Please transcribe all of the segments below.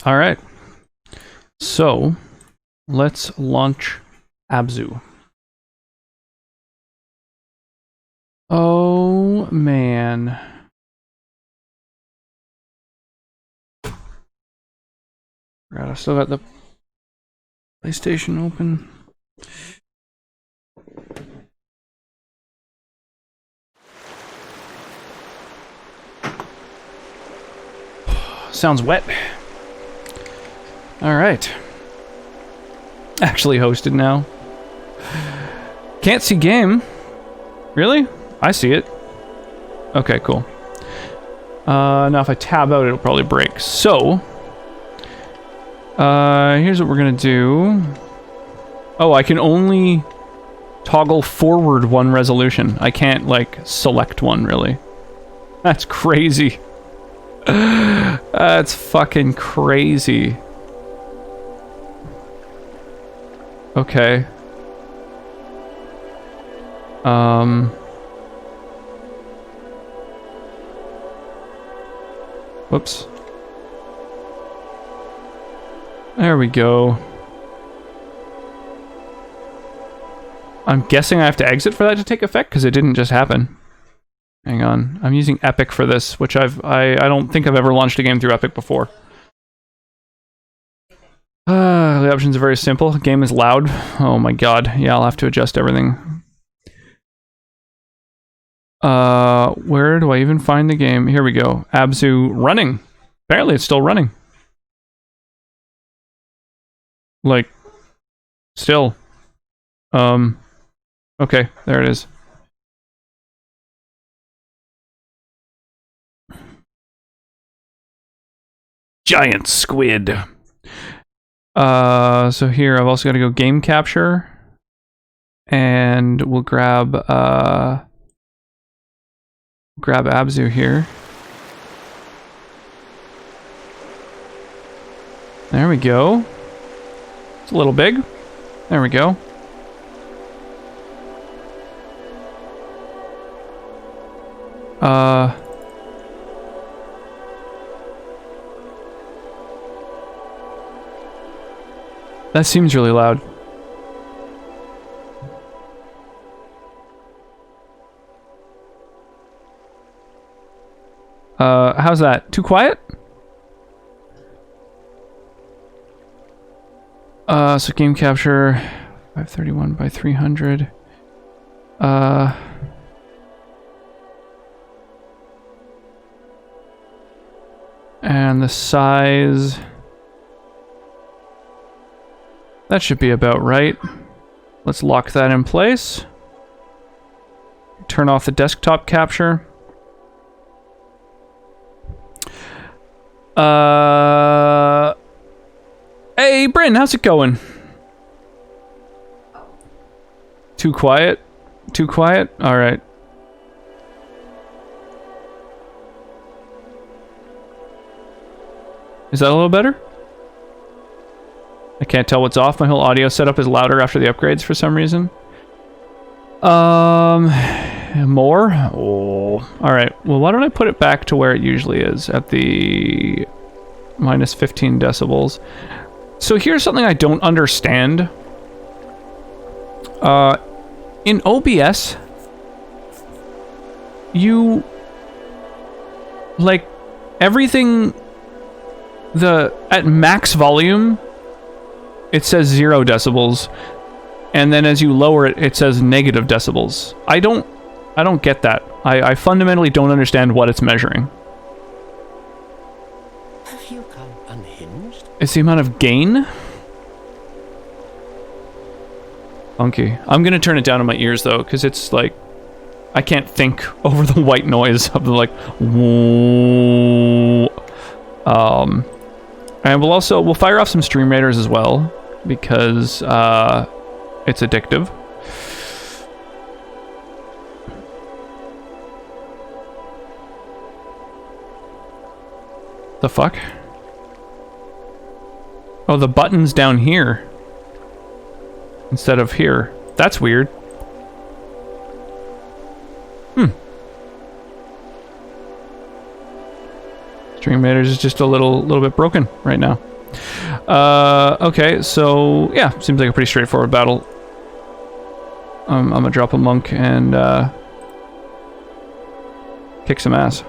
All right. So, let's launch ABZÜ. Oh, man. God, I still got the PlayStation open. Sounds wet. All right. Actually hosted now. Can't see game. Really? I see it. Okay, cool. Now if I tab out, it'll probably break. So, here's what we're gonna do. Oh, I can only toggle forward one resolution. I can't, like, select one, really. That's crazy. That's fucking crazy. Okay. Whoops. There we go. I'm guessing I have to exit for that to take effect, because it didn't just happen. Hang on. I'm using Epic for this, which I don't think I've ever launched a game through Epic before. The options are very simple. Game is loud. Oh my god. Yeah, I'll have to adjust everything. Where do I even find the game? Here we go. ABZÜ running. Apparently it's still running. Like, still. Okay, there it is. Giant squid. So here I've also got to go game capture, and we'll grab ABZÜ here. There we go. It's a little big. There we go. That seems really loud. How's that? Too quiet? So game capture 531 by 300. And the size, that should be about right. Let's lock that in place. Turn off the desktop capture. Hey, Bryn, how's it going? Too quiet? Too quiet? Alright. Is that a little better? I can't tell what's off. My whole audio setup is louder after the upgrades for some reason. More? Oh. Alright, well why don't I put it back to where it usually is, at the minus 15 decibels. So here's something I don't understand. In OBS, you, like, everything, at max volume, it says 0 decibels, and then as you lower it, it says negative decibels. I don't get that. I fundamentally don't understand what it's measuring. Have you come unhinged? It's the amount of gain? Funky. I'm gonna turn it down in my ears though, because it's like, I can't think over the white noise of the like, whoa. And we'll fire off some Stream Raiders as well, because it's addictive. The fuck? Oh, the button's down here instead of here. That's weird. Stream Raiders is just a little bit broken right now. Okay, so yeah, seems like a pretty straightforward battle. I'm gonna drop a monk and kick some ass.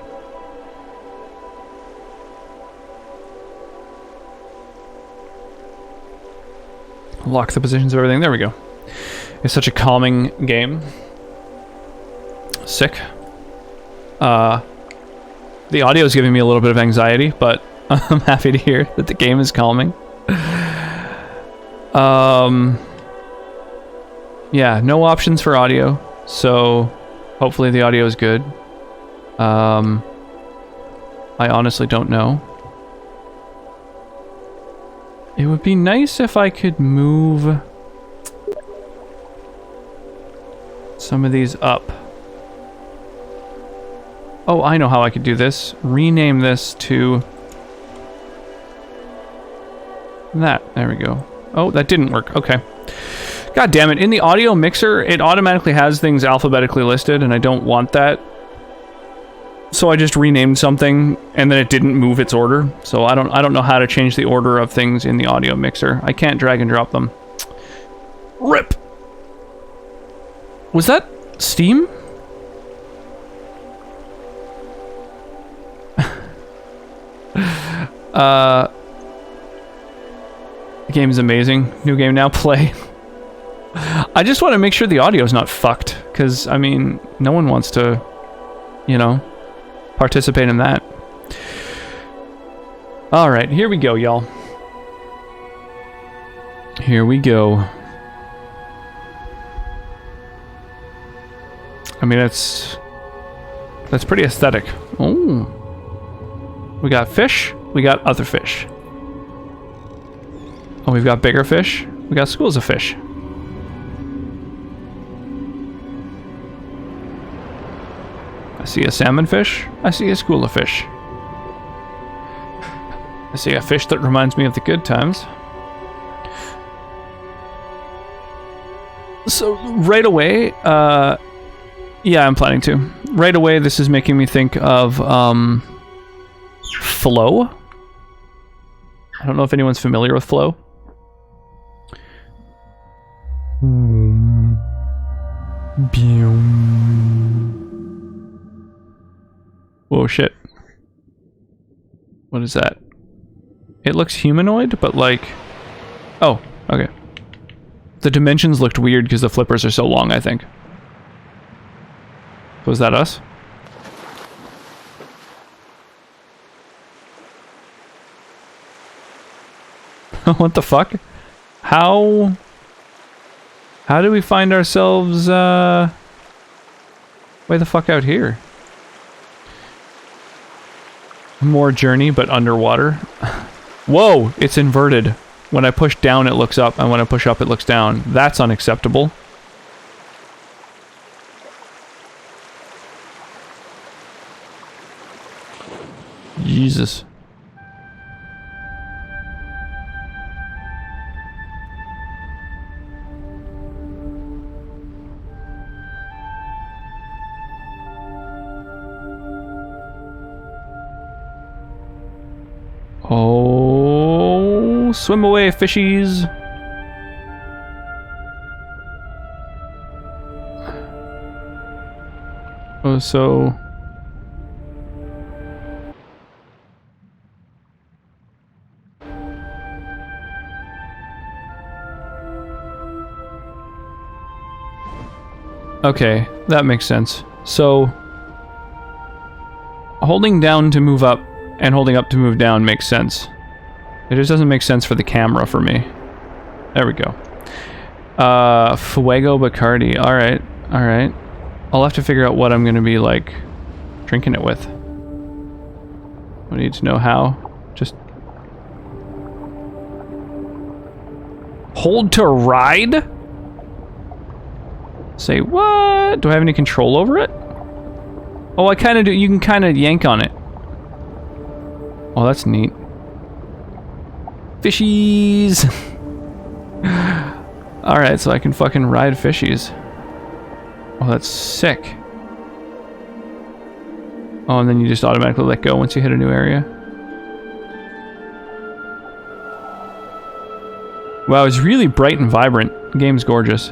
Lock the positions of everything. There we go. It's such a calming game. Sick. The audio is giving me a little bit of anxiety, but I'm happy to hear that the game is calming. Yeah, no options for audio, so hopefully the audio is good. I honestly don't know. It would be nice if I could move some of these up. Oh, I know how I could do this. Rename this to that. There we go. Oh, that didn't work. Okay. God damn it. In the audio mixer, it automatically has things alphabetically listed, and I don't want that. So I just renamed something, and then it didn't move its order. So I don't know how to change the order of things in the audio mixer. I can't drag and drop them. RIP! Was that Steam? The game is amazing. New game now, play. I just want to make sure the audio's not fucked, because, I mean, no one wants to, you know, participate in that. Alright, here we go, y'all. Here we go. I mean, that's pretty aesthetic. Oh. We got fish, we got other fish. Oh, we've got bigger fish, we got schools of fish. I see a salmon fish, I see a school of fish. I see a fish that reminds me of the good times. So, right away, yeah, I'm planning to. Right away, this is making me think of, Flow. I don't know if anyone's familiar with Flow. Oh shit. What is that? It looks humanoid, but like... Oh, okay. The dimensions looked weird because the flippers are so long, I think. Was that us? What the fuck? How do we find ourselves, way the fuck out here? More journey, but underwater. Whoa, it's inverted. When I push down, it looks up, and when I push up, it looks down. That's unacceptable. Jesus. Oh, swim away, fishies. Oh, so... Okay, that makes sense. So, holding down to move up and holding up to move down makes sense. It just doesn't make sense for the camera for me. There we go. Fuego Bacardi. Alright, alright. I'll have to figure out what I'm gonna be, like, drinking it with. I need to know how. Just... Hold to ride? Say what? Do I have any control over it? Oh, I kind of do. You can kind of yank on it. Oh, that's neat. Fishies! Alright, so I can fucking ride fishies. Oh, that's sick. Oh, and then you just automatically let go once you hit a new area. Wow, it's really bright and vibrant. The game's gorgeous.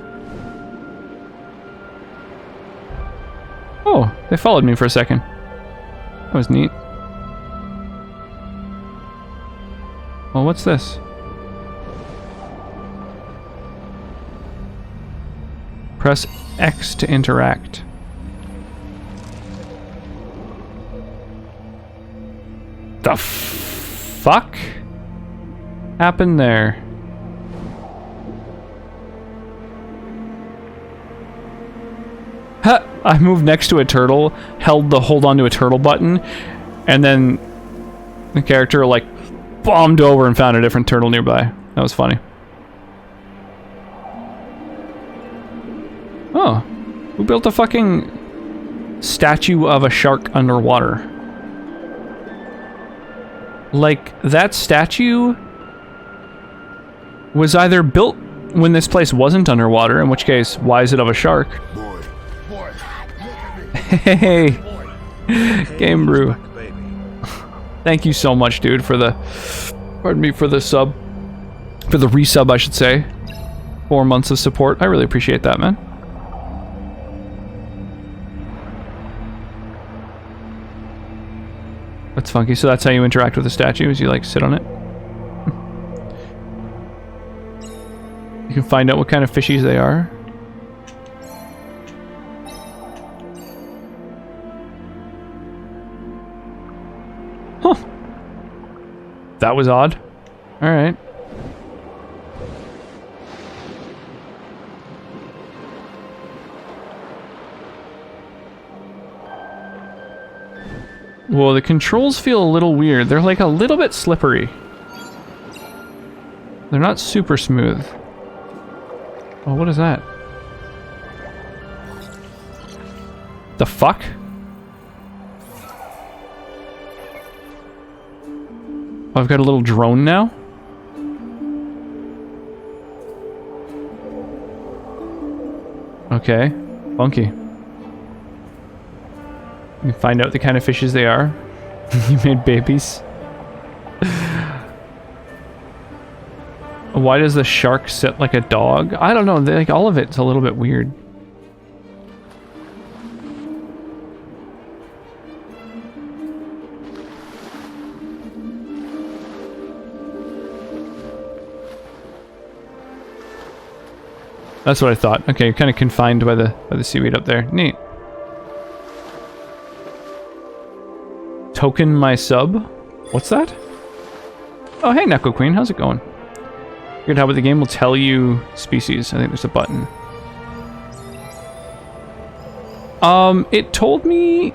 Oh, they followed me for a second. That was neat. Well, what's this? Press X to interact. The fuck happened there? Ha! I moved next to a turtle, held the hold on to a turtle button, and then the character like bombed over and found a different turtle nearby. That was funny. Oh, who built a fucking statue of a shark underwater? Like, that statue was either built when this place wasn't underwater, in which case, why is it of a shark? Hey, Game Brew. Thank you so much, dude, for the, pardon me, for the sub, for the resub, I should say. 4 months of support. I really appreciate that, man. That's funky. So that's how you interact with the statue, is you like sit on it. You can find out what kind of fishies they are. Huh. That was odd. Alright. Well, the controls feel a little weird. They're like a little bit slippery. They're not super smooth. Oh, what is that? The fuck? Oh, I've got a little drone now? Okay. Funky. You can find out the kind of fishes they are. You made babies. Why does the shark sit like a dog? I don't know. Like, all of it's a little bit weird. That's what I thought. Okay, you're kind of confined by the seaweed up there. Neat. Token my sub? What's that? Oh, hey, Neko Queen. How's it going? Figured how about the game will tell you species. I think there's a button. It told me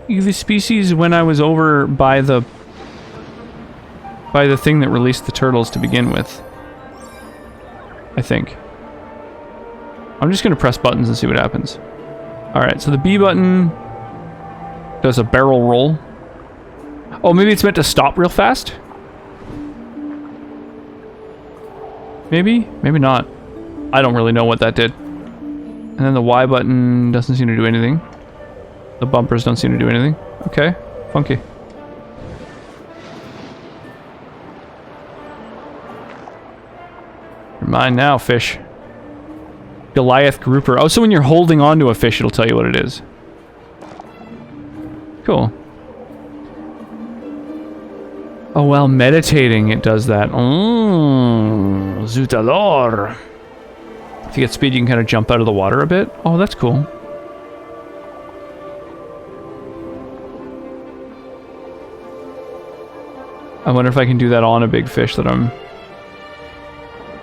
the species when I was over by the thing that released the turtles to begin with. I think. I'm just gonna press buttons and see what happens. Alright, so the B button does a barrel roll. Oh, maybe it's meant to stop real fast? Maybe? Maybe not. I don't really know what that did. And then the Y button doesn't seem to do anything. The bumpers don't seem to do anything. Okay, funky. You're mine now, fish. Goliath grouper. Oh, so when you're holding onto a fish, it'll tell you what it is. Cool. Oh, while meditating, it does that. Oh, Zutador. If you get speed, you can kind of jump out of the water a bit. Oh, that's cool. I wonder if I can do that on a big fish that I'm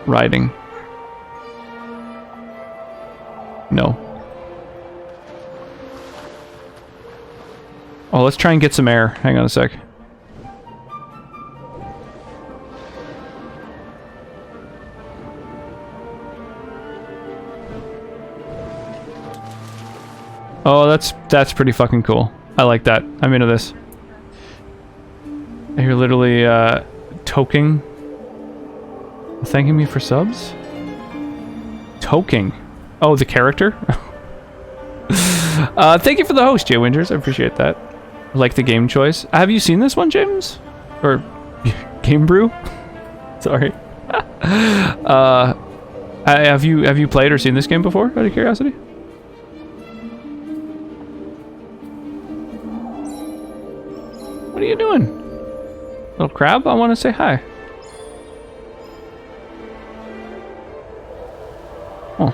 riding. No. Oh, let's try and get some air. Hang on a sec. Oh, that's pretty fucking cool. I like that. I'm into this. You're literally toking. Thanking me for subs? Toking. Oh, the character? Thank you for the host, Jay Winters. I appreciate that. I like the game choice. Have you seen this one, James? Or Game Brew? Sorry. Have you played or seen this game before, out of curiosity? What are you doing? Little crab, I want to say hi. Oh.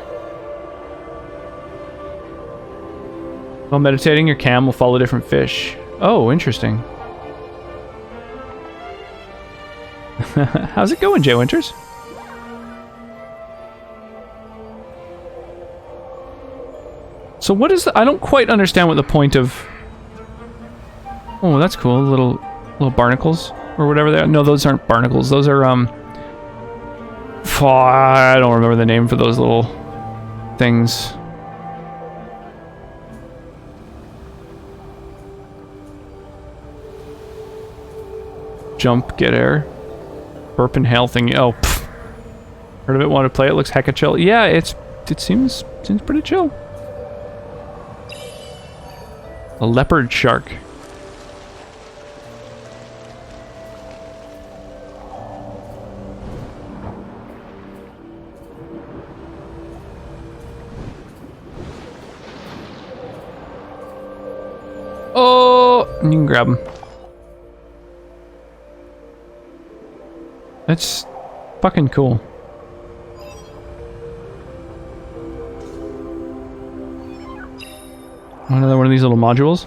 While meditating, your cam will follow different fish. Oh, interesting. How's it going, Jay Winters? So what is the... I don't quite understand what the point of... Oh, that's cool. Little barnacles or whatever they are. No, those aren't barnacles. Those are I don't remember the name for those little things. Jump, get air. Burp, inhale thingy. Oh, pff. Heard of it, want to play it, looks hecka chill. Yeah, it seems pretty chill. A leopard shark. Oh, you can grab him. That's fucking cool. Another one of these little modules.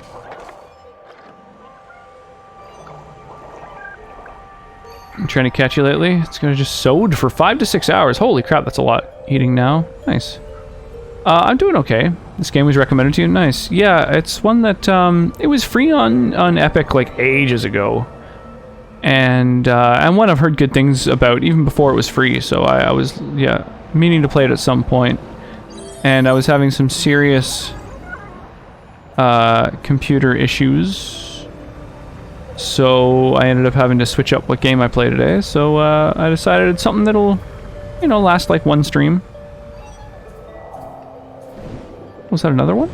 I'm trying to catch you lately. It's gonna just sewed for 5 to 6 hours. Holy crap, that's a lot. Eating now. Nice. I'm doing okay. This game was recommended to you. Nice. Yeah, it's one that it was free on Epic like ages ago, and one I've heard good things about even before it was free. So I was meaning to play it at some point, and I was having some serious computer issues, so I ended up having to switch up what game I play today. So I decided it's something that'll, last like one stream. Was that another one?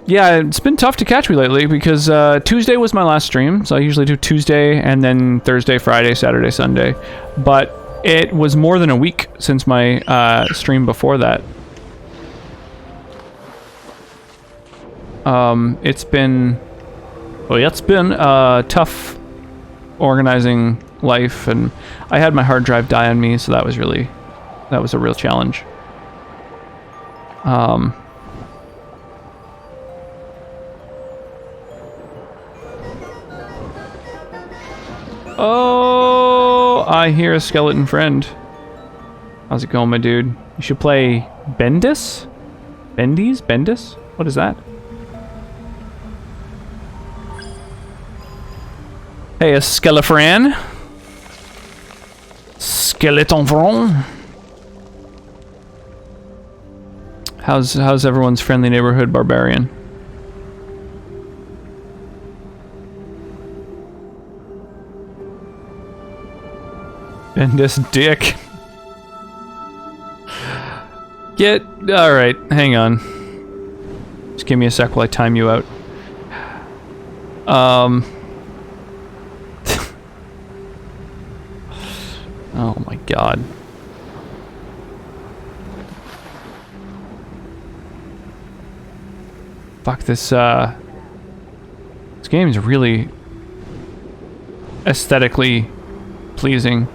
Yeah, it's been tough to catch me lately because Tuesday was my last stream, so I usually do Tuesday and then Thursday, Friday, Saturday, Sunday. But it was more than a week since my stream before that. It's been tough organizing life, and I had my hard drive die on me, so that was a real challenge. Oh, I hear a skeleton friend. How's it going, my dude? You should play Bendis? Bendis? What is that? Hey, a Skelefran. Skeleton Fron. How's everyone's friendly neighborhood barbarian? Bendis dick. Alright, hang on. Just give me a sec while I time you out. Oh my god. Fuck, this game is really aesthetically pleasing.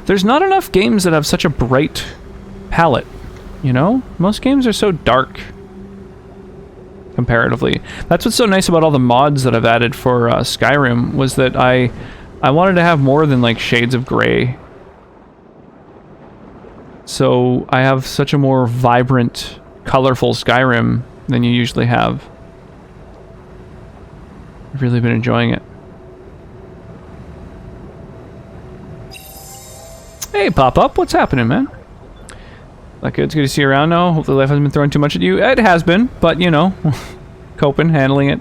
There's not enough games that have such a bright palette, Most games are so dark comparatively. That's what's so nice about all the mods that I've added for Skyrim, was that I wanted to have more than like shades of gray. So I have such a more vibrant, colorful Skyrim than you usually have. I've really been enjoying it. Hey, Pop-Up, what's happening, man? Like, it's good to see you around now. Hopefully life hasn't been throwing too much at you. It has been, but, coping, handling it.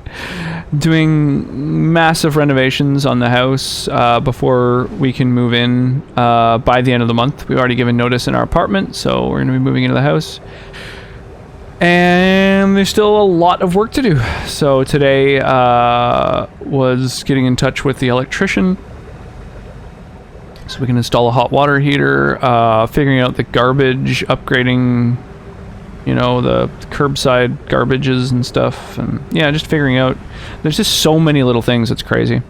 Doing massive renovations on the house before we can move in by the end of the month. We've already given notice in our apartment, so we're going to be moving into the house. And there's still a lot of work to do. So today was getting in touch with the electrician so we can install a hot water heater, figuring out the garbage, upgrading, you know, the curbside garbages and stuff, and yeah, just figuring out. There's just so many little things, it's crazy.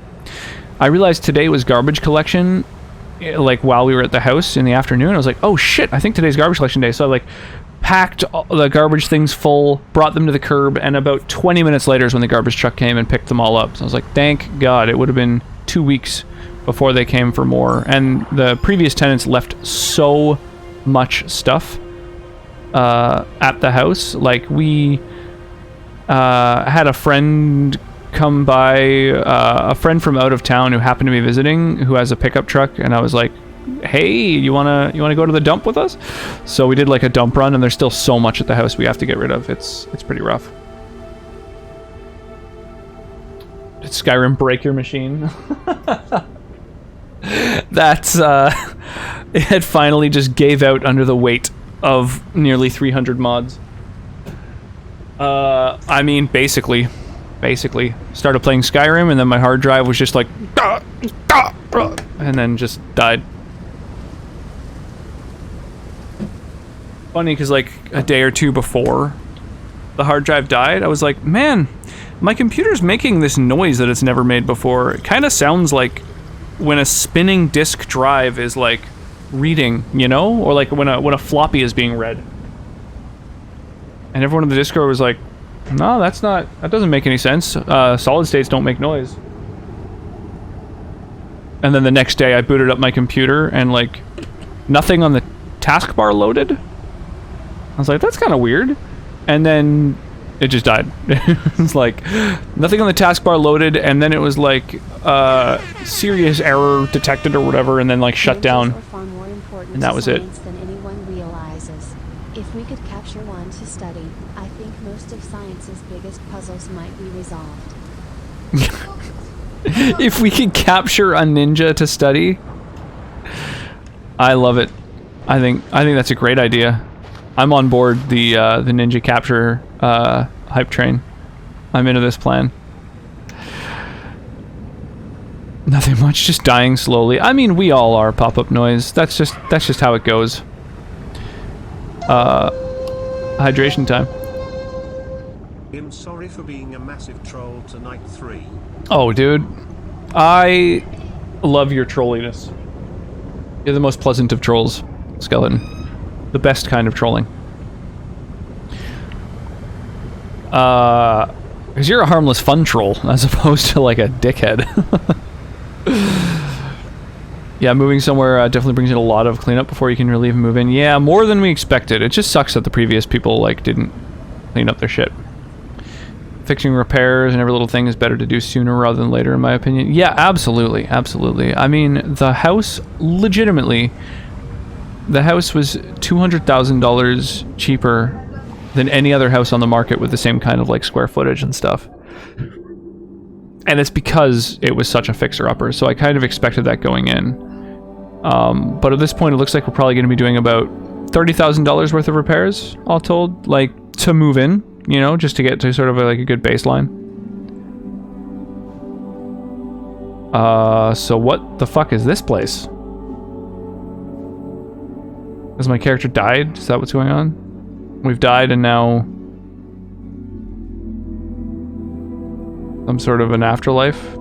I realized today was garbage collection, like while we were at the house in the afternoon. I was like, oh shit, I think today's garbage collection day. So I like packed all the garbage things full, brought them to the curb, and about 20 minutes later is when the garbage truck came and picked them all up. So I was like, thank God. It would have been 2 weeks before they came for more. And the previous tenants left so much stuff at the house. Like, we had a friend come by, a friend from out of town who happened to be visiting, who has a pickup truck, and I was like, hey, you wanna go to the dump with us? So we did like a dump run, and there's still so much at the house we have to get rid of. It's pretty rough. Did Skyrim break your machine? That's it had finally just gave out under the weight of nearly 300 mods. I mean, basically started playing Skyrim, and then my hard drive was just like and then just died. Funny, because like a day or two before the hard drive died, I was like, man, my computer's making this noise that it's never made before. It kind of sounds like when a spinning disk drive is like reading, you know, or like when a floppy is being read. And everyone in the Discord was like, no, that doesn't make any sense. Solid states don't make noise. And then the next day I booted up my computer and like nothing on the taskbar loaded. I was like, that's kind of weird. And then it just died. It's like nothing on the taskbar loaded, and then it was like serious error detected or whatever, and then like shut down. And that was it. Than anyone realizes. If we could capture one to study, I think most of science's biggest puzzles might be resolved. If we could capture a ninja to study, I love it. I think that's a great idea. I'm on board the ninja capture hype train. I'm into this plan. Nothing much, just dying slowly. I mean, we all are. Pop-up noise. That's just how it goes. Hydration time. I'm sorry for being a massive troll to night 3. Oh, dude. I love your trolliness. You're the most pleasant of trolls, Skeleton. The best kind of trolling. Because you're a harmless fun troll, as opposed to like a dickhead. Yeah, moving somewhere definitely brings in a lot of cleanup before you can really even move in. Yeah, more than we expected. It just sucks that the previous people like didn't clean up their shit. Fixing repairs and every little thing is better to do sooner rather than later, in my opinion. Yeah, absolutely, absolutely. I mean, the house, legitimately, the house was $200,000 cheaper than any other house on the market with the same kind of like square footage and stuff. And it's because it was such a fixer-upper, so I kind of expected that going in. But at this point, it looks like we're probably going to be doing about $30,000 worth of repairs, all told, like, to move in, you know, just to get to sort of like a good baseline. So what the fuck is this place? Has my character died? Is that what's going on? We've died and now some sort of an afterlife.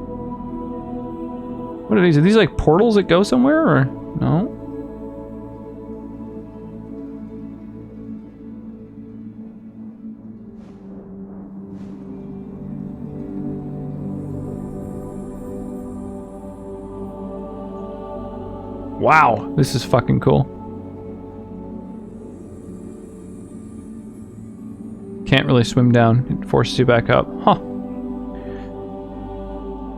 What are these? Are these like portals that go somewhere, or no? Wow, this is fucking cool. Can't really swim down. It forces you back up. Huh.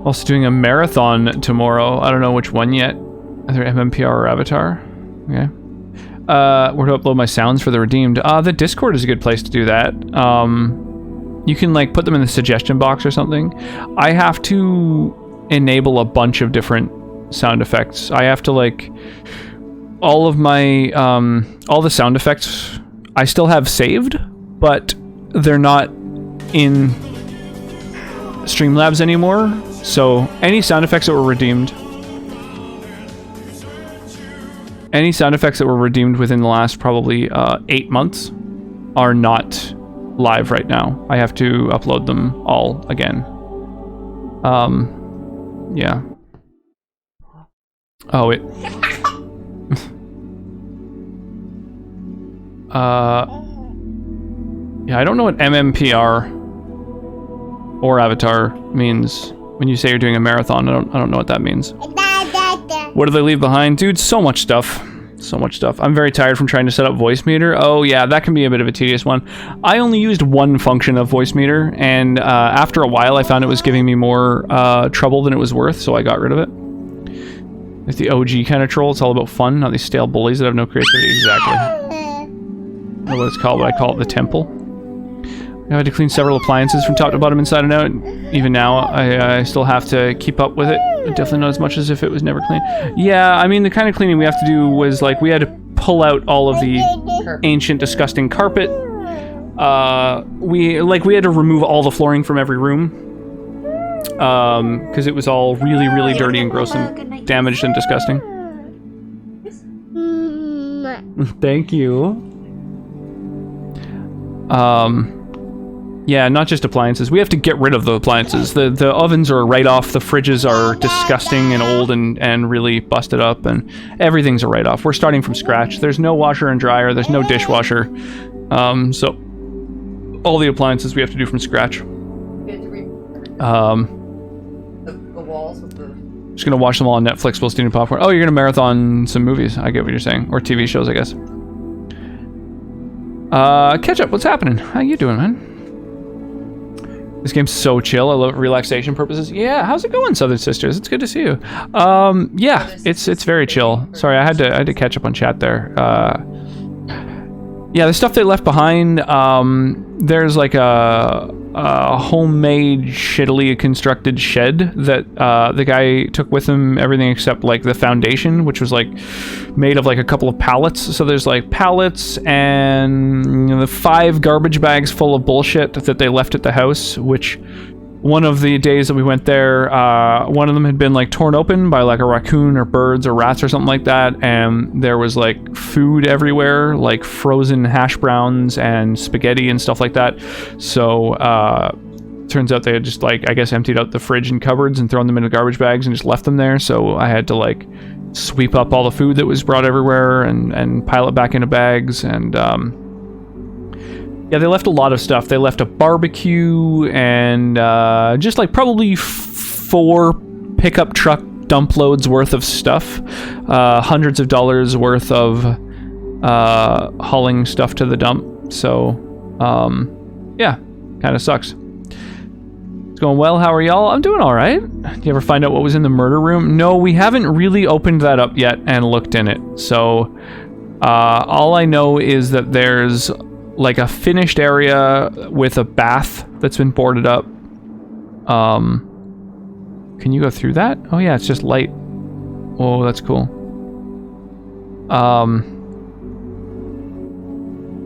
Also doing a marathon tomorrow. I don't know which one yet. Either MMPR or Avatar. Okay. Where to upload my sounds for the redeemed? The Discord is a good place to do that. You can like put them in the suggestion box or something. I have to enable a bunch of different sound effects. I have to like all of my all the sound effects I still have saved but they're not in Streamlabs anymore. So any sound effects that were redeemed, within the last probably 8 months are not live right now. I have to upload them all again. Yeah. Oh, it... yeah, I don't know what MMPR or Avatar means when you say you're doing a marathon. I don't know what that means. What do they leave behind? Dude, so much stuff. So much stuff. I'm very tired from trying to set up voice meter. Oh yeah, that can be a bit of a tedious one. I only used one function of voice meter, and after a while I found it was giving me more trouble than it was worth, so I got rid of it. It's the OG kind of troll. It's all about fun, not these stale bullies that have no creativity. Exactly. I don't know what it's called, but I call it the temple. I had to clean several appliances from top to bottom, inside and out. Even now, I still have to keep up with it. Definitely not as much as if it was never clean. Yeah, I mean, the kind of cleaning we have to do was, like, we had to pull out all of the ancient, disgusting carpet. We had to remove all the flooring from every room. Because it was all really, really dirty and gross and damaged and disgusting. Thank you. Yeah, not just appliances. We have to get rid of the appliances. The ovens are right off. The fridges are disgusting and old and really busted up, and everything's a write-off. We're starting from scratch. There's no washer and dryer. There's no dishwasher. So all the appliances we have to do from scratch. The walls with the... Just gonna watch them all on Netflix while eating popcorn. Oh, you're gonna marathon some movies. I get what you're saying. Or TV shows, I guess. Ketchup, what's happening? How you doing, man? This game's so chill. I love it for relaxation purposes. Yeah, how's it going, Southern Sisters? It's good to see you. Yeah, it's very chill. Sorry, I had to catch up on chat there. Yeah, the stuff they left behind, there's like a homemade, shittily constructed shed that the guy took with him, everything except like the foundation, which was like made of like a couple of pallets. So there's like pallets and the 5 garbage bags full of bullshit that they left at the house, which one of the days that we went there, one of them had been like torn open by like a raccoon or birds or rats or something like that, and there was like food everywhere, like frozen hash browns and spaghetti and stuff like that. So turns out they had just like, I guess, emptied out the fridge and cupboards and thrown them into garbage bags and just left them there. So I had to like sweep up all the food that was brought everywhere and pile it back into bags. And yeah, they left a lot of stuff. They left a barbecue and just like probably 4 pickup truck dump loads worth of stuff. Hundreds of dollars worth of hauling stuff to the dump. So, yeah, kind of sucks. It's going well. How are y'all? I'm doing all right. Do you ever find out what was in the murder room? No, we haven't really opened that up yet and looked in it. So, all I know is that there's like a finished area with a bath that's been boarded up. Can you go through that? Oh yeah, it's just light. Oh, that's cool.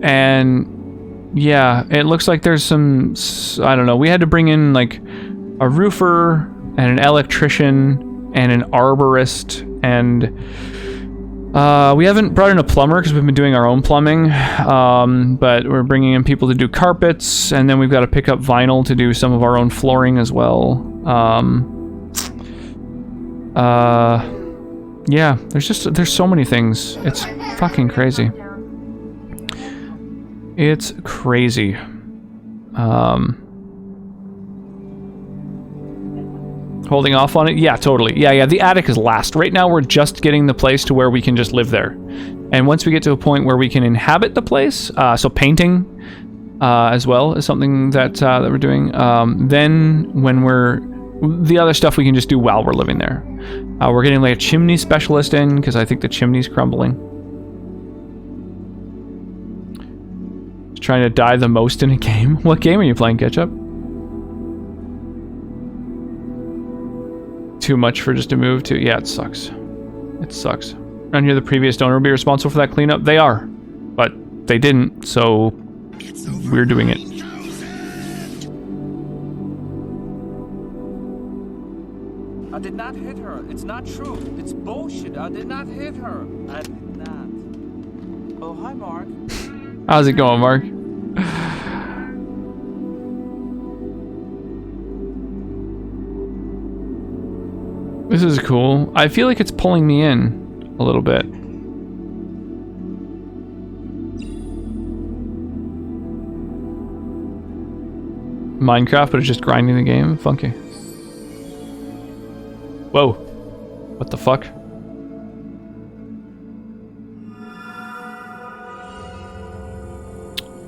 And yeah, it looks like there's some, I don't know, we had to bring in like a roofer and an electrician and an arborist, and we haven't brought in a plumber because we've been doing our own plumbing, but we're bringing in people to do carpets, and then we've got to pick up vinyl to do some of our own flooring as well. Yeah, there's so many things. It's fucking crazy. It's crazy. Holding off on it? Yeah, totally. Yeah, the attic is last. Right now we're just getting the place to where we can just live there. And once we get to a point where we can inhabit the place, so painting as well is something that we're doing, then when the other stuff we can just do while we're living there. We're getting like a chimney specialist in because I think the chimney's crumbling. Just trying to die the most in a game. What game are you playing, Ketchup? Too much for just to move to. Yeah, it sucks. It sucks. Around here, the previous owner will be responsible for that cleanup. They are, but they didn't, so we're doing it. I did not hit her. It's not true. It's bullshit. I did not hit her. I did not. Oh, hi, Mark. How's it going, Mark? This is cool. I feel like it's pulling me in a little bit. Minecraft, but it's just grinding the game. Funky. Whoa. What the fuck?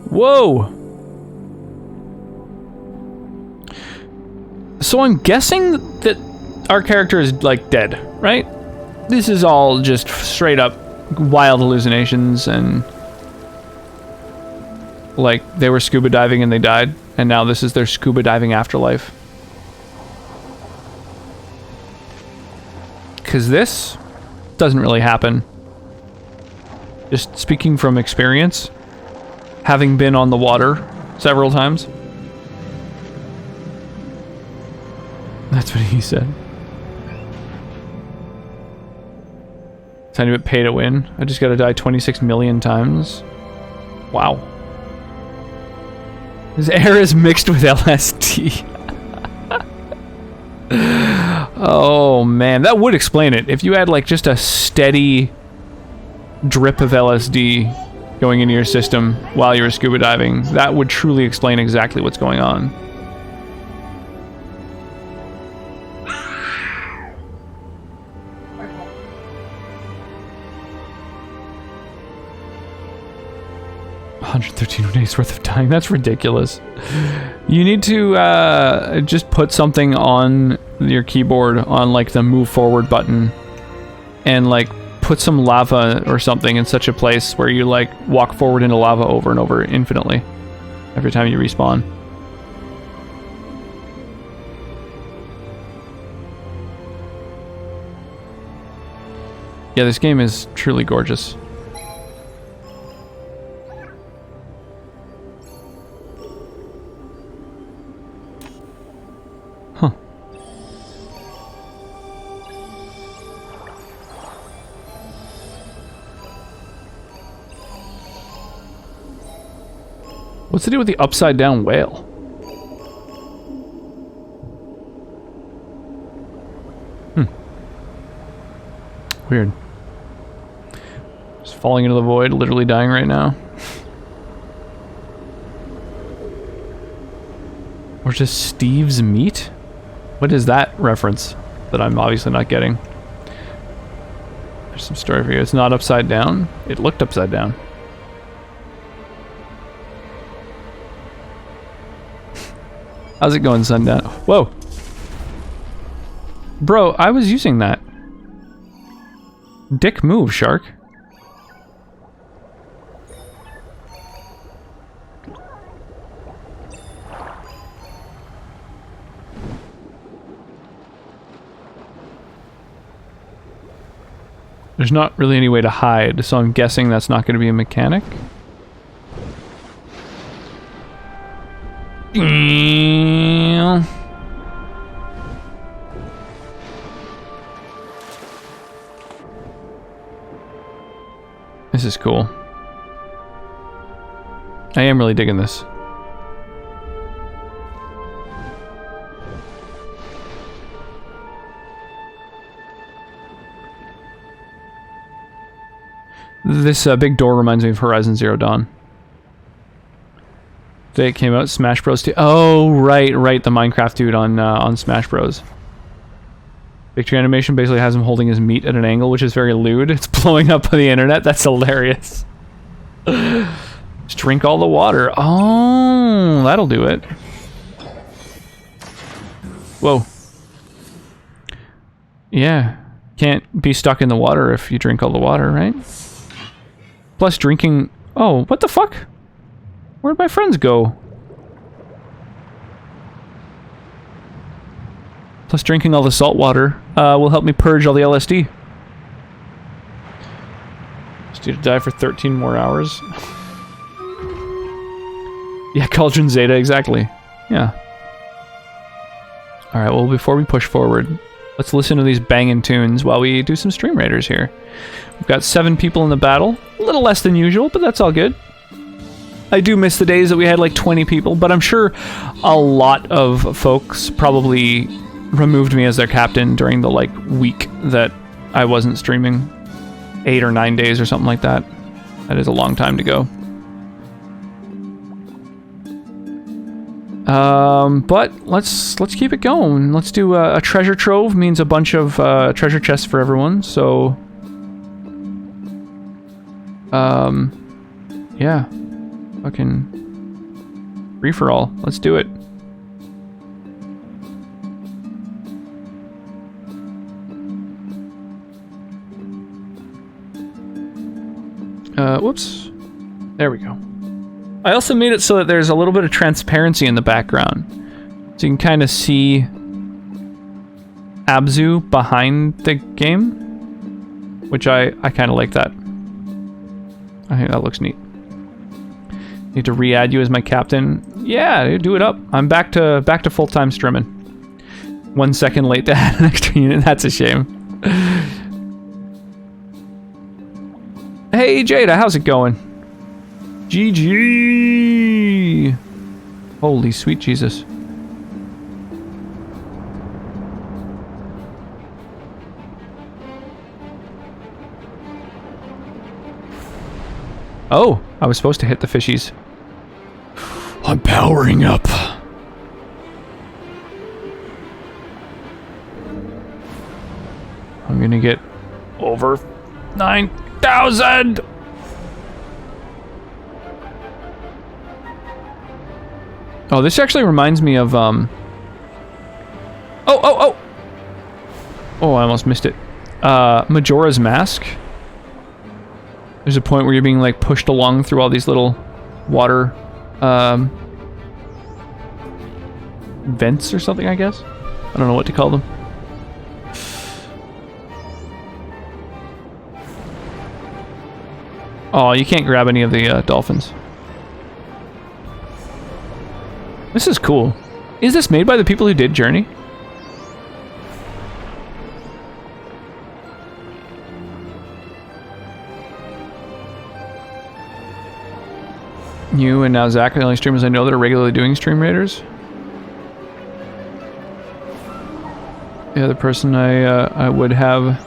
Whoa! So I'm guessing that our character is, like, dead, right? This is all just straight up wild hallucinations and... like, they were scuba diving and they died, and now this is their scuba diving afterlife. Because this doesn't really happen. Just speaking from experience, having been on the water several times. That's what he said. Tiny bit pay to win. I just gotta die 26 million times. Wow. His air is mixed with LSD. Oh man, that would explain it. If you had like just a steady drip of LSD going into your system while you were scuba diving, that would truly explain exactly what's going on. $113 days worth of dying. That's ridiculous. You need to just put something on your keyboard on like the move forward button and like put some lava or something in such a place where you like walk forward into lava over and over infinitely every time you respawn. Yeah, this game is truly gorgeous. What's to do with the upside down whale? Weird. Just falling into the void, literally dying right now. Or just Steve's meat? What is that reference that I'm obviously not getting? There's some story for you. It's not upside down. It looked upside down. How's it going, Sundown? Whoa! Bro, I was using that. Dick move, shark. There's not really any way to hide, so I'm guessing that's not going to be a mechanic. This is cool. I am really digging this. This big door reminds me of Horizon Zero Dawn. Day it came out, Smash Bros. 2. Oh, right, the Minecraft dude on Smash Bros. Victory animation basically has him holding his meat at an angle, which is very lewd. It's blowing up on the internet. That's hilarious. Just drink all the water. Oh, that'll do it. Whoa. Yeah. Can't be stuck in the water if you drink all the water, right? Plus drinking... Oh, what the fuck? Where'd my friends go? Plus drinking all the salt water will help me purge all the LSD. Just need to die for 13 more hours. Yeah, Cauldron Zeta, exactly. Yeah. Alright, well, before we push forward, let's listen to these banging tunes while we do some Stream Raiders here. We've got 7 people in the battle. A little less than usual, but that's all good. I do miss the days that we had like 20 people, but I'm sure a lot of folks probably removed me as their captain during the like week that I wasn't streaming. 8 or 9 days or something like that. That is a long time to go. But let's keep it going. Let's do a treasure trove. Means a bunch of treasure chests for everyone. So, yeah, fucking free for all. Let's do it. Whoops. There we go. I also made it so that there's a little bit of transparency in the background. So you can kind of see ABZÜ behind the game, which I kind of like that. I think that looks neat. Need to re-add you as my captain. Yeah, do it up. I'm back to full-time streaming. 1 second late to add an extra unit. That's a shame. Hey Jada, how's it going? GG! Holy sweet Jesus. Oh, I was supposed to hit the fishies. I'm powering up. I'm gonna get over 9,000! Oh, this actually reminds me of, Oh, I almost missed it. Majora's Mask. There's a point where you're being, like, pushed along through all these little water, vents or something, I guess? I don't know what to call them. Oh, you can't grab any of the, dolphins. This is cool. Is this made by the people who did Journey? You and now Zach are the only streamers I know that are regularly doing Stream Raiders. The other person I would have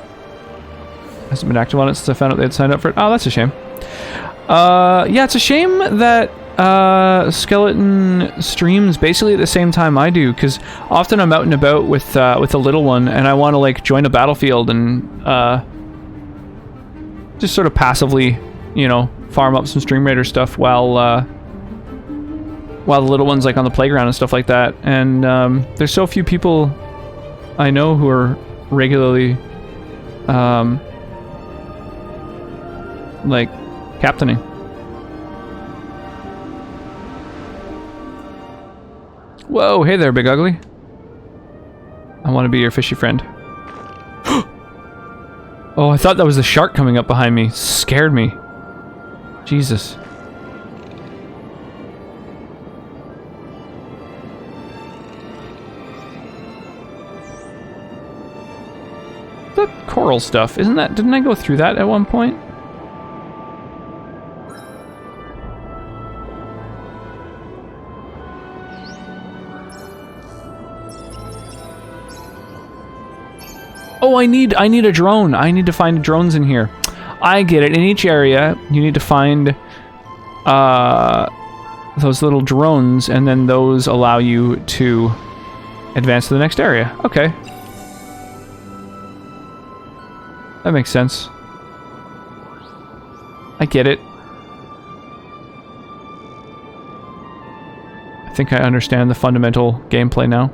hasn't been active on it since I found out they had signed up for it. Oh, that's a shame. Yeah, it's a shame that Skeleton streams basically at the same time I do, because often I'm out and about with the little one, and I want to like join a battlefield and just sort of passively, you know, farm up some Stream Raider stuff while the little one's like on the playground and stuff like that. And there's so few people I know who are regularly like captaining. Whoa, hey there, Big Ugly. I want to be your fishy friend. Oh, I thought that was the shark coming up behind me. Scared me. Jesus. The coral stuff, isn't that... Didn't I go through that at one point? Oh, I need a drone. I need to find drones in here. I get it. In each area, you need to find those little drones, and then those allow you to advance to the next area. Okay. That makes sense. I get it. I think I understand the fundamental gameplay now.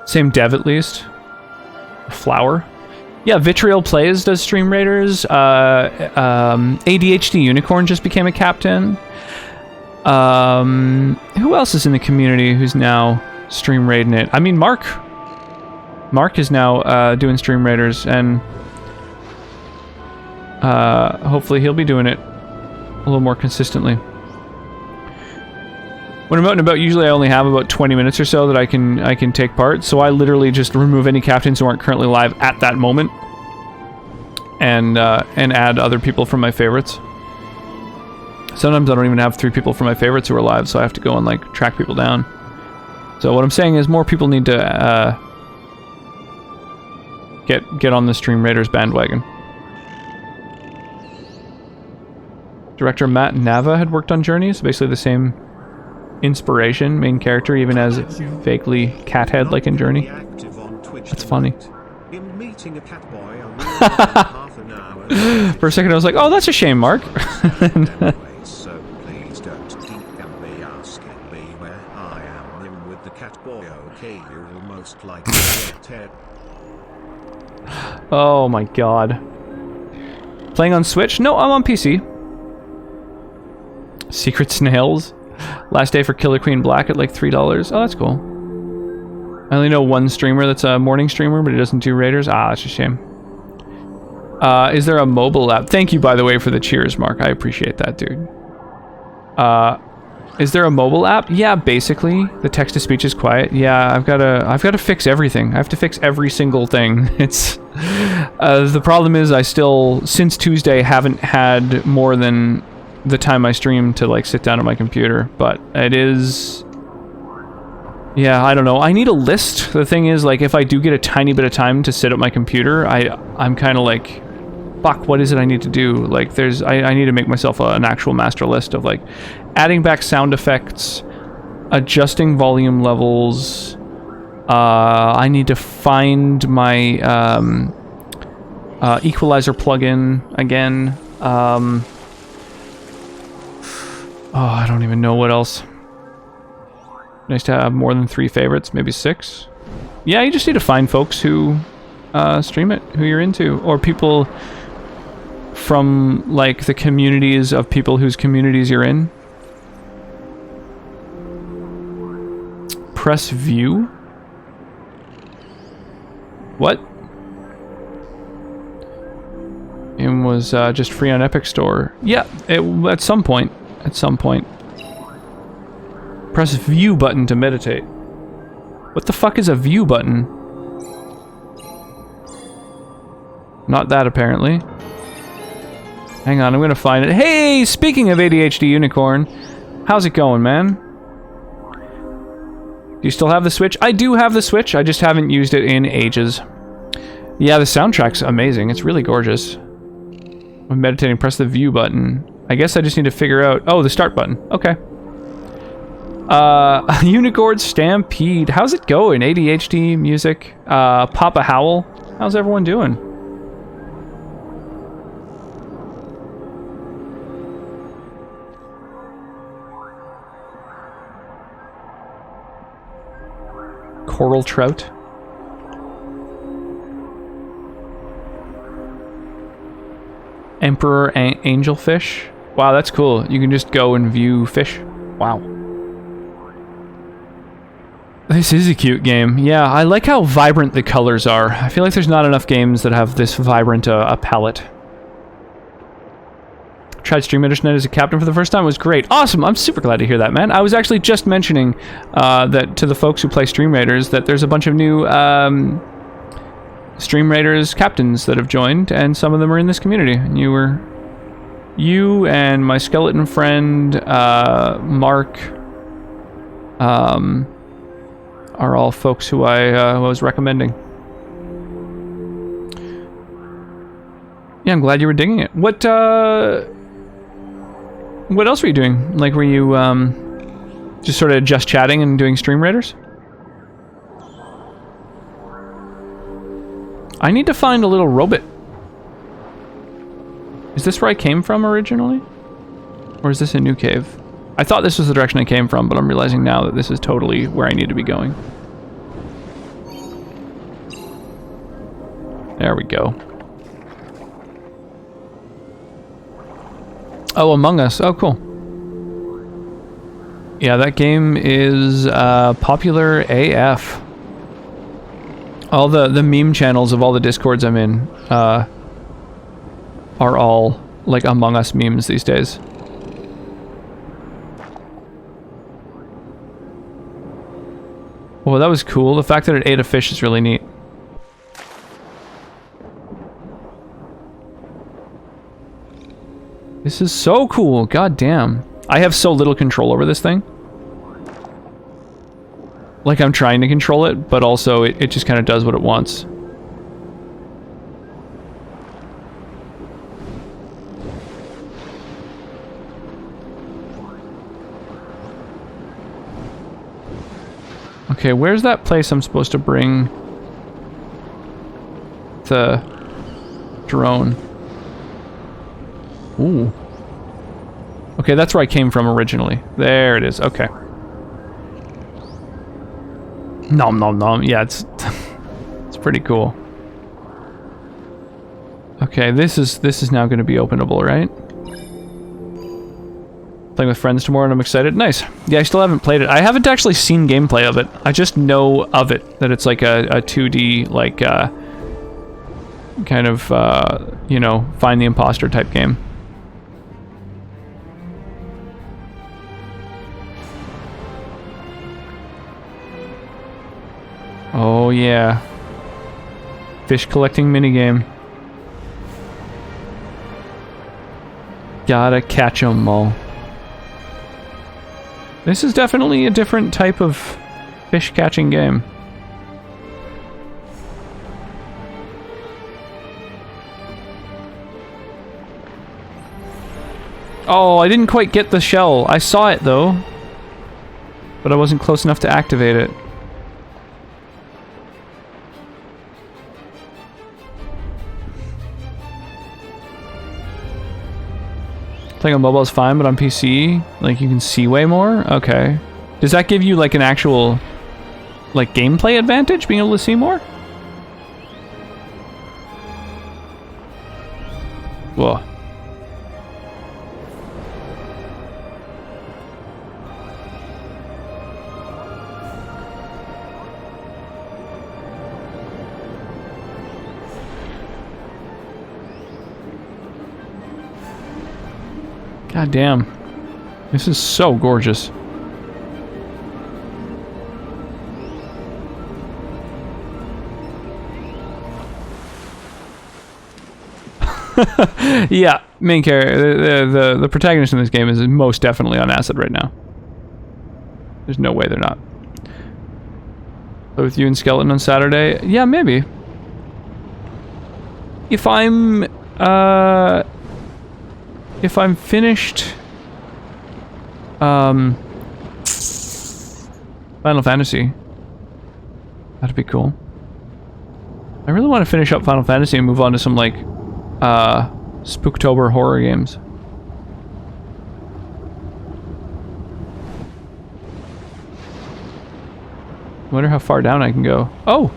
Same dev at least. Flower. Yeah, Vitriol Plays does Stream Raiders. ADHD Unicorn just became a captain. Who else is in the community who's now stream raiding it? I mean, Mark Mark is now doing Stream Raiders, and hopefully he'll be doing it a little more consistently. When I'm out and about, usually I only have about 20 minutes or so that I can take part, so I literally just remove any captains who aren't currently live at that moment, and add other people from my favorites. Sometimes I don't even have 3 people from my favorites who are live, so I have to go and like track people down. So what I'm saying is more people need to get on the Stream Raiders bandwagon. Director Matt Nava had worked on Journey, so basically the same inspiration, main character, even as vaguely cathead like in Journey. That's funny. For a second I was like, oh, that's a shame, Mark. So please don't DM me asking me where I am with the cat boy. Okay, you're almost like Ted. Oh my god. Playing on Switch? No, I'm on PC. Secret Snails. Last day for Killer Queen Black at like $3. Oh, that's cool. I only know one streamer that's a morning streamer, but he doesn't do Raiders. Ah, that's a shame. Is there a mobile app? Thank you, by the way, for the cheers, Mark. I appreciate that, dude. Is there a mobile app? Yeah, basically. The text-to-speech is quiet. Yeah, I've got to fix everything. I have to fix every single thing. It's the problem is I still, since Tuesday, haven't had more than the time I stream to like sit down at my computer, but it is, yeah, I don't know. I need a list. The thing is, like, if I do get a tiny bit of time to sit at my computer, I'm kind of like, fuck, what is it I need to do? Like, I need to make myself an actual master list of like adding back sound effects, adjusting volume levels. I need to find my equalizer plugin again. Oh, I don't even know what else. Nice to have more than 3 favorites, maybe 6. Yeah, you just need to find folks who stream it, who you're into, or people from like the communities of people whose communities you're in. Press view? What? It was just free on Epic Store. Yeah, at some point. At some point. Press view button to meditate. What the fuck is a view button? Not that, apparently. Hang on, I'm gonna find it. Hey, speaking of ADHD Unicorn, how's it going, man? Do you still have the Switch? I do have the Switch, I just haven't used it in ages. Yeah, the soundtrack's amazing. It's really gorgeous. When meditating, press the view button. I guess I just need to figure out... Oh, the start button. Okay. Unicorn Stampede. How's it going? ADHD music. Papa Howl. How's everyone doing? Coral trout. Emperor Angelfish. Wow, that's cool. You can just go and view fish. Wow. This is a cute game. Yeah, I like how vibrant the colors are. I feel like there's not enough games that have this vibrant a palette. Tried Stream Raiders tonight as a captain for the first time. It was great. Awesome. I'm super glad to hear that, man. I was actually just mentioning that to the folks who play Stream Raiders that there's a bunch of new Stream Raiders captains that have joined, and some of them are in this community. And you and my skeleton friend, Mark, are all folks who I was recommending. Yeah, I'm glad you were digging it. What else were you doing? Like, were you just sort of just chatting and doing Stream Raiders? I need to find a little robot. Is this where I came from originally? Or is this a new cave? I thought this was the direction I came from, but I'm realizing now that this is totally where I need to be going. There we go. Oh, Among Us. Oh, cool. Yeah, that game is popular AF. All the meme channels of all the Discords I'm in are all like Among Us memes these days. Well, that was cool. The fact that it ate a fish is really neat. This is so cool. God damn. I have so little control over this thing. Like, I'm trying to control it, but also it just kind of does what it wants. Okay, where's that place I'm supposed to bring the drone? Ooh. Okay, that's where I came from originally. There it is. Okay. Nom nom nom. Yeah, it's it's pretty cool. Okay, this is now going to be openable, right? Playing with friends tomorrow and I'm excited. Nice. Yeah, I still haven't played it. I haven't actually seen gameplay of it. I just know of it, that it's like a 2D, like, kind of, you know, find the imposter type game. Oh yeah. Fish collecting minigame. Gotta catch 'em all. This is definitely a different type of fish catching game. Oh, I didn't quite get the shell. I saw it though, but I wasn't close enough to activate it. Playing on mobile is fine, but on PC, like, you can see way more? Okay. Does that give you, like, an actual, like, gameplay advantage, being able to see more? Whoa. God damn. This is so gorgeous. Yeah, main character, the protagonist in this game is most definitely on acid right now. There's no way they're not. Play with you and Skeleton on Saturday? Yeah, maybe. If I'm finished Final Fantasy, that'd be cool. I really want to finish up Final Fantasy and move on to some, like, Spooktober horror games. Wonder how far down I can go. Oh!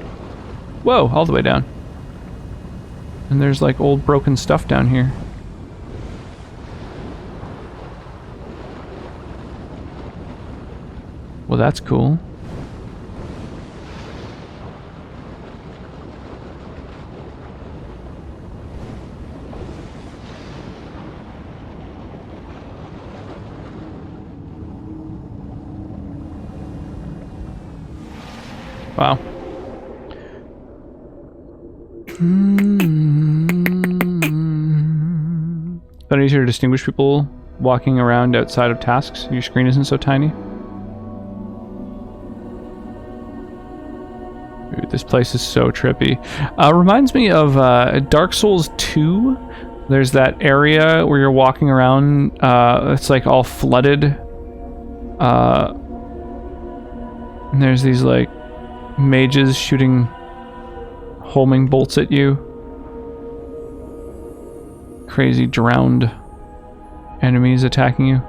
Whoa, all the way down. And there's, like, old broken stuff down here. Well, that's cool. Wow. But easier to distinguish people walking around outside of tasks. Your screen isn't so tiny. Dude, this place is so trippy. Reminds me of Dark Souls 2. There's that area where you're walking around. It's like all flooded. And there's these like mages shooting homing bolts at you. Crazy drowned enemies attacking you.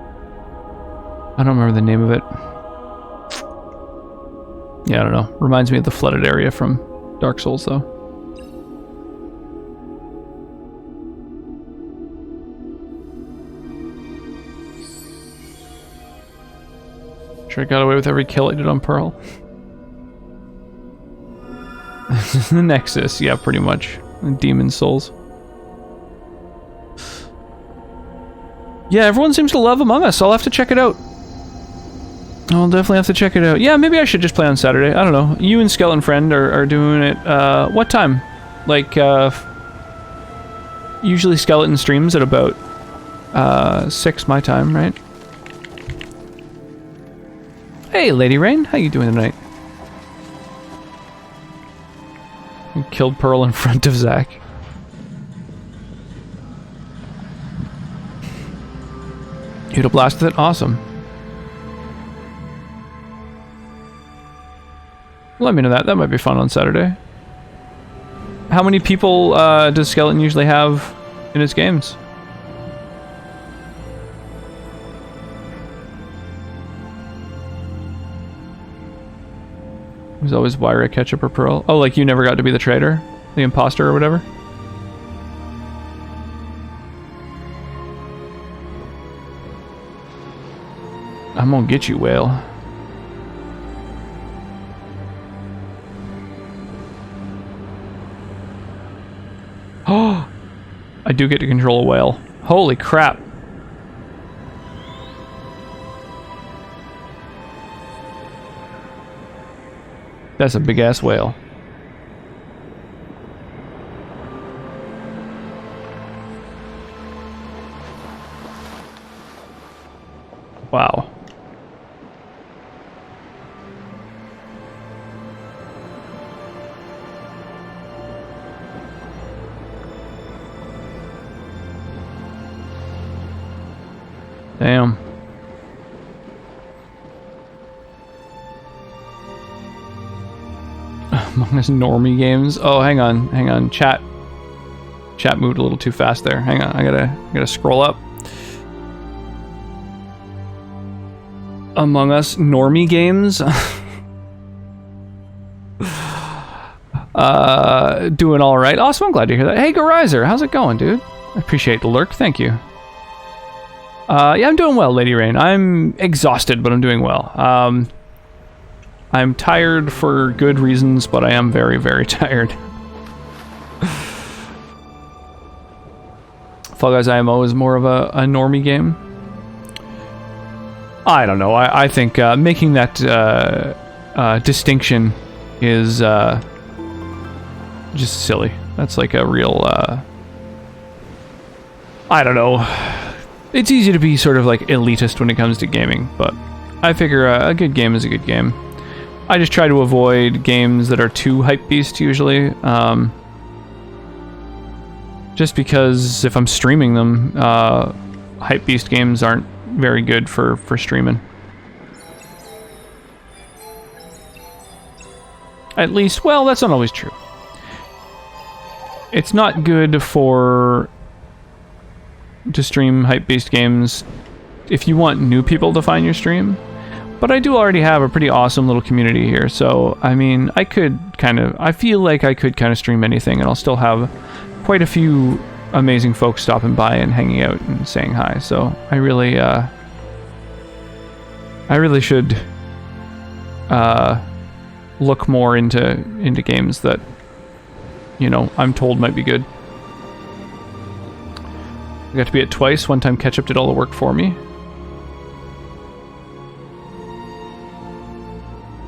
I don't remember the name of it. Yeah, I don't know. Reminds me of the flooded area from Dark Souls, though. Sure I got away with every kill I did on Pearl. The Nexus, yeah, pretty much. Demon Souls. Yeah, everyone seems to love Among Us. I'll have to check it out. I'll definitely have to check it out. Yeah, maybe I should just play on Saturday. I don't know. You and Skeleton Friend are doing it. What time? Like, usually Skeleton streams at about 6 my time, right? Hey, Lady Rain. How you doing tonight? You killed Pearl in front of Zach. You'd have blasted it? Awesome. Let me know that. That might be fun on Saturday. How many people does Skeleton usually have in his games? There's always Wyra, Ketchup, or Pearl. Oh, like you never got to be the traitor? The imposter or whatever? I'm gonna get you, Whale. Oh! I do get to control a whale. Holy crap. That's a big-ass whale. Wow. Damn. Among Us normie games. Oh, hang on. Chat moved a little too fast there. Hang on, I gotta scroll up. Among Us normie games. Doing all right. Awesome. I'm glad to hear that. Hey, Garizer, how's it going, dude? I appreciate the lurk. Thank you. Yeah, I'm doing well, Lady Rain. I'm exhausted, but I'm doing well. I'm tired for good reasons, but I am very, very tired. Fall Guys IMO is more of a normie game. I don't know. I think making that distinction is just silly. That's like a real... I don't know. It's easy to be sort of like elitist when it comes to gaming, but I figure a good game is a good game. I just try to avoid games that are too hypebeast usually. Just because if I'm streaming them, hypebeast games aren't very good for streaming. At least, well, that's not always true. It's not good to stream hype-based games if you want new people to find your stream. But I do already have a pretty awesome little community here, so I mean, I feel like I could kind of stream anything and I'll still have quite a few amazing folks stopping by and hanging out and saying hi. So I really should look more into games that, you know, I'm told might be good. I got to be it twice. One time Ketchup did all the work for me.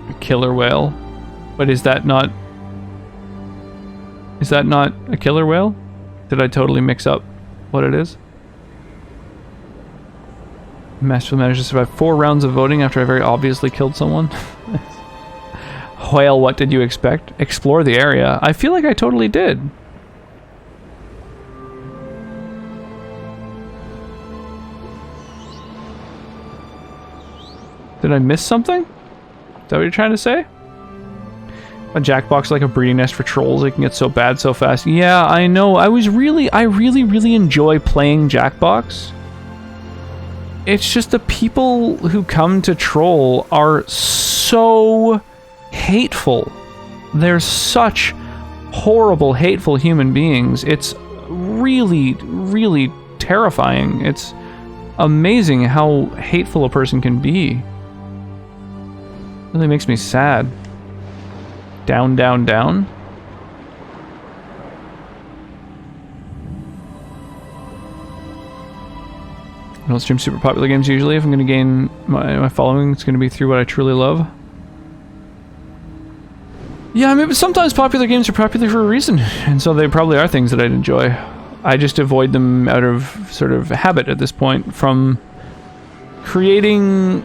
A killer whale. But is that not a killer whale? Did I totally mix up what it is? Masterfully managed to survive 4 rounds of voting after I very obviously killed someone. Whale, what did you expect? Explore the area. I feel like I totally did. Did I miss something? Is that what you're trying to say? A jackbox like a breeding nest for trolls. It can get so bad so fast. Yeah, I know. I really enjoy playing Jackbox. It's just the people who come to troll are so hateful. They're such horrible, hateful human beings. It's really, really terrifying. It's amazing how hateful a person can be. Really makes me sad. Down, down, down. I don't stream super popular games usually. If I'm going to gain my following, it's going to be through what I truly love. Yeah, I mean, but sometimes popular games are popular for a reason, and so they probably are things that I'd enjoy. I just avoid them out of sort of habit at this point, from creating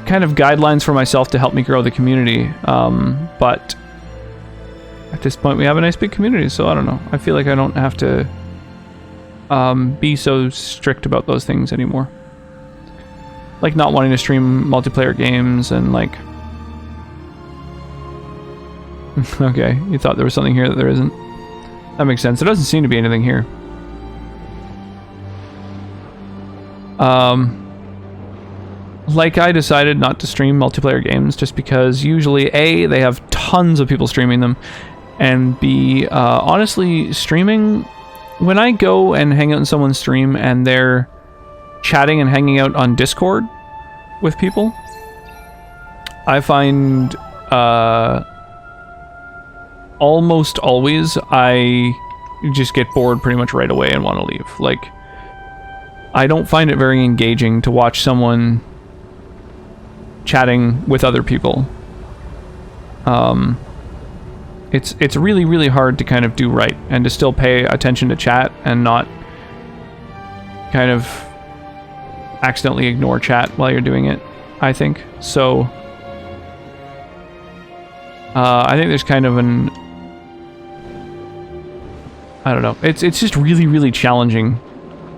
kind of guidelines for myself to help me grow the community. But at this point, we have a nice big community, so I don't know. I feel like I don't have to be so strict about those things anymore. Like not wanting to stream multiplayer games and like... Okay, you thought there was something here that there isn't. That makes sense. There doesn't seem to be anything here. Like I decided not to stream multiplayer games just because usually A, they have tons of people streaming them, and B, honestly, streaming, when I go and hang out in someone's stream and they're chatting and hanging out on Discord with people, I find almost always I just get bored pretty much right away and want to leave. Like, I don't find it very engaging to watch someone chatting with other people. It's really, really hard to kind of do right and to still pay attention to chat and not kind of accidentally ignore chat while you're doing it, I think. So I think there's kind of an... I don't know. It's just really, really challenging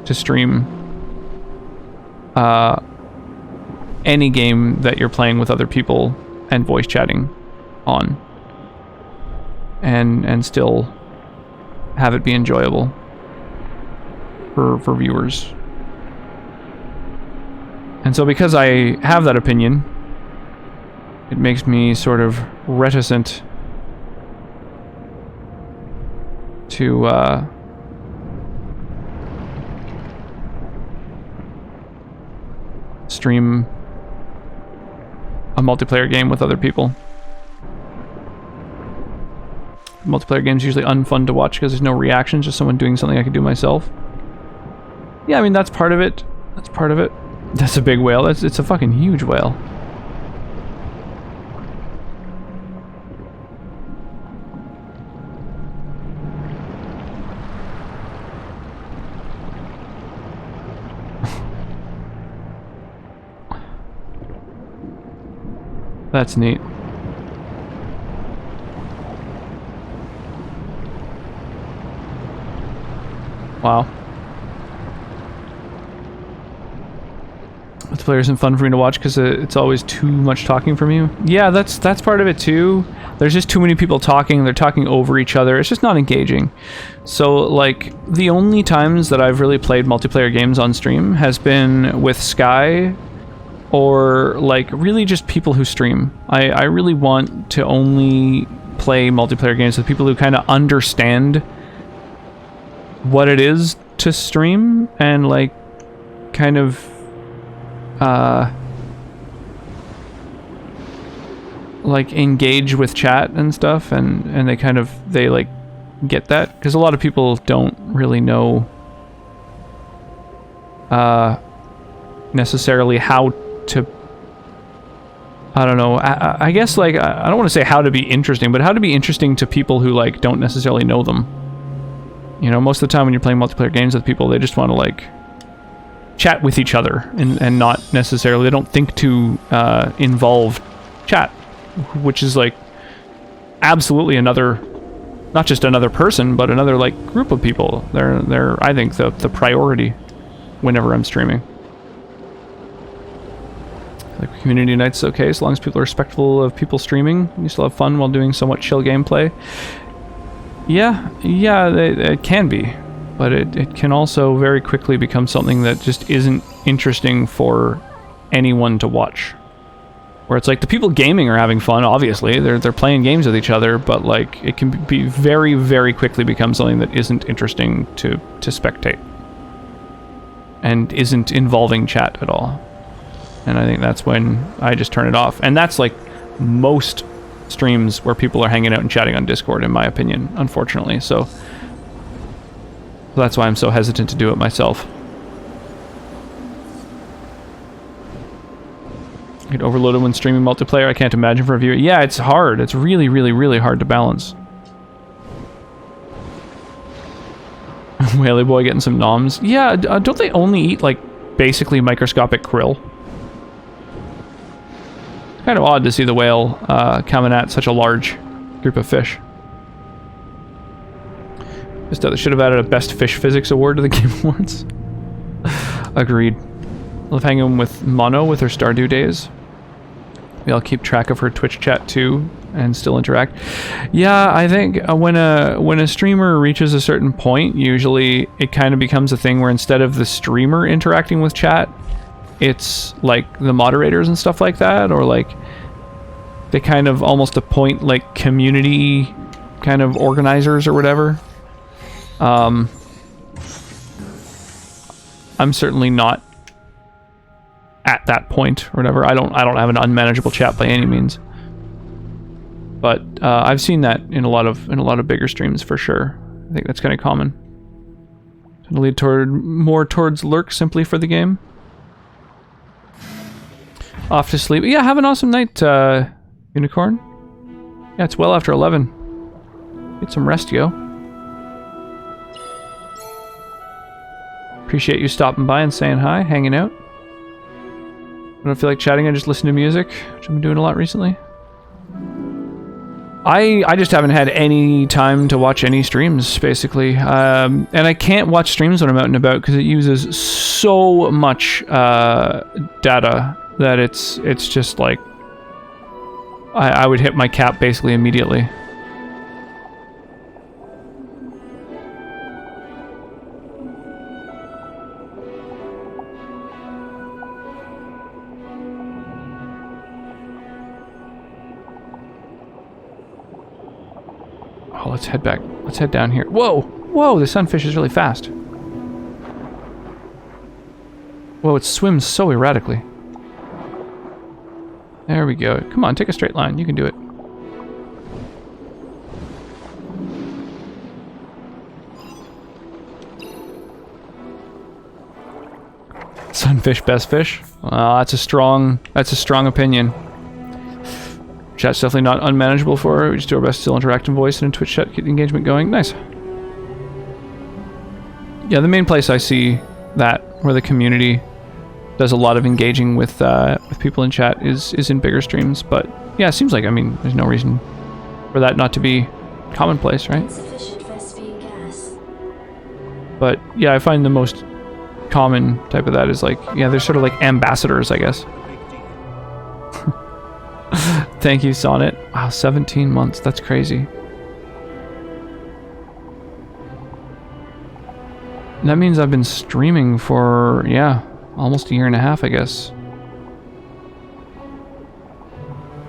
to stream any game that you're playing with other people and voice chatting on, and still have it be enjoyable for viewers. And so because I have that opinion, it makes me sort of reticent to stream a multiplayer game with other people. Multiplayer games usually unfun to watch because there's no reactions, just someone doing something I could do myself. Yeah, I mean, that's part of it. That's part of it. That's a big whale. It's a fucking huge whale. That's neat. Wow. Multiplayer isn't fun for me to watch because it's always too much talking from you. Yeah, that's part of it too. There's just too many people talking. They're talking over each other. It's just not engaging. So, like, the only times that I've really played multiplayer games on stream has been with Sky, or like really just people who stream. I really want to only play multiplayer games with people who kind of understand what it is to stream and like kind of like engage with chat and stuff, and they like get that, because a lot of people don't really know necessarily how to, I don't know, I guess, like, I don't want to say how to be interesting, but how to be interesting to people who like don't necessarily know them. You know, most of the time when you're playing multiplayer games with people, they just want to like chat with each other and not necessarily, they don't think to involve chat, which is like absolutely another, not just another person, but another like group of people. They're I think the priority whenever I'm streaming. Like, community night's okay as long as people are respectful of people streaming. You still have fun while doing somewhat chill gameplay. Yeah, it can be, but it can also very quickly become something that just isn't interesting for anyone to watch. Where it's like the people gaming are having fun, obviously, they're playing games with each other, but like it can be very, very quickly become something that isn't interesting to spectate, and isn't involving chat at all. And I think that's when I just turn it off. And that's like most streams where people are hanging out and chatting on Discord, in my opinion, unfortunately. So that's why I'm so hesitant to do it myself. Get overloaded when streaming multiplayer. I can't imagine for a viewer. Yeah, it's hard. It's really, really, really hard to balance. Whaley boy getting some noms. Yeah, don't they only eat, like, basically microscopic krill? Kind of odd to see the whale coming at such a large group of fish. Just they should have added a Best Fish Physics Award to the Game Awards. Agreed. Love hanging with Mono with her Stardew days. We all keep track of her Twitch chat too and still interact. Yeah, I think when a streamer reaches a certain point, usually it kind of becomes a thing where instead of the streamer interacting with chat, it's like the moderators and stuff like that, or like they kind of almost appoint like community kind of organizers or whatever. I'm certainly not at that point or whatever. I don't have an unmanageable chat by any means. But I've seen that in a lot of bigger streams for sure. I think that's kind of common. To lead more towards lurk simply for the game. Off to sleep. Yeah, have an awesome night, Unicorn. Yeah, it's well after 11. Get some rest, yo. Appreciate you stopping by and saying hi, hanging out. I don't feel like chatting, I just listen to music, which I've been doing a lot recently. I just haven't had any time to watch any streams, basically. And I can't watch streams when I'm out and about because it uses so much data that it's just like... I would hit my cap basically immediately. Oh, let's head back. Let's head down here. Whoa! Whoa, the sunfish is really fast. Whoa, it swims so erratically. There we go. Come on, take a straight line. You can do it. Sunfish, best fish? That's a strong opinion. Chat's definitely not unmanageable for her. We just do our best to still interact in voice and in Twitch chat, keep the engagement going. Nice. Yeah, the main place I see that, where the community does a lot of engaging with people in chat is in bigger streams. But yeah, it seems like, I mean, there's no reason for that not to be commonplace, right? But yeah, I find the most common type of that is like, yeah, they're sort of like ambassadors, I guess. Thank you, Sonnet. Wow, 17 months. That's crazy. And that means I've been streaming for, yeah, almost a year and a half, I guess.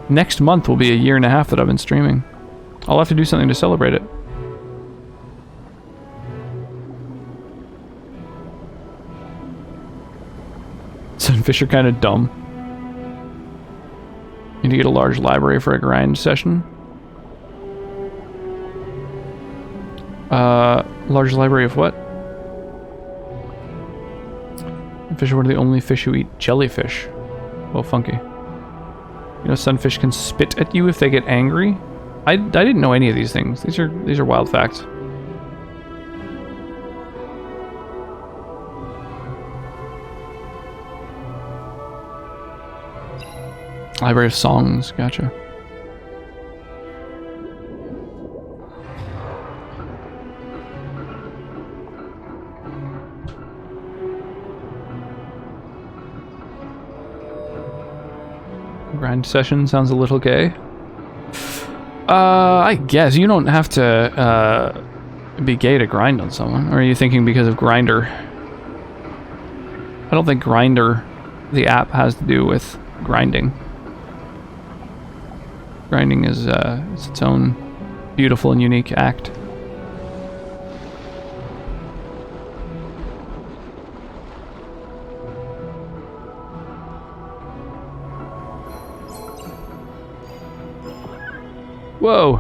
Next month will be a year and a half that I've been streaming. I'll have to do something to celebrate it. Sunfish are kind of dumb. Need to get a large library for a grind session. Large library of what? Fish are one of the only fish who eat jellyfish. Well, funky. You know, sunfish can spit at you if they get angry. I didn't know any of these things. These are wild facts. Library of songs, gotcha. Grind session sounds a little gay. I guess you don't have to be gay to grind on someone. Or are you thinking because of Grindr? I don't think Grindr, the app, has to do with grinding. Grinding is its own beautiful and unique act. Whoa!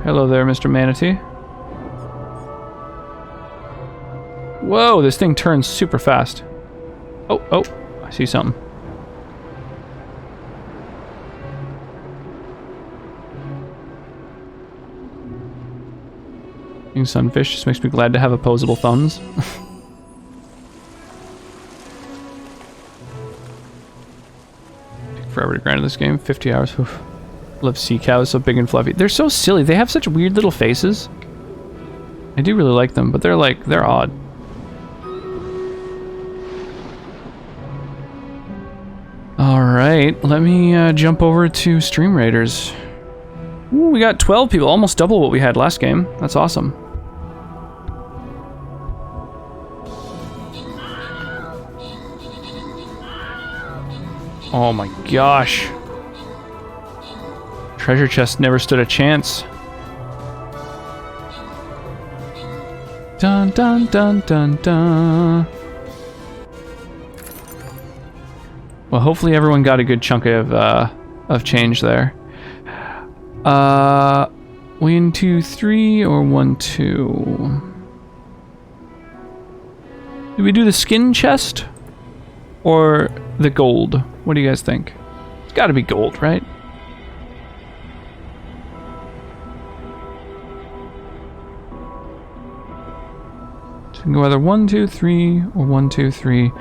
Hello there, Mr. Manatee. Whoa, this thing turns super fast. Oh, oh, I see something. Sunfish just makes me glad to have opposable thumbs. Take forever to grind this game. 50 hours. Oof. Love sea cows, so big and fluffy. They're so silly. They have such weird little faces. I do really like them, but they're odd. Alright, let me jump over to Stream Raiders. Ooh, we got 12 people, almost double what we had last game. That's awesome. Oh my gosh. Treasure chest never stood a chance. Dun dun dun dun dun. Well, hopefully everyone got a good chunk of change there. 1, 2, 3 or 1, 2. Did we do the skin chest or the gold? What do you guys think? It's got to be gold, right? So we can go either 1, 2, 3 or 1, 2, 3.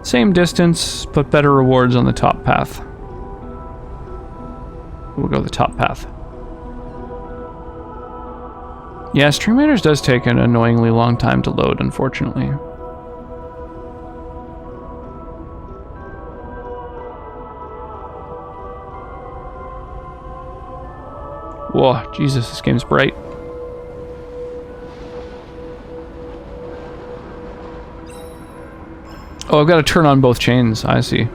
Same distance, but better rewards on the top path. We'll go the top path. Yeah, Stream Raiders does take an annoyingly long time to load, unfortunately. Whoa, Jesus, this game's bright. Oh, I've got to turn on both chains. I see.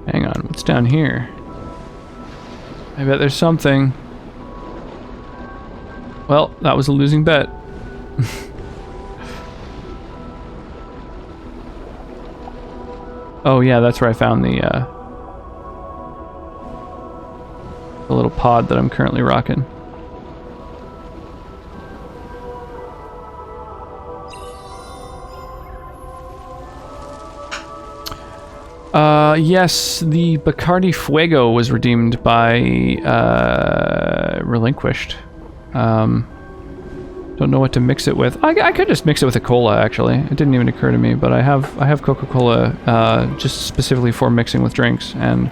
Hang on, what's down here? I bet there's something. Well, that was a losing bet. Oh yeah, that's where I found the little pod that I'm currently rocking. Yes, the Bacardi Fuego was redeemed by Relinquished. Don't know what to mix it with. I could just mix it with a cola, actually. It didn't even occur to me, but I have Coca-Cola just specifically for mixing with drinks, and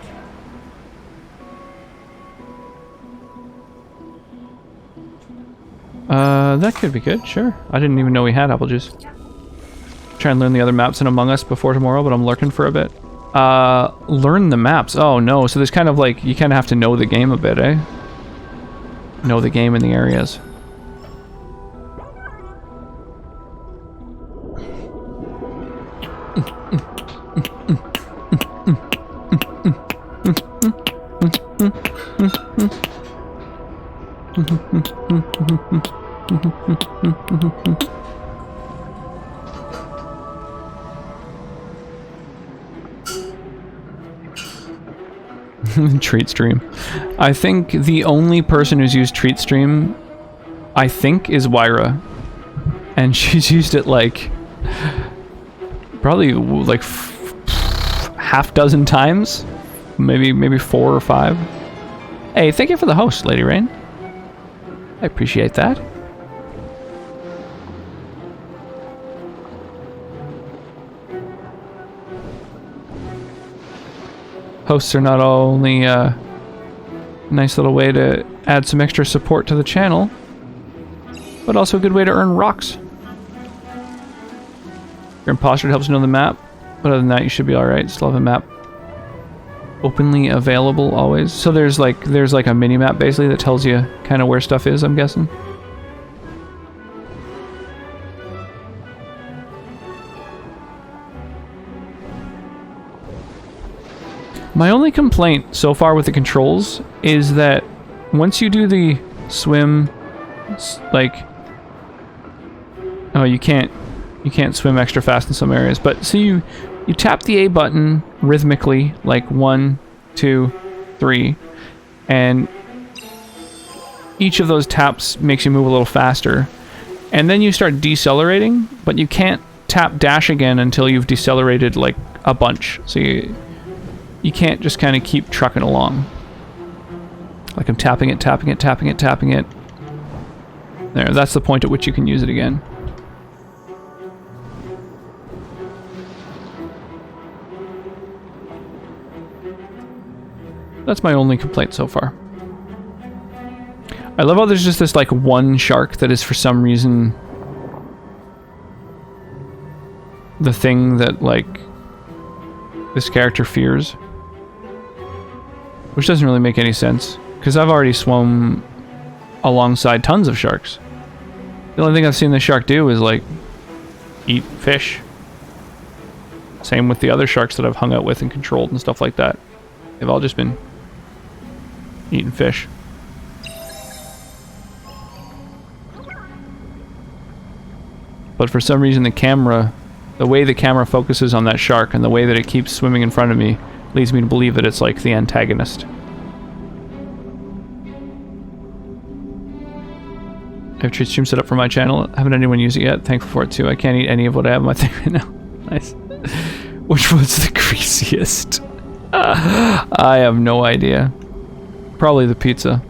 that could be good, sure. I didn't even know we had apple juice. Try and learn the other maps in Among Us before tomorrow, but I'm lurking for a bit. Learn the maps. Oh no, so there's kind of like, you kind of have to know the game a bit, eh? Know the game and the areas. Treat stream. I think the only person who's used treat stream, I think, is Wyra, and she's used it like probably like half dozen times, maybe 4 or 5. Hey, thank you for the host, Lady Rain. I appreciate that. Hosts are not only a nice little way to add some extra support to the channel, but also a good way to earn rocks. Your imposter helps you know the map, but other than that, you should be alright. Still have a map openly available always. So there's like a mini map basically that tells you kind of where stuff is, I'm guessing. My only complaint so far with the controls is that once you do the swim, like, oh, you can't swim extra fast in some areas, but so you tap the A button rhythmically, like 1, 2, 3, and each of those taps makes you move a little faster, and then you start decelerating, but you can't tap dash again until you've decelerated like a bunch, so you can't just kind of keep trucking along. Like I'm tapping it. There, that's the point at which you can use it again. That's my only complaint so far. I love how there's just this like one shark that is for some reason the thing that like this character fears. Which doesn't really make any sense, because I've already swum alongside tons of sharks. The only thing I've seen the shark do is like eat fish. Same with the other sharks that I've hung out with and controlled and stuff like that. They've all just been eating fish. But for some reason the way the camera focuses on that shark and the way that it keeps swimming in front of me leads me to believe that it's like the antagonist. I have Treat Stream set up for my channel. Haven't anyone used it yet. Thankful for it too. I can't eat any of what I have on my thing right now. Nice. Which was the greasiest? I have no idea. Probably the pizza.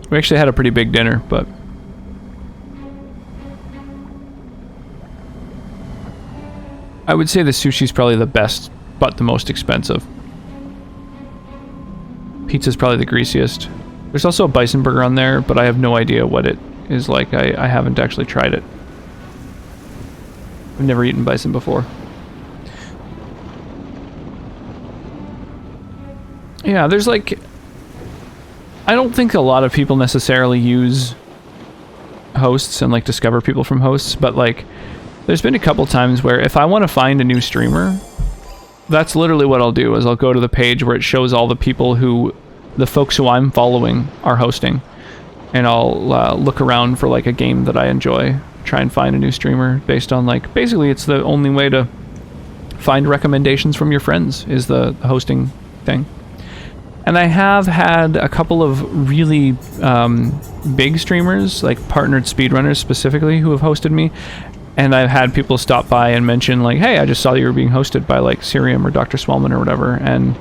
We actually had a pretty big dinner, but I would say the sushi's probably the best, but the most expensive. Pizza's probably the greasiest. There's also a bison burger on there, but I have no idea what it is like. I haven't actually tried it. I've never eaten bison before. Yeah, there's like... I don't think a lot of people necessarily use hosts and like discover people from hosts, but like there's been a couple times where if I want to find a new streamer, that's literally what I'll do, is I'll go to the page where it shows all the people who, the folks who I'm following are hosting, and I'll look around for like a game that I enjoy, try and find a new streamer based on like, basically it's the only way to find recommendations from your friends is the hosting thing. And I have had a couple of really big streamers, like partnered speedrunners specifically, who have hosted me. And I've had people stop by and mention like, hey, I just saw you were being hosted by like Sirium or Dr. Swellman or whatever. And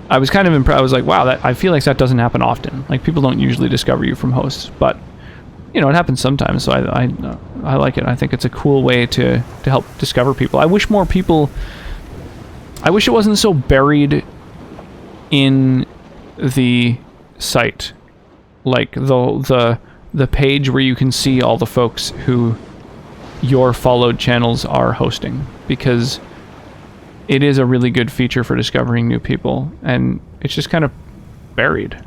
I was kind of impressed. I was like, wow, I feel like that doesn't happen often. Like people don't usually discover you from hosts, but you know, it happens sometimes. So I like it. I think it's a cool way to help discover people. I wish more people, I wish it wasn't so buried in the site, like the page where you can see all the folks who your followed channels are hosting, because it is a really good feature for discovering new people, and it's just kind of buried.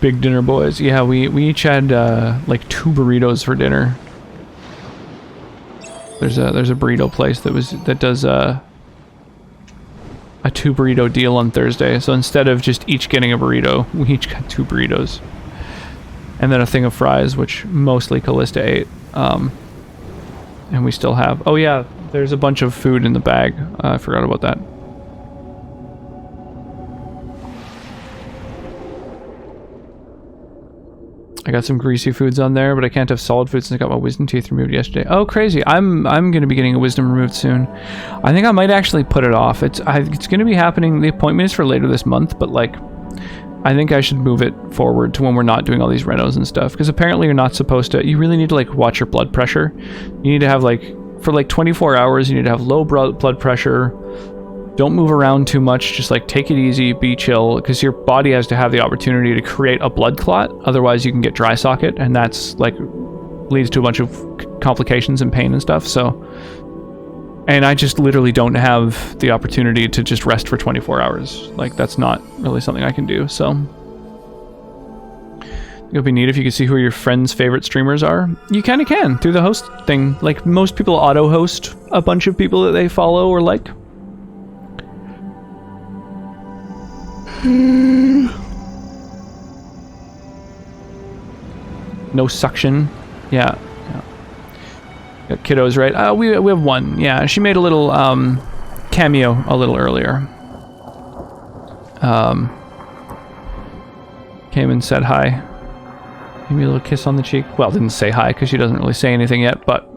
Big dinner, boys. Yeah, we each had like 2 burritos for dinner. There's a burrito place that does a 2 burrito deal on Thursday. So instead of just each getting a burrito, we each got 2 burritos, and then a thing of fries, which mostly Callista ate. And we still have. Oh yeah, there's a bunch of food in the bag. I forgot about that. I got some greasy foods on there, but I can't have solid foods since I got my wisdom teeth removed yesterday. Oh, crazy. I'm going to be getting a wisdom removed soon. I think I might actually put it off. It's going to be happening. The appointment is for later this month, but like I think I should move it forward to when we're not doing all these renos and stuff, because apparently you're not supposed to. You really need to like watch your blood pressure. You need to have like for like 24 hours you need to have low blood pressure. Don't move around too much, just like take it easy, be chill, because your body has to have the opportunity to create a blood clot, otherwise you can get dry socket, and that's like leads to a bunch of complications and pain and stuff. So And I just literally don't have the opportunity to just rest for 24 hours. Like, that's not really something I can do, so. It would be neat if you could see who your friends' favorite streamers are. You kind of can, through the host thing. Like, most people auto-host a bunch of people that they follow or like. No suction. Yeah. Got kiddos, right? We have one. Yeah, she made a little cameo a little earlier. Came and said hi. Gave me a little kiss on the cheek. Well, didn't say hi because she doesn't really say anything yet, but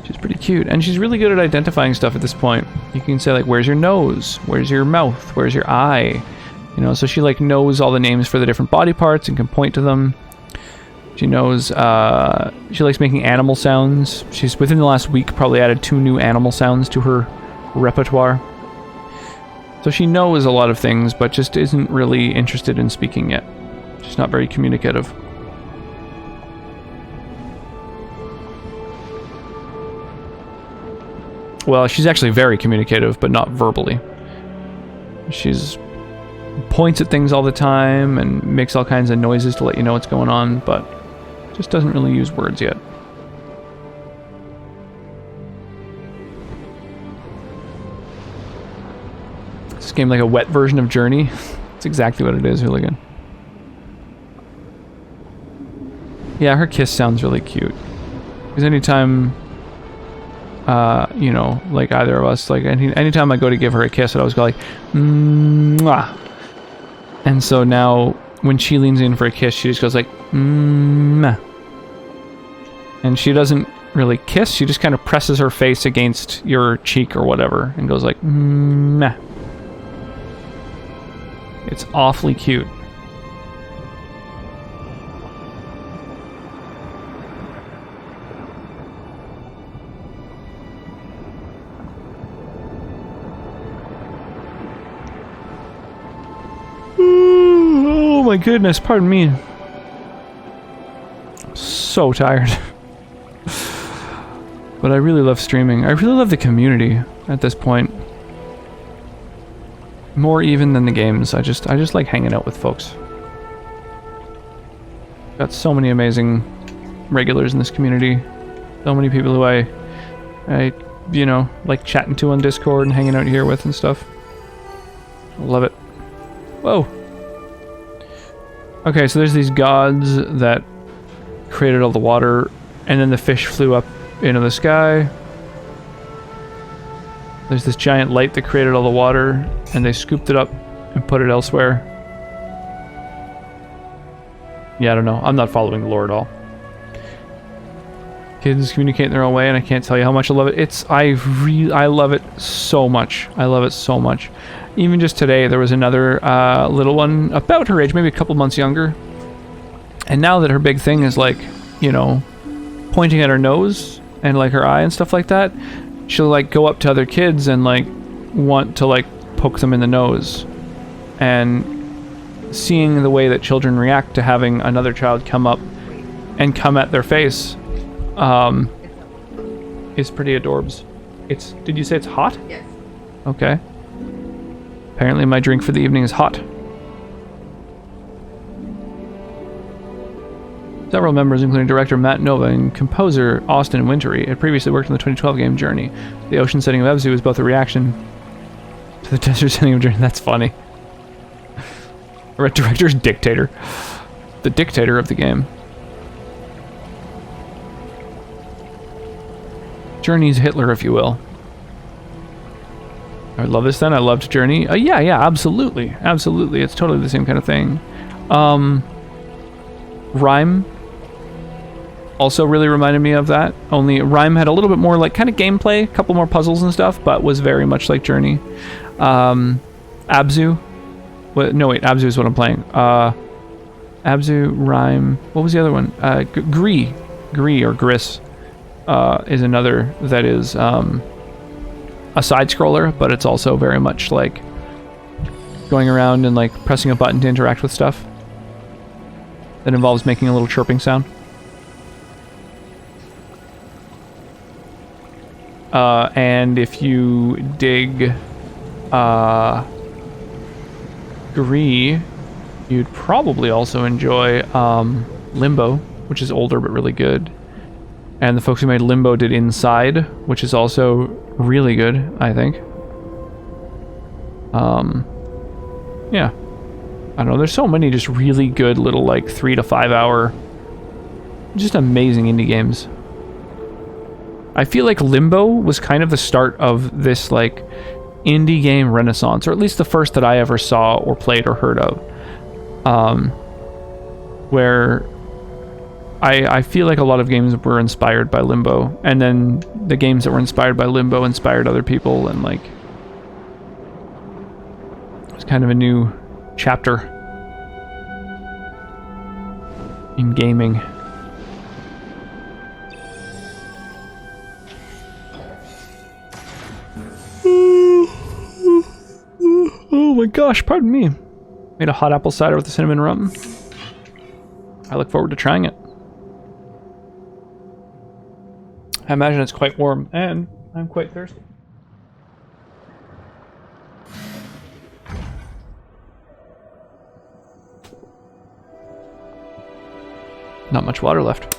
she's pretty cute. And she's really good at identifying stuff at this point. You can say, like, where's your nose? Where's your mouth? Where's your eye? You know, so she, like, knows all the names for the different body parts and can point to them. She knows, she likes making animal sounds. She's, within the last week, probably added 2 new animal sounds to her repertoire. So she knows a lot of things, but just isn't really interested in speaking yet. She's not very communicative. Well, she's actually very communicative, but not verbally. She's points at things all the time and makes all kinds of noises to let you know what's going on, but just doesn't really use words yet. Is this game like a wet version of Journey? It's exactly what it is, Hooligan. Yeah, her kiss sounds really cute. Because anytime, you know, like either of us, like anytime I go to give her a kiss, I always go like, mwah. And so now, when she leans in for a kiss, she just goes like, mwah. And she doesn't really kiss, she just kind of presses her face against your cheek or whatever, and goes like, mwah. It's awfully cute. Oh my goodness, pardon me. I'm so tired. But I really love streaming. I really love the community at this point. More even than the games. I just like hanging out with folks. Got so many amazing regulars in this community. So many people who I you know, like chatting to on Discord and hanging out here with and stuff. Love it. Whoa. Okay, so there's these gods that created all the water, and then the fish flew up into the sky. There's this giant light that created all the water, and they scooped it up and put it elsewhere. Yeah, I don't know. I'm not following the lore at all. Kids communicate in their own way, and I can't tell you how much I love it. I love it so much. I love it so much. Even just today, there was another little one about her age, maybe a couple months younger. And now that her big thing is like, you know, pointing at her nose and like her eye and stuff like that, she'll like go up to other kids and like want to like poke them in the nose. And seeing the way that children react to having another child come up and come at their face is pretty adorbs. It's, did you say it's hot? Yes. Okay. Apparently my drink for the evening is hot. Several members, including director Matt Nova and composer Austin Wintory, had previously worked on the 2012 game Journey. The ocean setting of ABZÜ was both a reaction to the desert setting of Journey. That's funny. Or director's dictator. The dictator of the game. Journey's Hitler, if you will. I love this then. I loved Journey. Yeah, absolutely. Absolutely. It's totally the same kind of thing. Rhyme also really reminded me of that. Only Rhyme had a little bit more like kind of gameplay, a couple more puzzles and stuff, but was very much like Journey. ABZÜ. No, wait. ABZÜ is what I'm playing. ABZÜ, Rhyme. What was the other one? Gree or Gris is another that is a side scroller, but it's also very much like going around and like pressing a button to interact with stuff. That involves making a little chirping sound. And if you dig Gree, you'd probably also enjoy Limbo, which is older but really good. And the folks who made Limbo did Inside, which is also really good, I think. Yeah. I don't know, there's so many just really good little, like, 3 to 5 hour, just amazing indie games. I feel like Limbo was kind of the start of this, like, indie game renaissance, or at least the first that I ever saw or played or heard of. Where I feel like a lot of games were inspired by Limbo, and then the games that were inspired by Limbo inspired other people, and like it's kind of a new chapter in gaming. Oh my gosh, pardon me. Made a hot apple cider with the cinnamon rum. I look forward to trying it. I imagine it's quite warm, and I'm quite thirsty. Not much water left.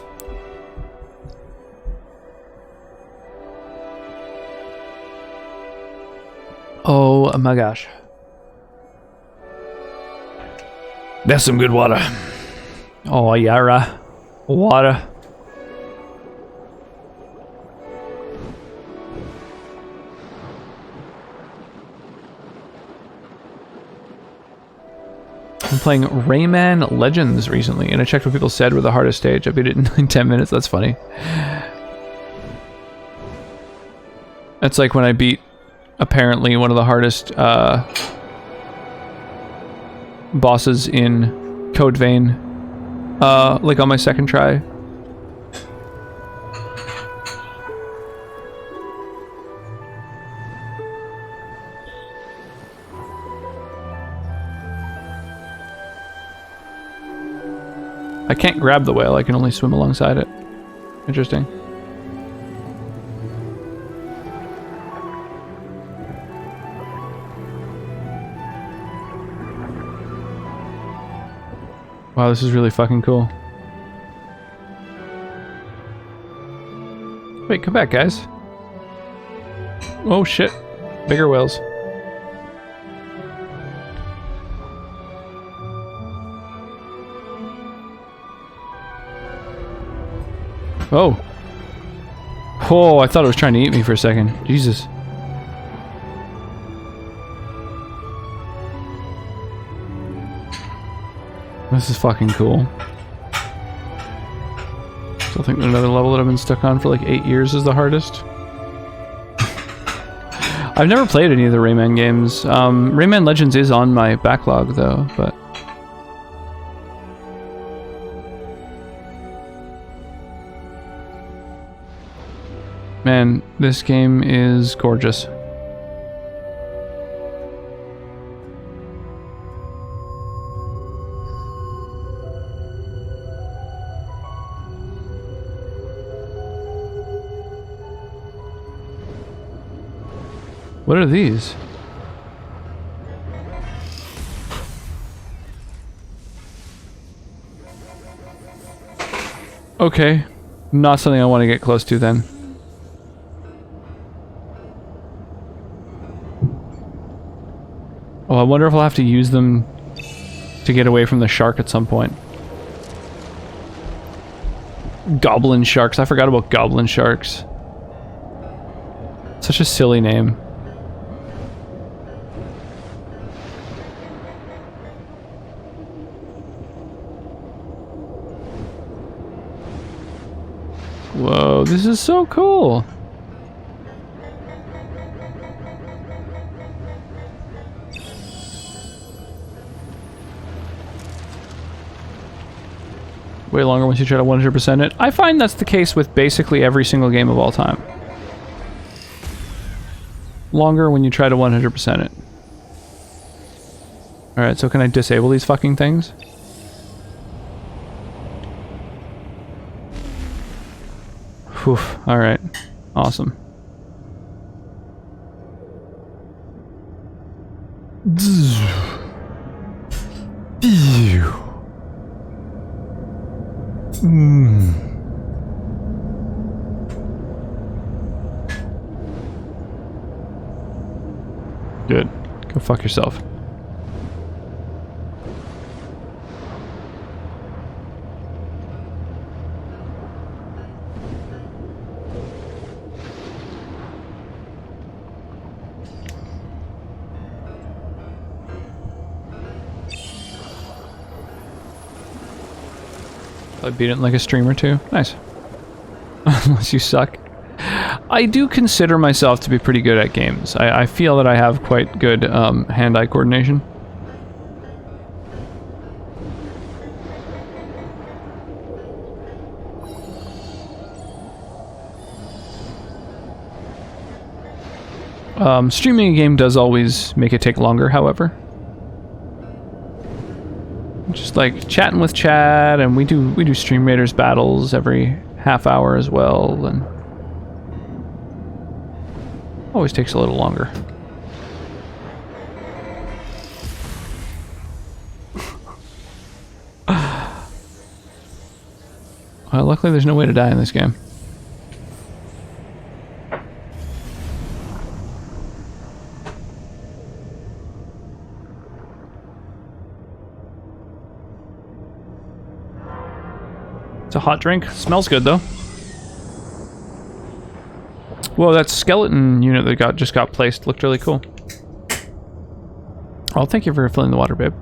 Oh my gosh. That's some good water. Oh, Yara. Water. I'm playing Rayman Legends recently, and I checked what people said were the hardest stage. I beat it in like 10 minutes. That's funny. That's like when I beat, apparently, one of the hardest bosses in Code Vein, like on my second try. I can't grab the whale, I can only swim alongside it. Interesting. Wow, this is really fucking cool. Wait, come back, guys. Oh shit. Bigger whales. Oh. Oh, I thought it was trying to eat me for a second. Jesus. This is fucking cool. Still think another level that I've been stuck on for like 8 years is the hardest. I've never played any of the Rayman games. Rayman Legends is on my backlog though, but... Man, this game is gorgeous. What are these? Okay, not something I want to get close to then. Oh, I wonder if I'll have to use them to get away from the shark at some point. Goblin sharks. I forgot about goblin sharks. Such a silly name. Whoa, this is so cool. Way longer once you try to 100% it. I find that's the case with basically every single game of all time. Longer when you try to 100% it. Alright, so can I disable these fucking things? Whew, alright. Awesome. Good. Go fuck yourself. I beat it in like a stream or two. Nice. Unless you suck. I do consider myself to be pretty good at games. I feel that I have quite good hand-eye coordination. Streaming a game does always make it take longer, however. Just like chatting with Chad, and we do Stream Raiders battles every half hour as well, and always takes a little longer. Well, luckily there's no way to die in this game. It's a hot drink. Smells good though. Whoa, that skeleton unit that just got placed looked really cool. Oh, thank you for filling the water, babe.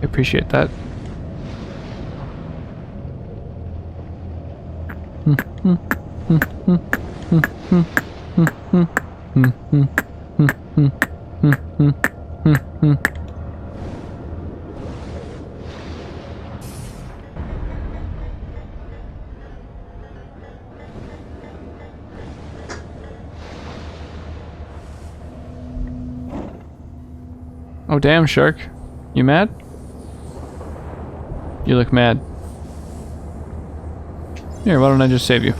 I appreciate that. Oh damn, shark. You mad? You look mad. Here, why don't I just save you?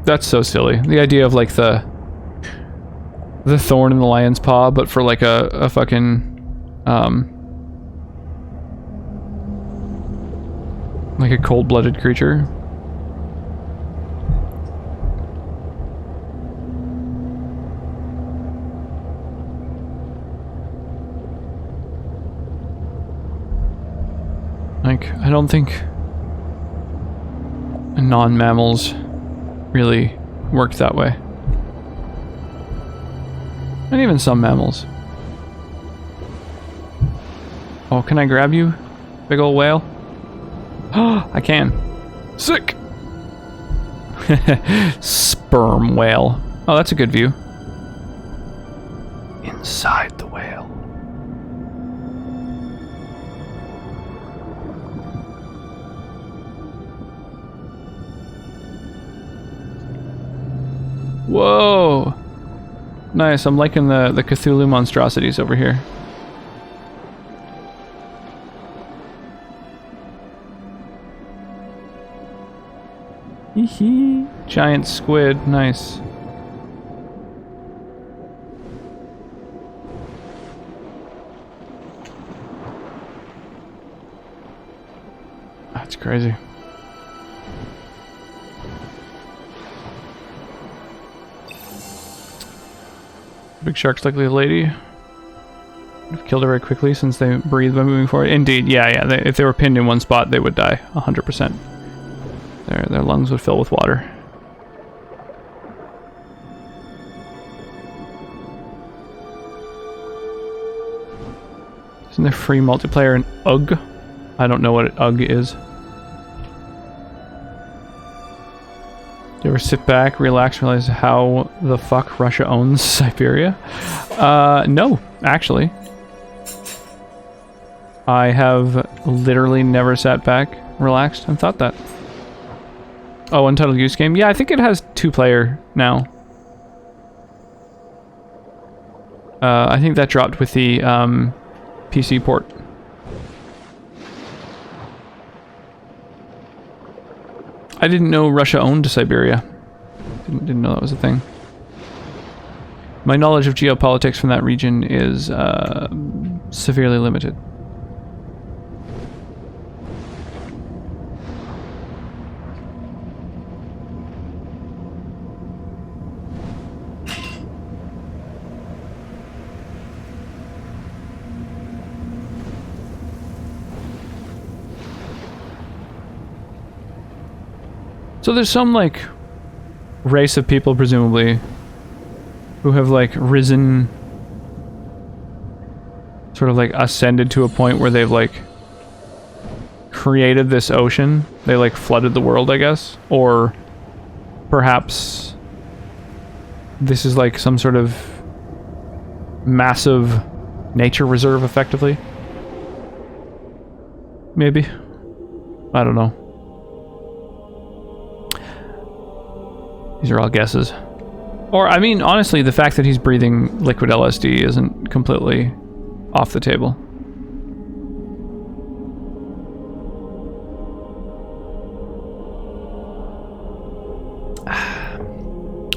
That's so silly. The idea of like the thorn in the lion's paw, but for like a fucking like a cold-blooded creature. Like, I don't think non-mammals really work that way. And even some mammals. Oh, can I grab you? Big ol' whale? Oh, I can. Sick! Sperm whale. Oh, that's a good view. Inside the whale. Whoa! Nice, I'm liking the Cthulhu monstrosities over here. Hee. Giant squid, nice. That's crazy. Big shark's likely a lady. I've killed her very quickly since they breathe by moving forward. Indeed, yeah. If they were pinned in one spot, they would die 100%. Their lungs would fill with water. Isn't there free multiplayer in UG? I don't know what UG is. Do you ever sit back, relax, realize how the fuck Russia owns Siberia? No, actually. I have literally never sat back, relaxed, and thought that. Oh, Untitled Goose Game. Yeah, I think it has 2-player now. I think that dropped with the PC port. I didn't know Russia owned Siberia. Didn't know that was a thing. My knowledge of geopolitics from that region is severely limited. So there's some, like, race of people, presumably, who have, like, risen, sort of, like, ascended to a point where they've, like, created this ocean. They, like, flooded the world, I guess. Or perhaps this is, like, some sort of massive nature reserve, effectively. Maybe. I don't know. These are all guesses. Or, I mean, honestly, the fact that he's breathing liquid LSD isn't completely off the table.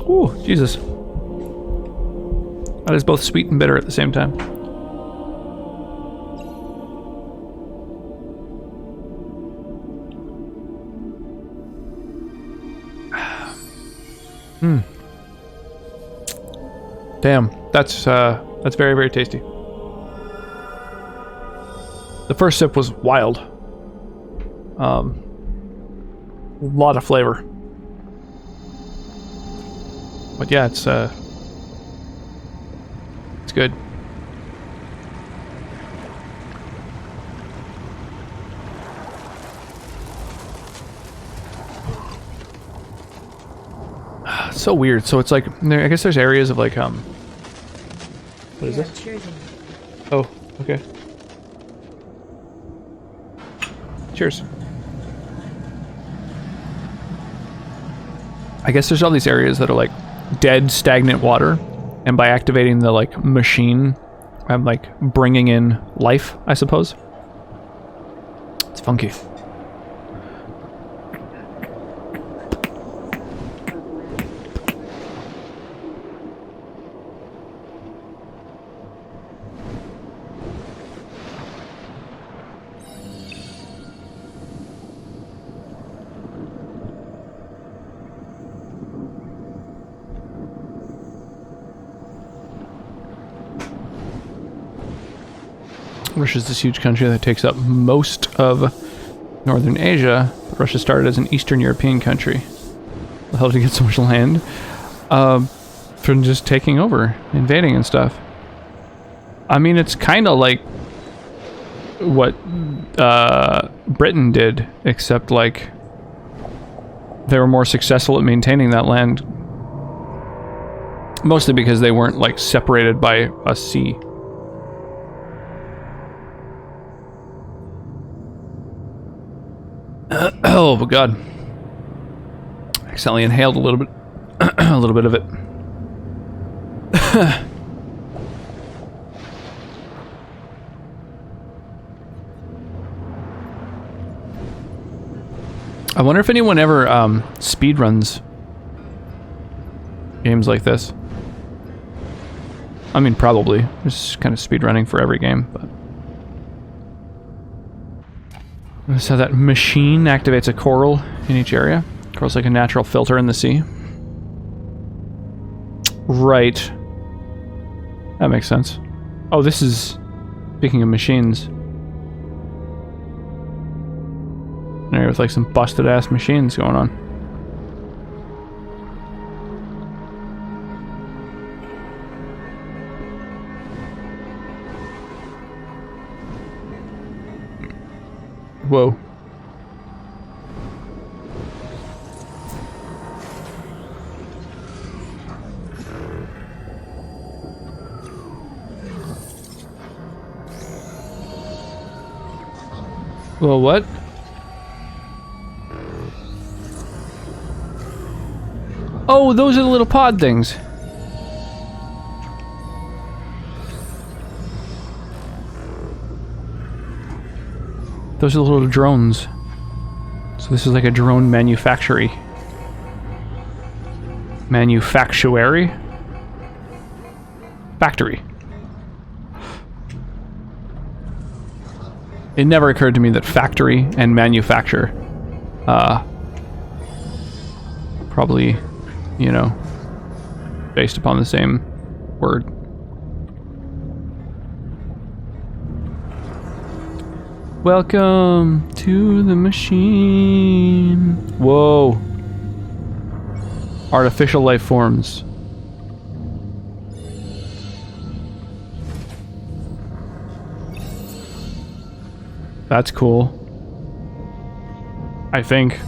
Ooh, Jesus. That is both sweet and bitter at the same time. Damn, that's very, very tasty. The first sip was wild. A lot of flavor. But yeah, it's good. It's so weird. So it's like, I guess there's areas of like, what is this? Oh, okay. Cheers. I guess there's all these areas that are like dead, stagnant water, and by activating the like machine, I'm like bringing in life, I suppose. It's funky. Russia's this huge country that takes up most of northern Asia. Russia started as an Eastern European country. The hell did it get so much land? From just taking over, invading and stuff. I mean, it's kind of like what Britain did, except like they were more successful at maintaining that land. Mostly because they weren't like separated by a sea. Oh, but God. Accidentally inhaled a little bit. A little bit of it. I wonder if anyone ever speedruns games like this. I mean, probably. There's kind of speedrunning for every game, but... So that machine activates a coral in each area. Coral's like a natural filter in the sea. Right. That makes sense. Oh, this is... Speaking of machines. An area with like some busted ass machines going on. Whoa. Well, what? Oh, those are the little pod things. Those are the little drones. So this is like a drone manufactory. Manufactuary? Factory. It never occurred to me that factory and manufacture, probably, you know, based upon the same word. Welcome to the machine. Whoa. Artificial life forms. That's cool. I think.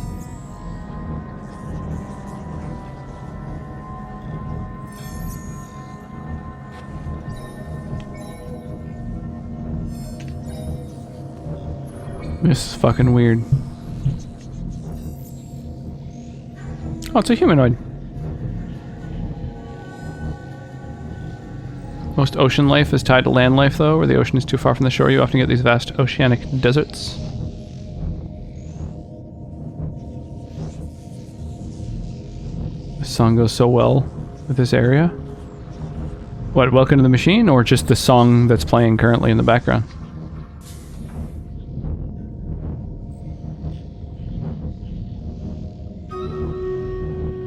This is fucking weird. Oh, it's a humanoid. Most ocean life is tied to land life, though. Where the ocean is too far from the shore, you often get these vast oceanic deserts. This song goes so well with this area. What, Welcome to the Machine, or just the song that's playing currently in the background?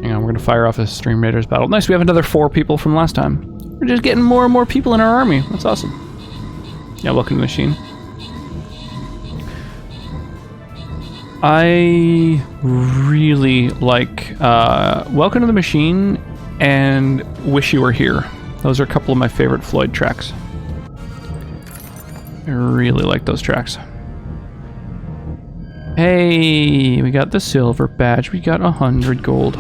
Hang on, we're gonna fire off a Stream Raiders battle. Nice, we have another 4 people from last time. We're just getting more and more people in our army. That's awesome. Yeah, welcome to the machine. I really like Welcome to the Machine and Wish You Were Here. Those are a couple of my favorite Floyd tracks. I really like those tracks. Hey, we got the silver badge. We got 100 gold.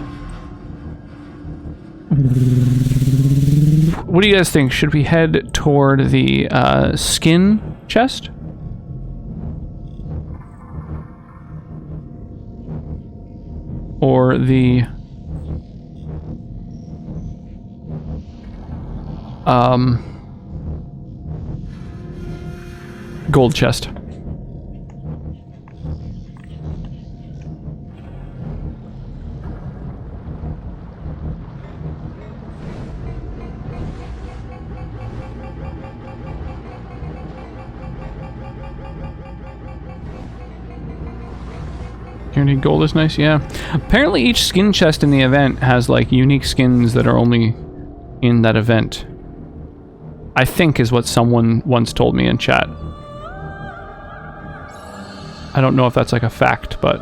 What do you guys think? Should we head toward the skin chest? Or the gold chest? Guaranteed gold is nice, yeah. Apparently each skin chest in the event has like unique skins that are only in that event. I think is what someone once told me in chat. I don't know if that's like a fact, but...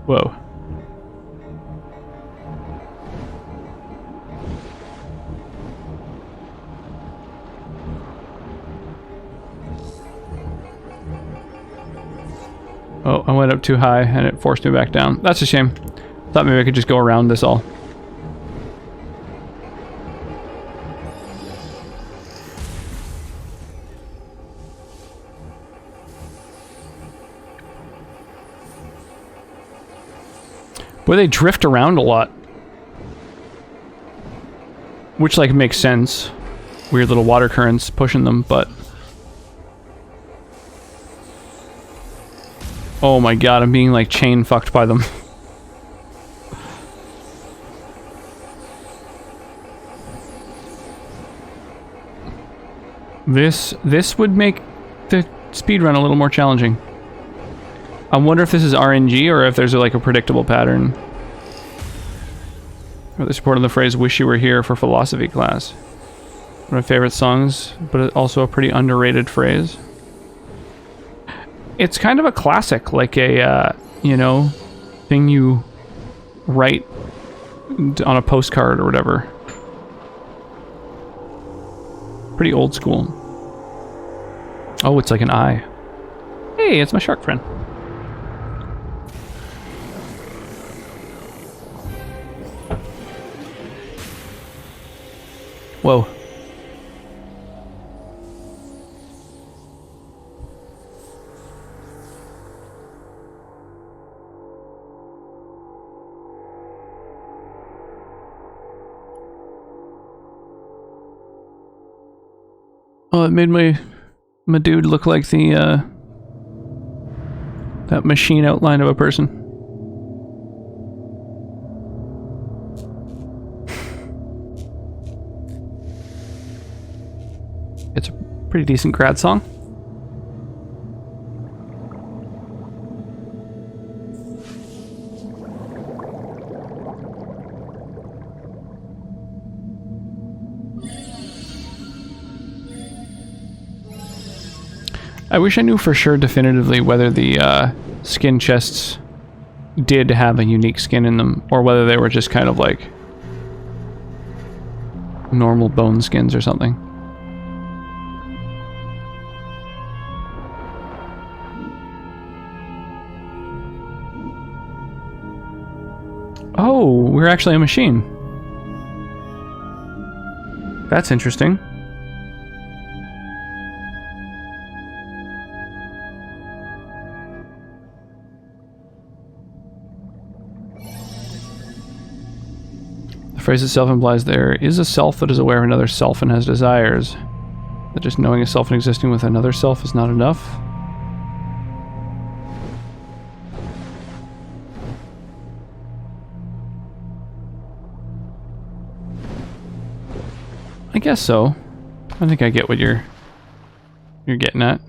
Whoa. Oh, I went up too high and it forced me back down. That's a shame. Thought maybe I could just go around this all. Boy, they drift around a lot. Which, like, makes sense. Weird little water currents pushing them, but... Oh my god, I'm being, like, chain fucked by them. This would make the speedrun a little more challenging. I wonder if this is RNG or if there's like a predictable pattern. Or they supported the phrase "Wish you were here" for philosophy class. One of my favorite songs, but also a pretty underrated phrase. It's kind of a classic, like a you know, thing you write on a postcard or whatever. Pretty old school. Oh, it's like an eye. Hey, it's my shark friend. Whoa. Oh, it made my dude look like the that machine outline of a person. It's a pretty decent grad song. I wish I knew for sure definitively whether the skin chests did have a unique skin in them, or whether they were just kind of like normal bone skins or something. Oh, we're actually a machine. That's interesting. The phrase itself implies there is a self that is aware of another self and has desires. That just knowing a self and existing with another self is not enough. I guess so. I think I get what you're getting at.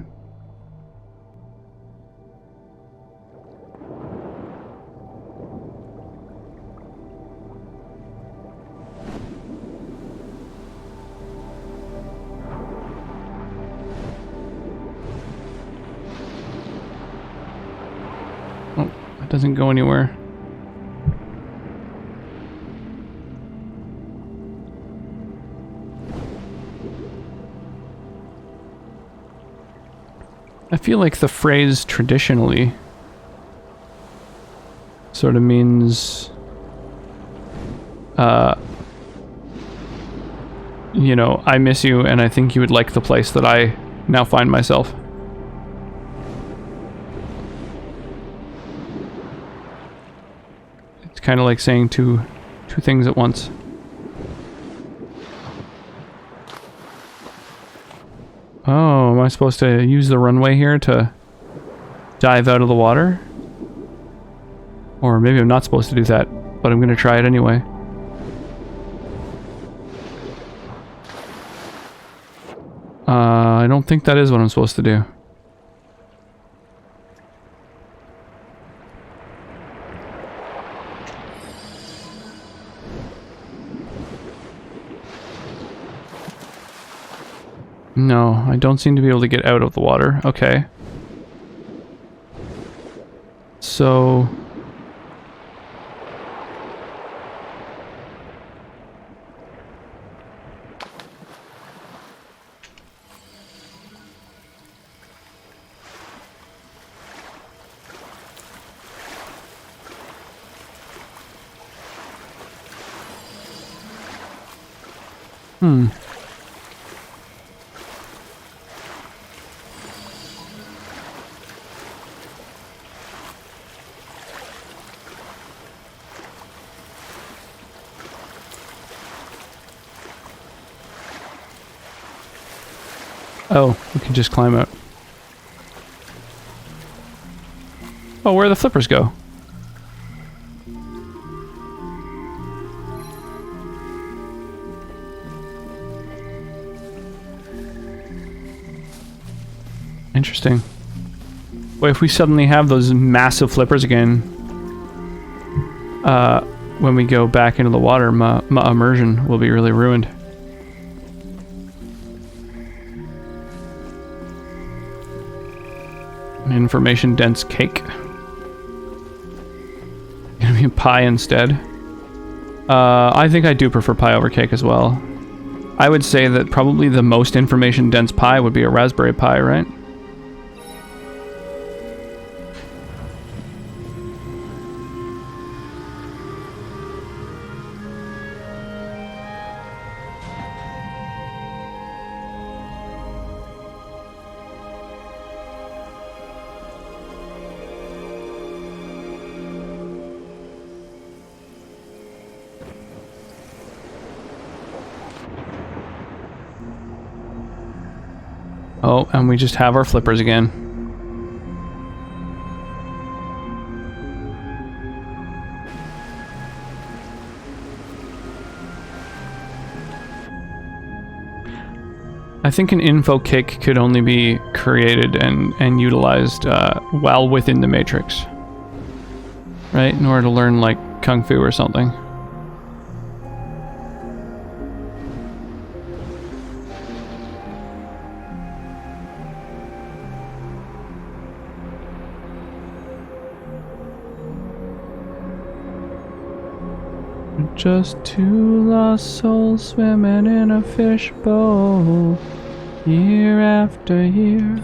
Oh, it doesn't go anywhere. I feel like the phrase traditionally sort of means, you know, I miss you and I think you would like the place that I now find myself. It's kind of like saying two things at once. Oh, am I supposed to use the runway here to dive out of the water? Or maybe I'm not supposed to do that, but I'm going to try it anyway. I don't think that is what I'm supposed to do. No, I don't seem to be able to get out of the water. Okay. So... Oh, we can just climb out. Oh, where do the flippers go? Interesting. Wait, if we suddenly have those massive flippers again, when we go back into the water, my immersion will be really ruined. Information dense cake. Gonna be pie instead. I think I do prefer pie over cake as well. I would say that probably the most information dense pie would be a raspberry pie, right? Oh, and we just have our flippers again. I think an info kick could only be created and utilized while within the Matrix. Right? In order to learn, like, Kung Fu or something. Just two lost souls swimming in a fishbowl, year after year.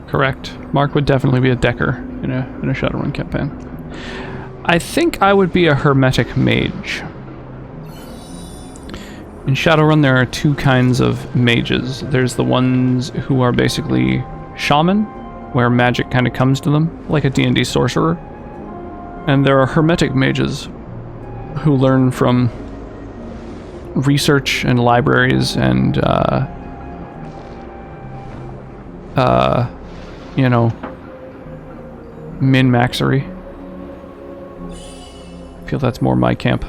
Correct. Mark would definitely be a decker in a Shadowrun campaign. I think I would be a hermetic mage. In Shadowrun there are two kinds of mages. There's the ones who are basically shaman, where magic kind of comes to them, like a D&D sorcerer. And there are hermetic mages who learn from research and libraries and you know, min-maxery. I feel that's more my camp.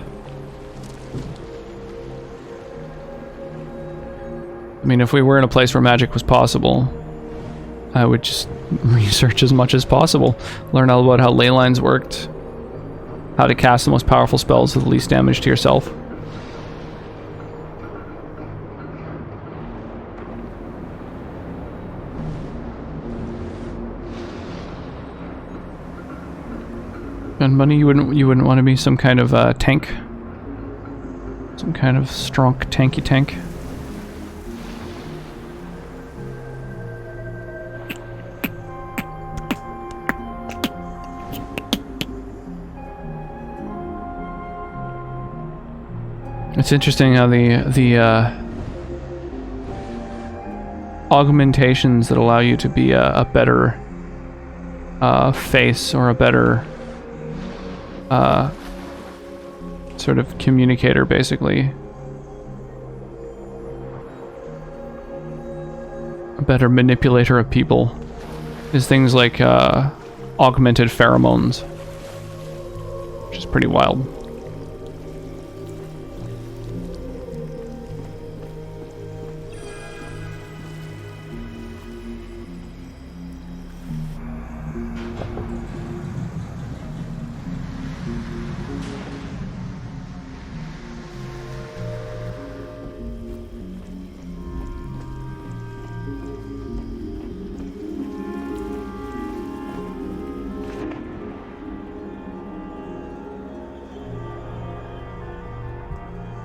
I mean, if we were in a place where magic was possible, I would just research as much as possible. Learn all about how ley lines worked, how to cast the most powerful spells with the least damage to yourself. And Money, you wouldn't want to be some kind of tank, some kind of strong tanky tank. It's interesting how the augmentations that allow you to be a better face or a better sort of communicator, basically. A better manipulator of people is things like augmented pheromones, which is pretty wild.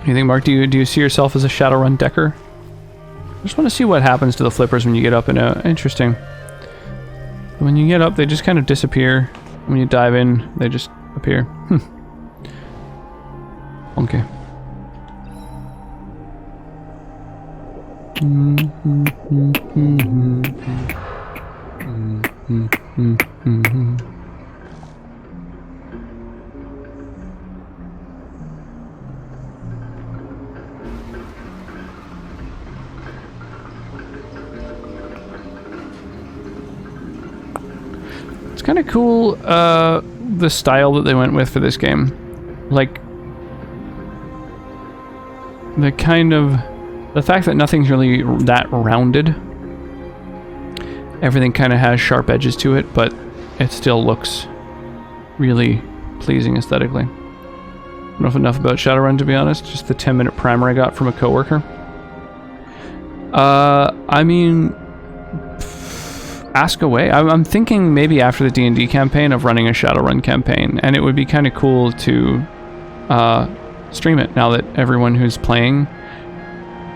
You think, Mark, do you see yourself as a Shadowrun decker? I just want to see what happens to the flippers when you get up in a... Interesting. When you get up, they just kind of disappear. When you dive in, they just appear. Okay. It's kind of cool, the style that they went with for this game. Like, the fact that nothing's really that rounded. Everything kind of has sharp edges to it, but it still looks really pleasing aesthetically. I don't know if enough about Shadowrun, to be honest. Just the 10-minute primer I got from a coworker. I mean... ask away. I'm thinking maybe after the D&D campaign of running a Shadowrun campaign, and it would be kind of cool to stream it now that everyone who's playing,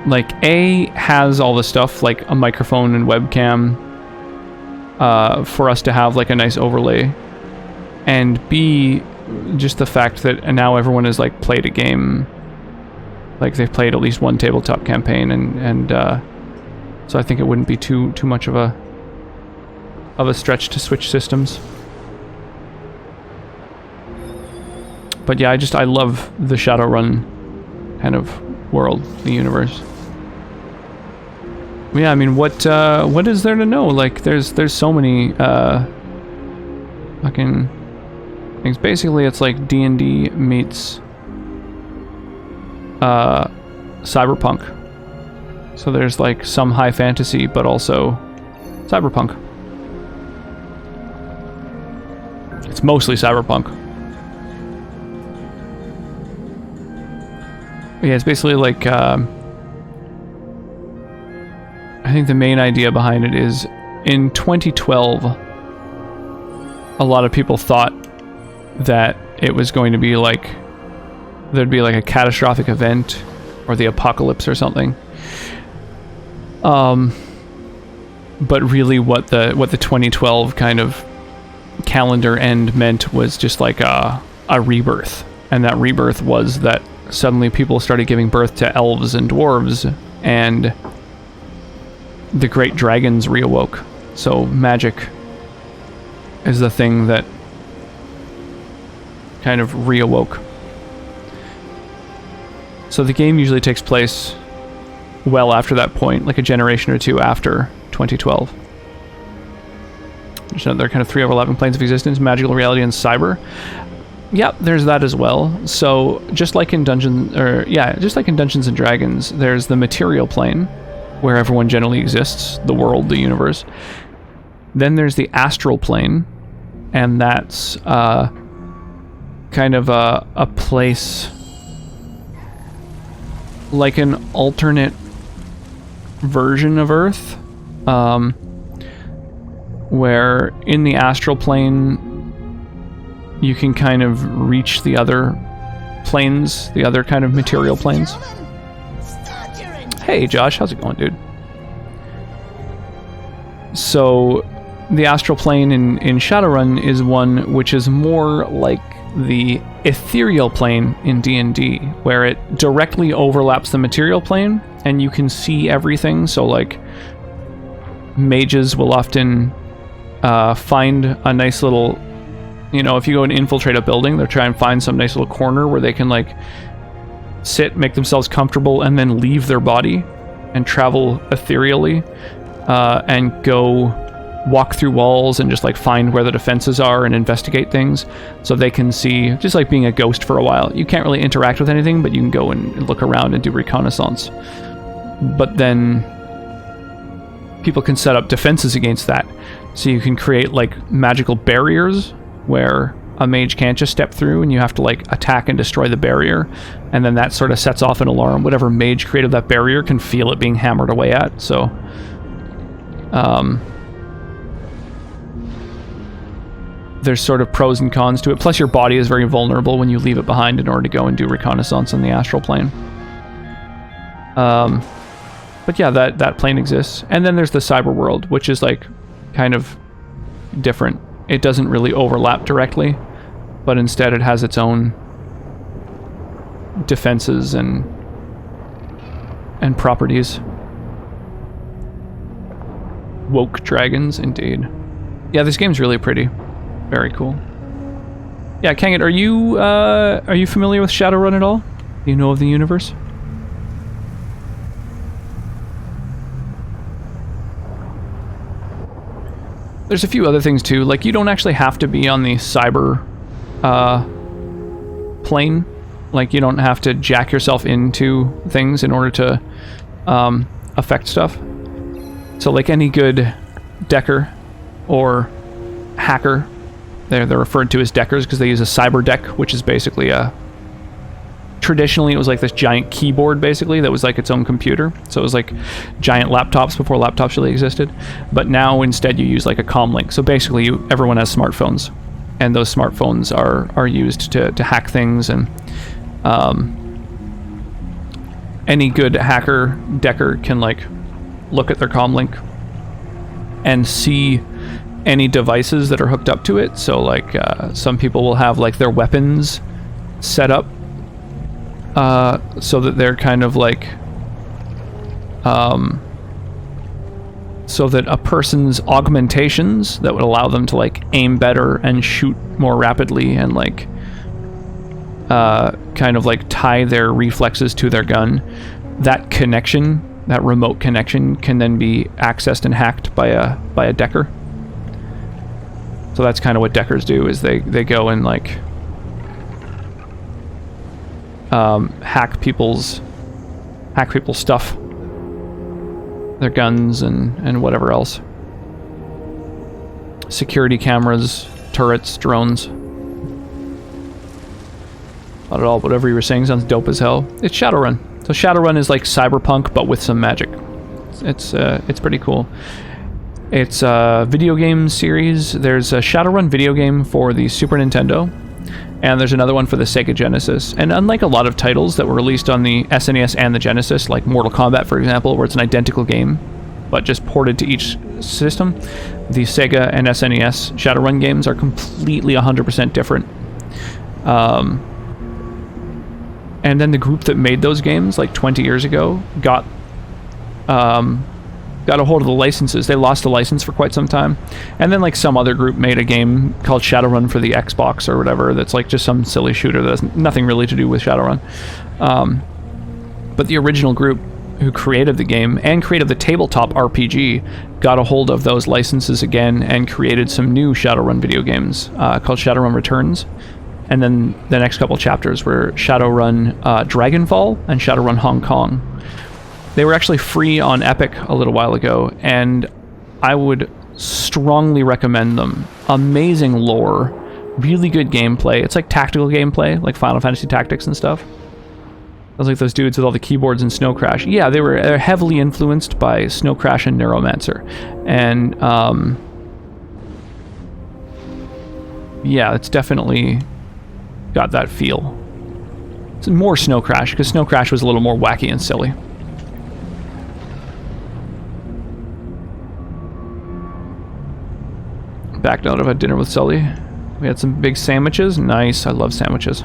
like, A, has all the stuff, like a microphone and webcam, for us to have like a nice overlay, and B, just the fact that now everyone has like played a game Like they've played at least one tabletop campaign, and so I think it wouldn't be too much of a stretch to switch systems. But yeah, I love the Shadowrun kind of world, the universe. Yeah, I mean, what is there to know? Like, there's so many fucking things. Basically, it's like D&D meets cyberpunk. So there's like some high fantasy, but also cyberpunk. It's mostly cyberpunk. Yeah, it's basically like, I think the main idea behind it is, in 2012, a lot of people thought that it was going to be like, there'd be like a catastrophic event, or the apocalypse or something. But really what the 2012 kind of calendar end meant was just like a rebirth. And that rebirth was that suddenly people started giving birth to elves and dwarves, and the great dragons reawoke. So magic is the thing that kind of reawoke. So the game usually takes place well after that point, like a generation or two after 2012. There's another kind of 3 overlapping planes of existence: magical reality and cyber. Yep, there's that as well. So just like in Dungeons and Dragons, there's the material plane, where everyone generally exists, the world, the universe. Then there's the astral plane, and that's kind of a place, like an alternate version of Earth, where in the astral plane you can kind of reach the other planes, the other kind of material planes. Hey Josh, how's it going, dude? So the astral plane in Shadowrun is one which is more like the ethereal plane in D&D, where it directly overlaps the material plane and you can see everything. So like mages will often find a nice little, if you go and infiltrate a building, they'll try and find some nice little corner where they can like sit, make themselves comfortable, and then leave their body and travel ethereally, and go walk through walls and just like find where the defenses are and investigate things, so they can see, just like being a ghost for a while. You can't really interact with anything, but you can go and look around and do reconnaissance. But then people can set up defenses against that. So you can create like magical barriers where a mage can't just step through, and you have to like attack and destroy the barrier, and then that sort of sets off an alarm. Whatever mage created that barrier can feel it being hammered away at. So there's sort of pros and cons to it. Plus your body is very vulnerable when you leave it behind in order to go and do reconnaissance on the astral plane. But yeah, that plane exists. And then there's the cyber world, which is like kind of different. It doesn't really overlap directly, but instead it has its own defenses and properties. Woke dragons, indeed. Yeah, this game's really pretty. Very cool. Yeah, Kangit, are you familiar with Shadowrun at all? Do you know of the universe? There's a few other things too, like you don't actually have to be on the cyber plane. Like you don't have to jack yourself into things in order to affect stuff. So like any good decker or hacker, they're referred to as deckers because they use a cyber deck, which is basically traditionally it was like this giant keyboard basically that was like its own computer. So it was like giant laptops before laptops really existed. But now instead you use like a comm link. So basically everyone has smartphones, and those smartphones are used to hack things, and any good hacker decker can like look at their comm link and see any devices that are hooked up to it. So like some people will have like their weapons set up so that they're kind of like, so that a person's augmentations that would allow them to like aim better and shoot more rapidly and like kind of like tie their reflexes to their gun, that connection, that remote connection, can then be accessed and hacked by a decker. So that's kind of what deckers do, is they go and like hack people's stuff, their guns and whatever else. Security cameras, turrets, drones. Not at all. Whatever you were saying sounds dope as hell. It's Shadowrun. So Shadowrun is like Cyberpunk, but with some magic. It's pretty cool. It's a video game series. There's a Shadowrun video game for the Super Nintendo, and there's another one for the Sega Genesis. And unlike a lot of titles that were released on the SNES and the Genesis, like Mortal Kombat, for example, where it's an identical game, but just ported to each system, the Sega and SNES Shadowrun games are completely 100% different. And then the group that made those games, like 20 years ago, got a hold of the licenses. They lost the license for quite some time. And then like some other group made a game called Shadowrun for the Xbox or whatever, that's like just some silly shooter that has nothing really to do with Shadowrun. But the original group who created the game and created the tabletop RPG got a hold of those licenses again and created some new Shadowrun video games called Shadowrun Returns. And then the next couple chapters were Shadowrun Dragonfall and Shadowrun Hong Kong. They were actually free on Epic a little while ago, and I would strongly recommend them. Amazing lore, really good gameplay. It's like tactical gameplay, like Final Fantasy Tactics and stuff. It was like those dudes with all the keyboards in Snow Crash. Yeah, they're heavily influenced by Snow Crash and Neuromancer. And, yeah, it's definitely got that feel. It's more Snow Crash, because Snow Crash was a little more wacky and silly. Back note of a dinner with Sully. We had some big sandwiches. Nice. I love sandwiches.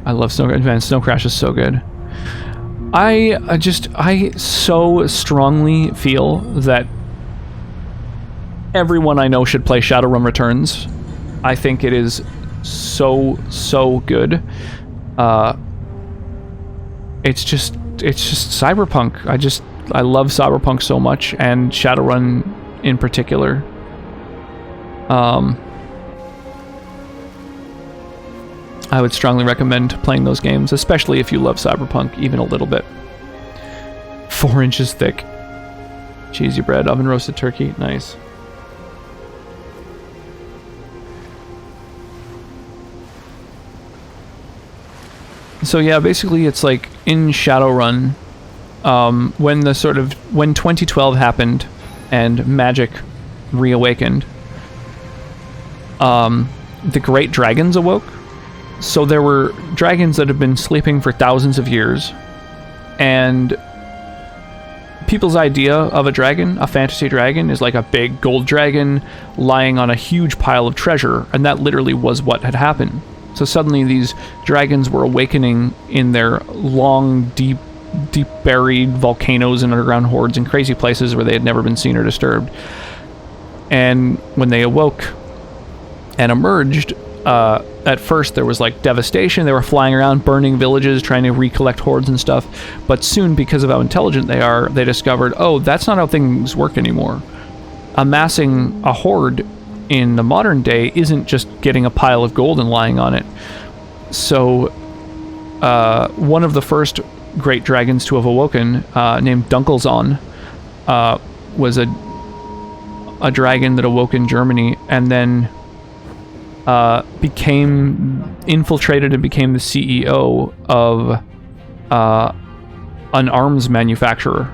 I love Snow Crash. Man, Snow Crash is so good. I so strongly feel that everyone I know should play Shadowrun Returns. I think it is so good. It's just cyberpunk. I love cyberpunk so much, and Shadowrun in particular. I would strongly recommend playing those games, especially if you love cyberpunk even a little bit. 4 inches thick. Cheesy bread, oven roasted turkey. Nice. So yeah, basically it's like in Shadowrun, when 2012 happened and magic reawakened, the great dragons awoke. So there were dragons that had been sleeping for thousands of years, and people's idea of a dragon, a fantasy dragon, is like a big gold dragon lying on a huge pile of treasure, and that literally was what had happened. So suddenly these dragons were awakening in their long, deep buried volcanoes and underground hordes in crazy places where they had never been seen or disturbed. And when they awoke and emerged, at first there was like devastation. They were flying around, burning villages, trying to recollect hordes and stuff. But soon, because of how intelligent they are, they discovered, oh, that's not how things work anymore. Amassing a horde in the modern day isn't just getting a pile of gold and lying on it. So one of the first great dragons to have awoken, named Dunkelzahn, was a dragon that awoke in Germany, and then became infiltrated and became the CEO of an arms manufacturer.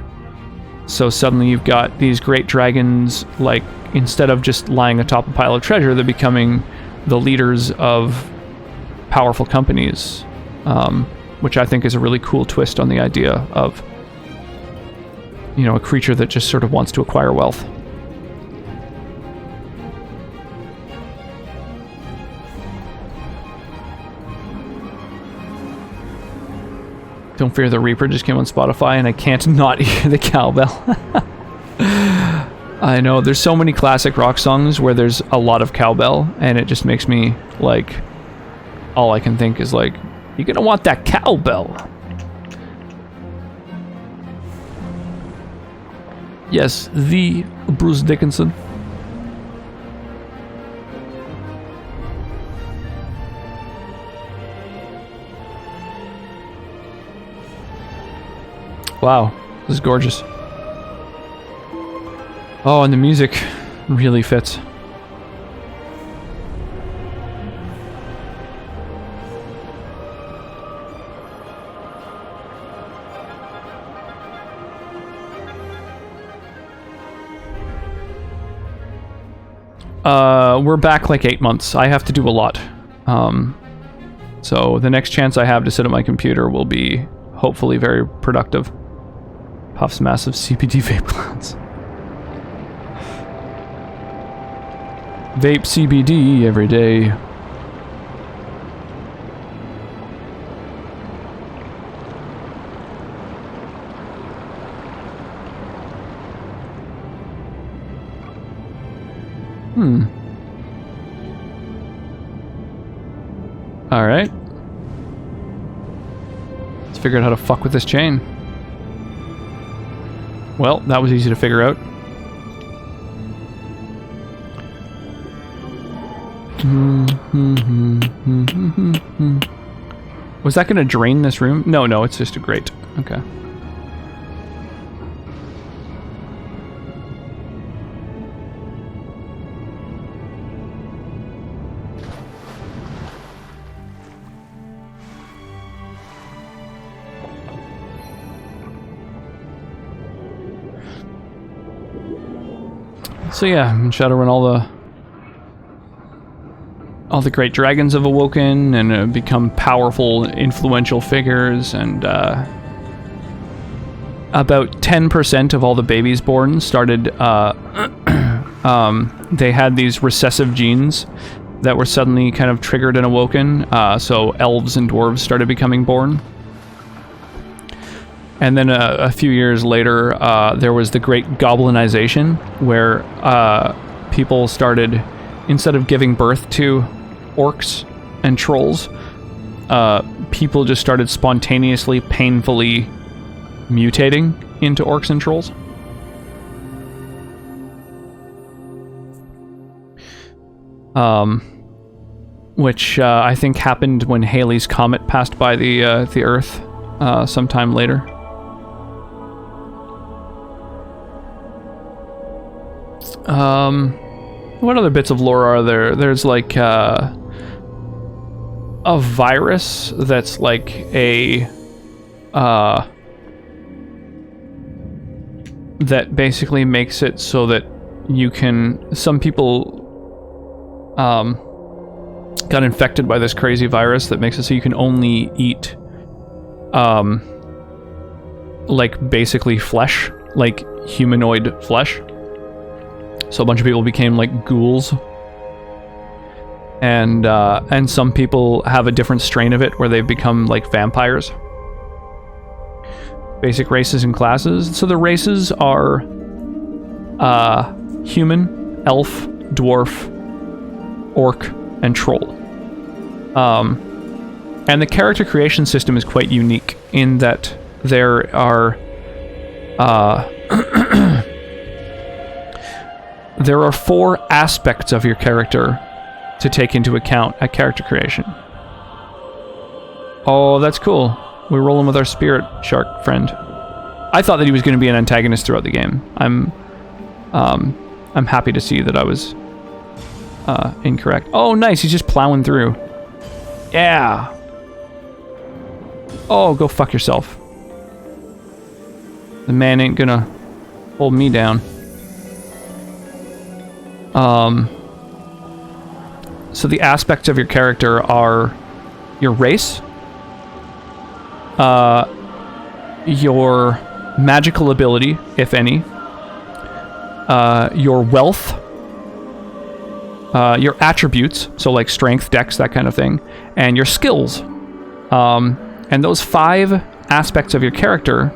So suddenly you've got these great dragons, like, instead of just lying atop a pile of treasure, they're becoming the leaders of powerful companies, which I think is a really cool twist on the idea of, you know, a creature that just sort of wants to acquire wealth. Don't Fear the Reaper just came on Spotify, and I can't not hear the cowbell. I know, there's so many classic rock songs where there's a lot of cowbell, and it just makes me, like, all I can think is, like, you're gonna want that cowbell. Yes, the Bruce Dickinson. Wow, this is gorgeous. Oh, and the music really fits. We're back like 8 months. I have to do a lot. So the next chance I have to sit at my computer will be hopefully very productive. Puff's massive CBD vape clouds. Vape CBD every day. Alright. Let's figure out how to fuck with this chain. Well, that was easy to figure out. Was that going to drain this room? No, it's just a grate. Okay. So yeah, in Shadowrun all the great dragons have awoken and become powerful, influential figures, and about 10% of all the babies born started, they had these recessive genes that were suddenly kind of triggered and awoken, so elves and dwarves started becoming born. And then a few years later, there was the Great Goblinization, where people started, instead of giving birth to orcs and trolls, people just started spontaneously, painfully mutating into orcs and trolls. Which I think happened when Halley's Comet passed by the Earth sometime later. What other bits of lore are there? There's like a virus that's like a that basically makes it so that you can, some people got infected by this crazy virus that makes it so you can only eat like basically flesh, like humanoid flesh. So a bunch of people became like ghouls, and some people have a different strain of it where they've become like vampires. Basic races and classes. So the races are human, elf, dwarf, orc, and troll. And the character creation system is quite unique in that there are there are 4 aspects of your character to take into account at character creation. Oh, that's cool. We're rolling with our spirit shark friend. I thought that he was going to be an antagonist throughout the game. I'm happy to see that I was incorrect. Oh, nice. He's just plowing through. Yeah. Oh, go fuck yourself. The man ain't gonna hold me down. So the aspects of your character are your race, your magical ability, if any, your wealth, your attributes, so like strength, dex, that kind of thing, and your skills. And those 5 aspects of your character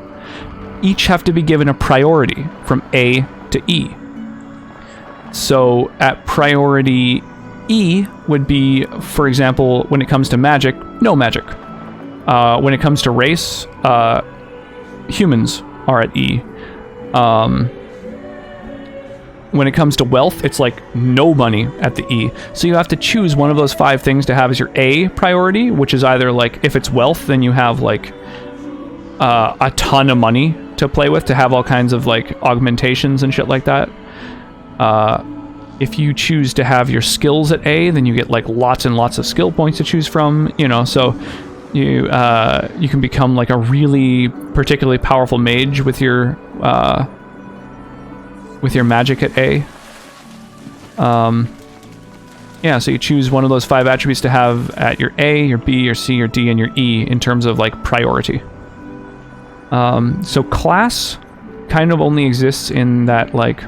each have to be given a priority from A to E. So at priority E would be, for example, when it comes to magic, no magic. When it comes to race, humans are at E. When it comes to wealth, it's like no money at the E. So you have to choose one of those 5 things to have as your A priority, which is either like, if it's wealth, then you have like a ton of money to play with to have all kinds of like augmentations and shit like that. If you choose to have your skills at A, then you get like lots and lots of skill points to choose from, you know, so you can become like a really particularly powerful mage with your magic at A. Yeah, so you choose one of those 5 attributes to have at your A, your B, your C, your D, and your E in terms of like priority. So class kind of only exists in that, like,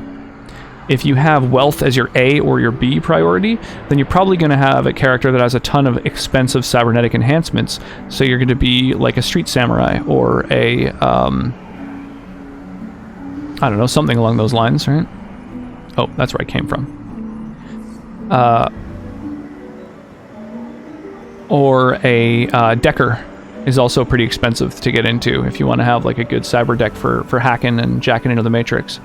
if you have wealth as your A or your B priority, then you're probably going to have a character that has a ton of expensive cybernetic enhancements. So you're going to be like a street samurai or a, I don't know, something along those lines, right? Oh, that's where I came from. Or a decker is also pretty expensive to get into if you want to have like a good cyber deck for hacking and jacking into the Matrix.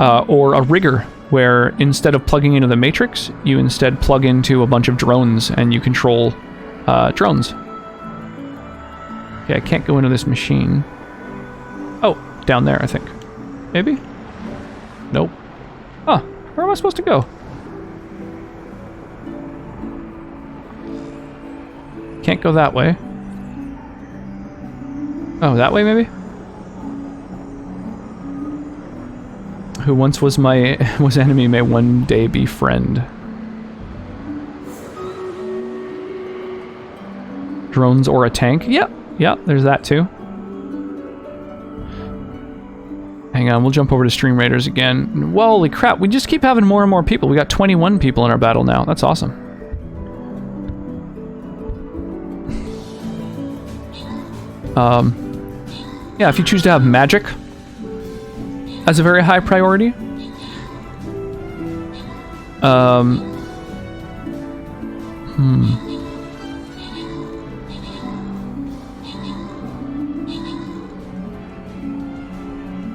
Or a rigger, where instead of plugging into the Matrix, you instead plug into a bunch of drones and you control drones. Okay, I can't go into this machine. Oh, down there, I think. Maybe? Nope. Huh, where am I supposed to go? Can't go that way. Oh, that way maybe? Who once was enemy may one day be friend. Drones or a tank? Yep, there's that too. Hang on, we'll jump over to Stream Raiders again. Holy crap, we just keep having more and more people. We got 21 people in our battle now. That's awesome. Yeah, if you choose to have magic as a very high priority,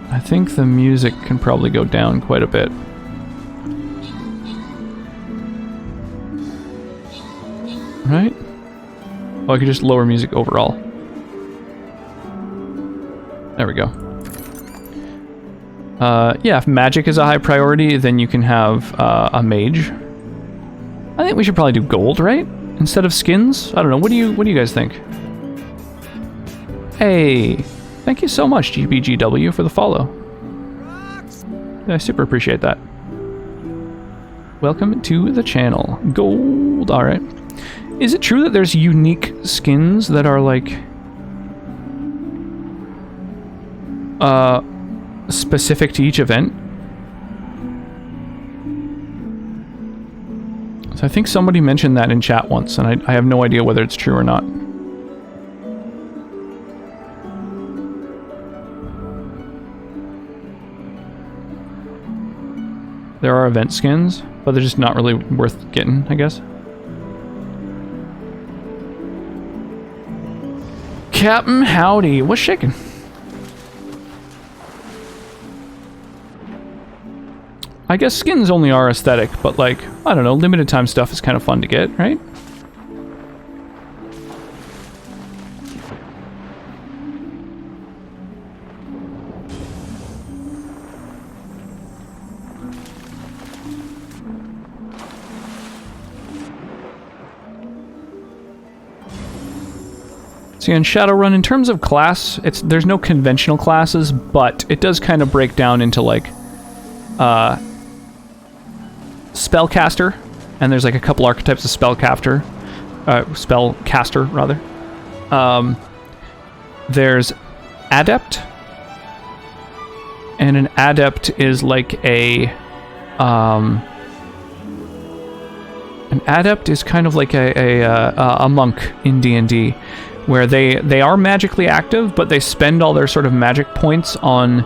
I think the music can probably go down quite a bit. Right? Oh, I could just lower music overall. There we go. Yeah, if magic is a high priority, then you can have a mage. I think we should probably do gold, right? Instead of skins? I don't know. What do you guys think? Hey, thank you so much, GBGW, for the follow. I super appreciate that. Welcome to the channel. Gold, alright. Is it true that there's unique skins that are like specific to each event? So I think somebody mentioned that in chat once, and I have no idea whether it's true or not. There are event skins, but they're just not really worth getting, I guess. Captain Howdy, what's shaking? I guess skins only are aesthetic, but like, I don't know, limited time stuff is kind of fun to get, right? So in Shadowrun, in terms of class, there's no conventional classes, but it does kind of break down into like spellcaster, and there's like a couple archetypes of spellcaster rather. There's adept, and an adept is like an adept is kind of like a monk in D&D, where they are magically active, but they spend all their sort of magic points on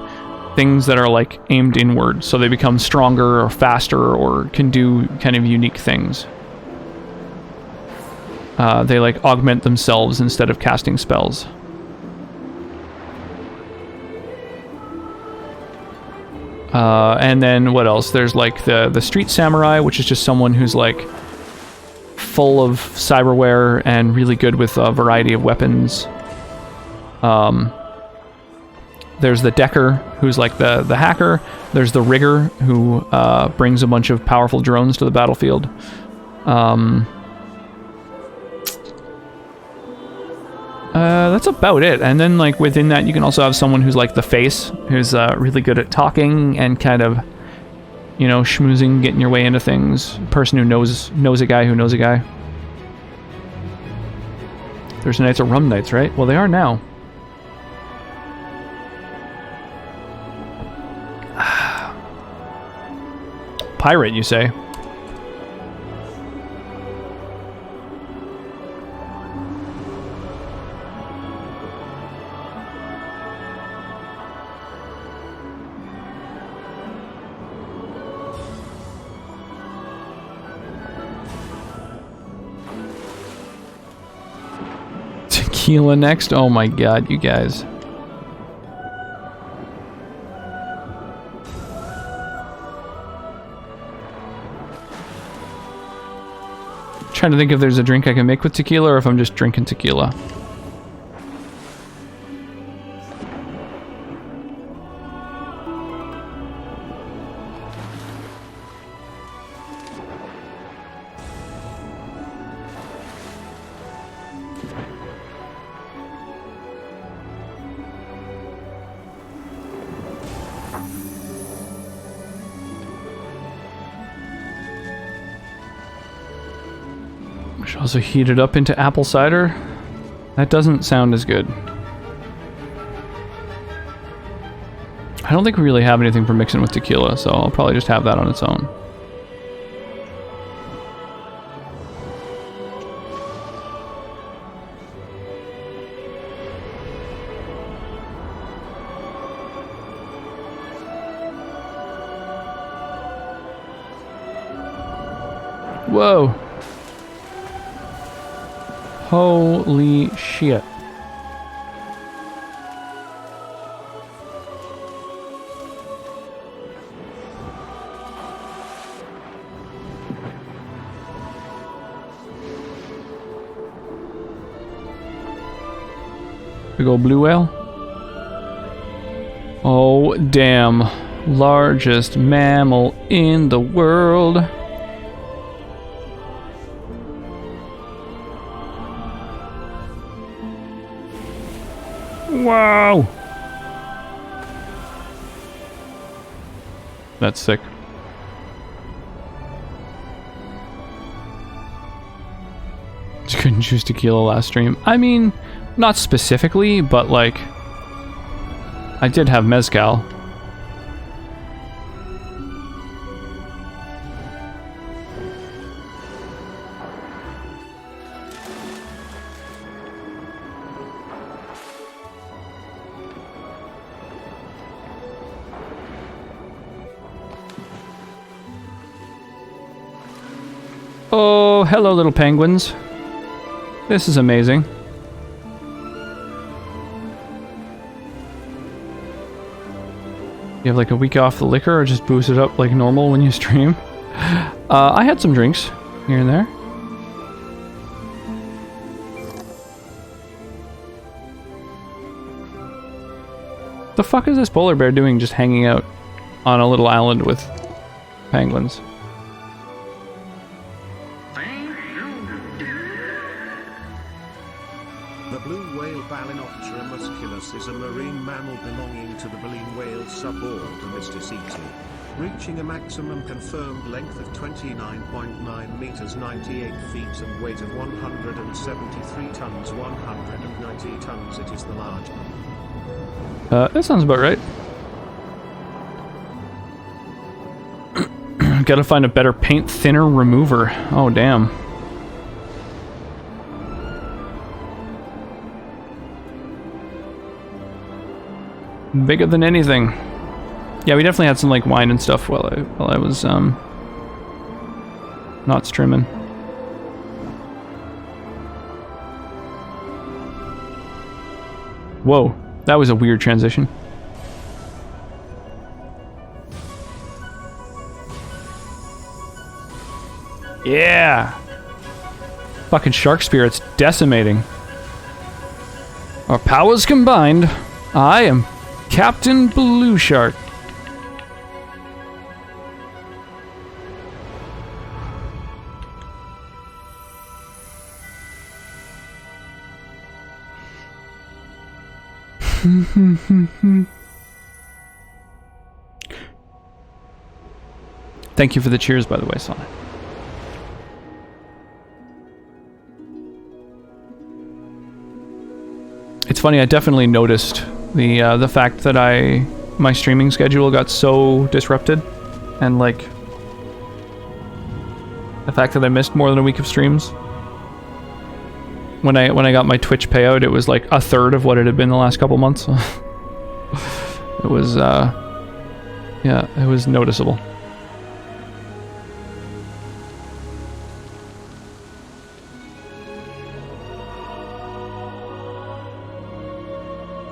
things that are like aimed inward, so they become stronger or faster or can do kind of unique things. They like augment themselves instead of casting spells. And then what else? There's like the street samurai, which is just someone who's like full of cyberware and really good with a variety of weapons. There's the decker, who's like the hacker. There's the rigger, who brings a bunch of powerful drones to the battlefield. That's about it. And then like within that, you can also have someone who's like the face, who's really good at talking and kind of, you know, schmoozing, getting your way into things. Person who knows a guy who knows a guy. Thursday nights are rum nights, right? Well, they are now. Pirate, you say? Tequila next? Oh my god, you guys. Trying to think if there's a drink I can make with tequila or if I'm just drinking tequila. Also heat it up into apple cider. That doesn't sound as good. I don't think we really have anything for mixing with tequila, so I'll probably just have that on its own. Whoa. Holy shit. Big old blue whale. Oh, damn. Largest mammal in the world. Wow! That's sick. Just couldn't choose tequila last stream. I mean, not specifically, but like, I did have mezcal. Oh, hello little penguins. This is amazing. You have like a week off the liquor or just boost it up like normal when you stream? I had some drinks here and there. The fuck is this polar bear doing just hanging out on a little island with penguins? The blue whale Baleinoptera musculus is a marine mammal belonging to the baleen whale suborder Mysticeti, reaching a maximum confirmed length of 29.9 meters 98 feet and weight of 173 tons 190 tons. It is the large. That sounds about right. Gotta find a better paint thinner remover. Oh damn. Bigger than anything. Yeah, we definitely had some like wine and stuff while I was not streaming. Whoa, that was a weird transition. Yeah! Fucking shark spirits decimating. Our powers combined, I am Captain Blue Shark. Thank you for the cheers, by the way, Sonic. It's funny, I definitely noticed the fact that my streaming schedule got so disrupted, and like the fact that I missed more than a week of streams. When I got my Twitch payout, it was like a third of what it had been the last couple months. It was yeah, it was noticeable.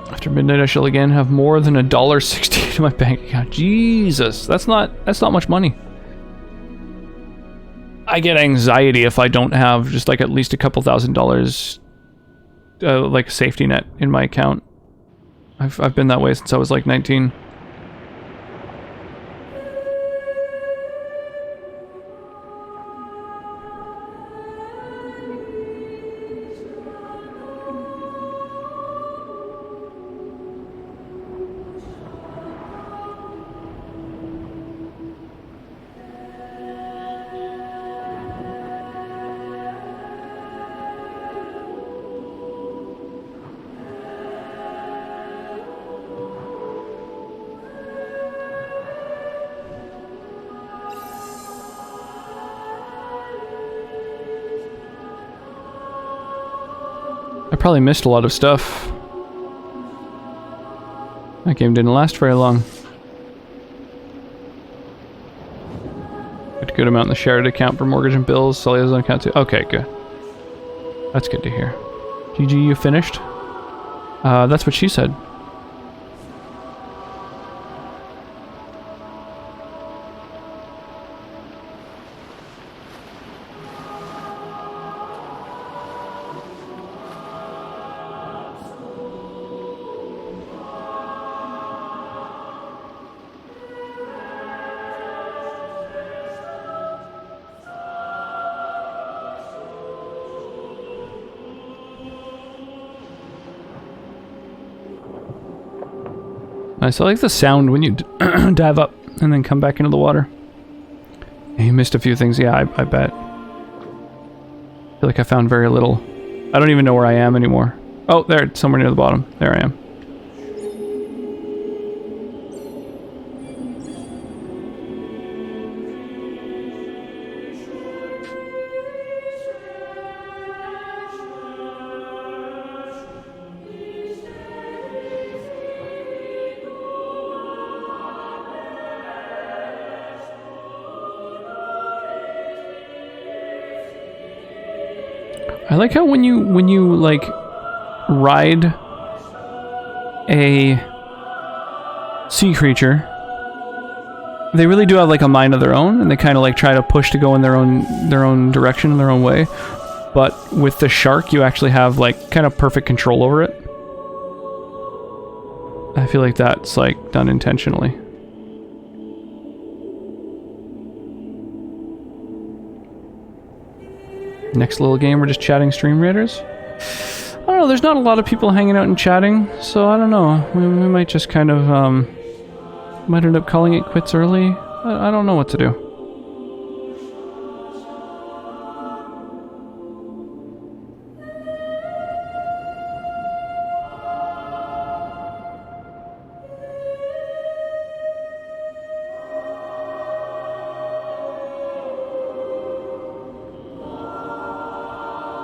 After midnight, I shall again have more than $1.60 in my bank account. Jesus, that's not much money. I get anxiety if I don't have just like at least a couple $1,000s, like a safety net in my account. I've been that way since I was like 19. I probably missed a lot of stuff. That game didn't last very long. Got a good amount in the shared account for mortgage and bills. Sully's on account too. Okay, good. That's good to hear. GG, you finished? That's what she said. Nice. I like the sound when you dive up and then come back into the water. You missed a few things. Yeah, I bet. I feel like I found very little. I don't even know where I am anymore. Oh, there, somewhere near the bottom. There I am. I like how when you like ride a sea creature, they really do have like a mind of their own, and they kind of like try to push to go in their own direction in their own way. But with the shark, you actually have like kind of perfect control over it. I feel like that's like done intentionally. Next little game, we're just chatting stream raiders. I don't know, there's not a lot of people hanging out and chatting, so I don't know. We might just kind of, might end up calling it quits early. I don't know what to do.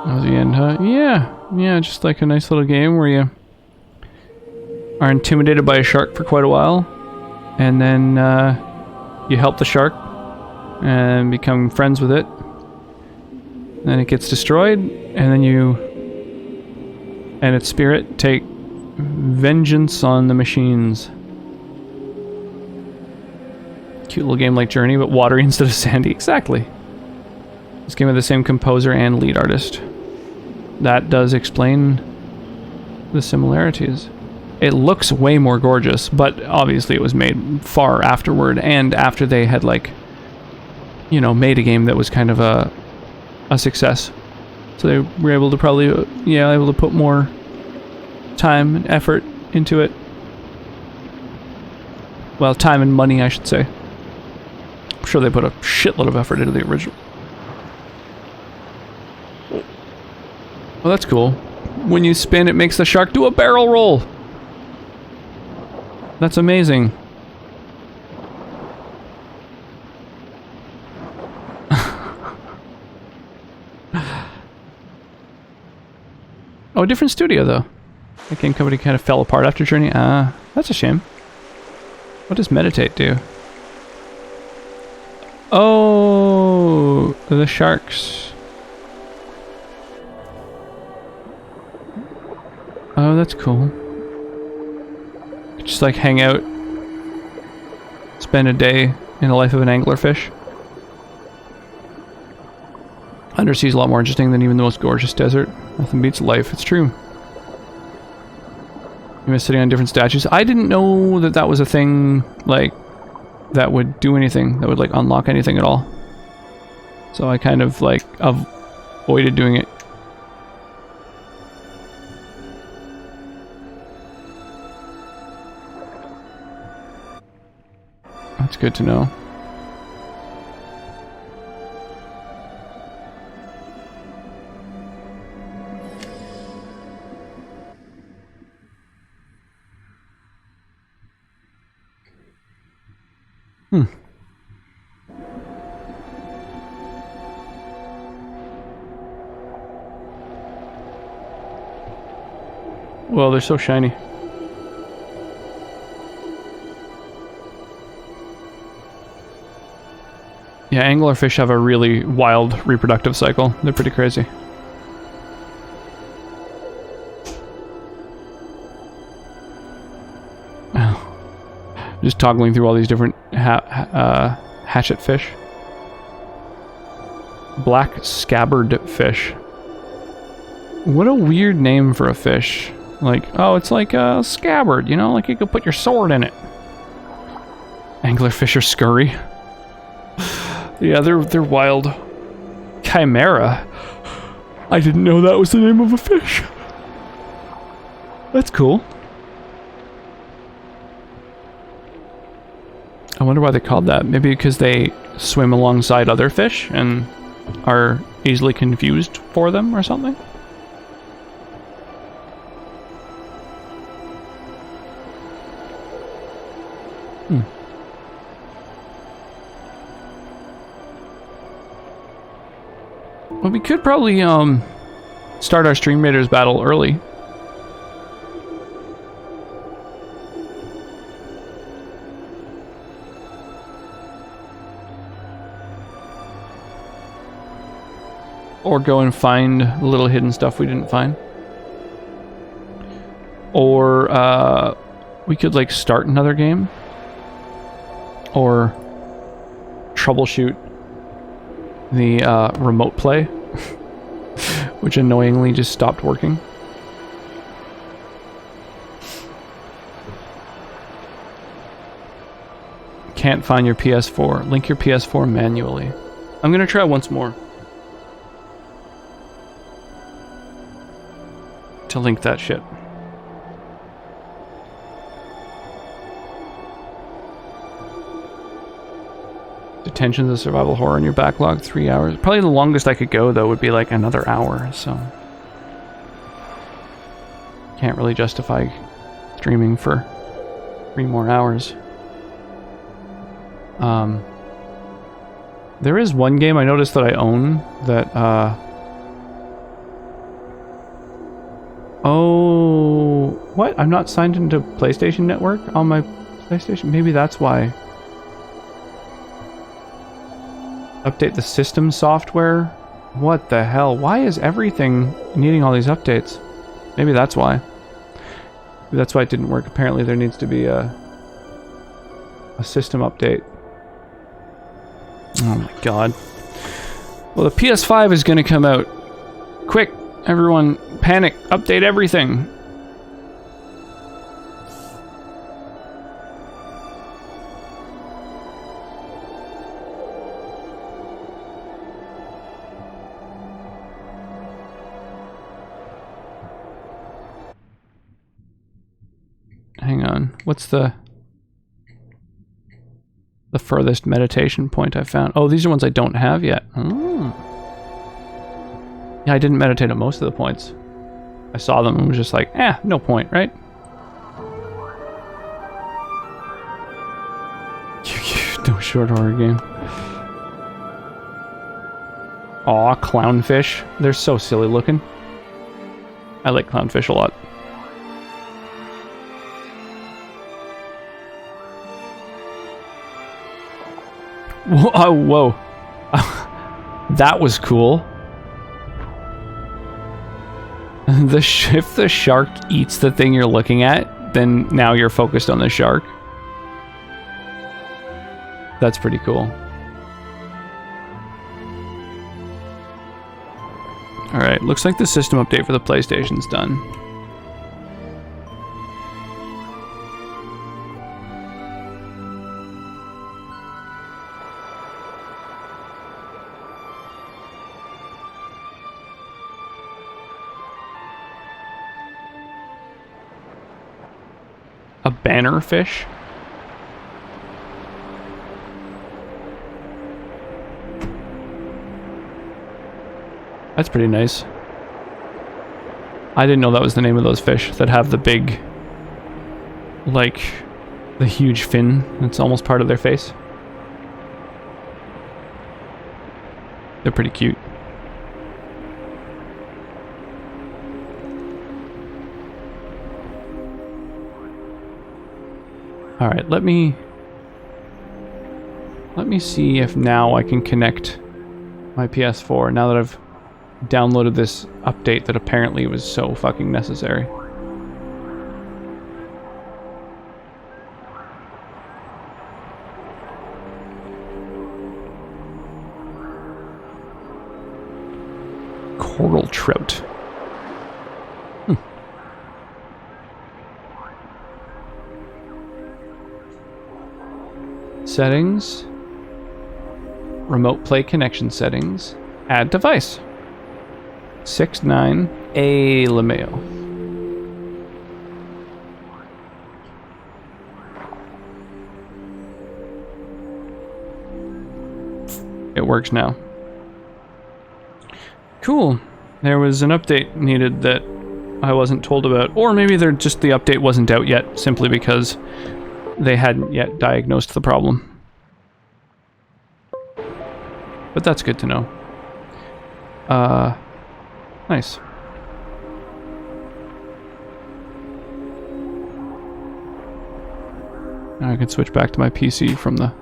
That was the end, huh? Yeah, just like a nice little game where you are intimidated by a shark for quite a while, and then you help the shark and become friends with it. Then it gets destroyed, and then you and its spirit take vengeance on the machines. Cute little game like Journey, but watery instead of sandy. Exactly. This game had the same composer and lead artist. That does explain the similarities. It looks way more gorgeous, but obviously it was made far afterward, and after they had, like, you know, made a game that was kind of a success. So they were able to probably, able to put more time and effort into it. Well, time and money, I should say. I'm sure they put a shitload of effort into the original. Well, that's cool. When you spin, it makes the shark do a barrel roll. That's amazing. Oh, a different studio, though. The game company kind of fell apart after Journey. Ah, that's a shame. What does Meditate do? Oh, the sharks. Oh, that's cool. Just like hang out, spend a day in the life of an anglerfish. Undersea is a lot more interesting than even the most gorgeous desert. Nothing beats life, it's true. You miss sitting on different statues. I didn't know that that was a thing, like, that would do anything, that would, like, unlock anything at all. So I kind of, like, avoided doing it. That's good to know. Well, they're so shiny. Yeah, anglerfish have a really wild reproductive cycle. They're pretty crazy. Just toggling through all these different hatchet fish. Black scabbard fish. What a weird name for a fish. Like, oh, it's like a scabbard, you know? Like you could put your sword in it. Anglerfish are scurry. Yeah, they're wild. Chimera. I didn't know that was the name of a fish. That's cool. I wonder why they called that. Maybe because they swim alongside other fish and are easily confused for them or something? Well, we could probably start our Stream Raiders battle early. Or go and find the little hidden stuff we didn't find. Or we could like start another game. Or troubleshoot the remote play, which annoyingly just stopped working. Can't find your PS4. Link your PS4 manually. I'm gonna try once more to link that shit. Detention's a survival horror in your backlog, 3 hours. Probably the longest I could go, though, would be like another hour, so... Can't really justify streaming for 3 more hours. There is one game I noticed that I own that, Oh, what? I'm not signed into PlayStation Network on my PlayStation? Maybe that's why. Update the system software? What the hell? Why is everything needing all these updates? Maybe that's why. Maybe that's why it didn't work. Apparently there needs to be a system update. Oh my god. Well, the PS5 is going to come out. Quick, everyone, panic, update everything. Hang on. What's the furthest meditation point I found? Oh, these are ones I don't have yet. Oh. Yeah, I didn't meditate at most of the points. I saw them and was just like, no point, right? No short horror game. Aw, clownfish. They're so silly looking. I like clownfish a lot. Whoa, whoa. That was cool. If the shark eats the thing you're looking at, then now you're focused on the shark. That's pretty cool. Alright, looks like the system update for the PlayStation's done. A bannerfish? That's pretty nice. I didn't know that was the name of those fish that have the big, like, the huge fin that's almost part of their face. They're pretty cute. Alright, let me see if now I can connect my PS4 now that I've downloaded this update that apparently was so fucking necessary. Coral trout. Settings. Remote play connection settings. Add device. 69 A LeMayo. It works now. Cool. There was an update needed that I wasn't told about, or maybe the update wasn't out yet simply because they hadn't yet diagnosed the problem. But that's good to know. Nice. Now I can switch back to my PC from the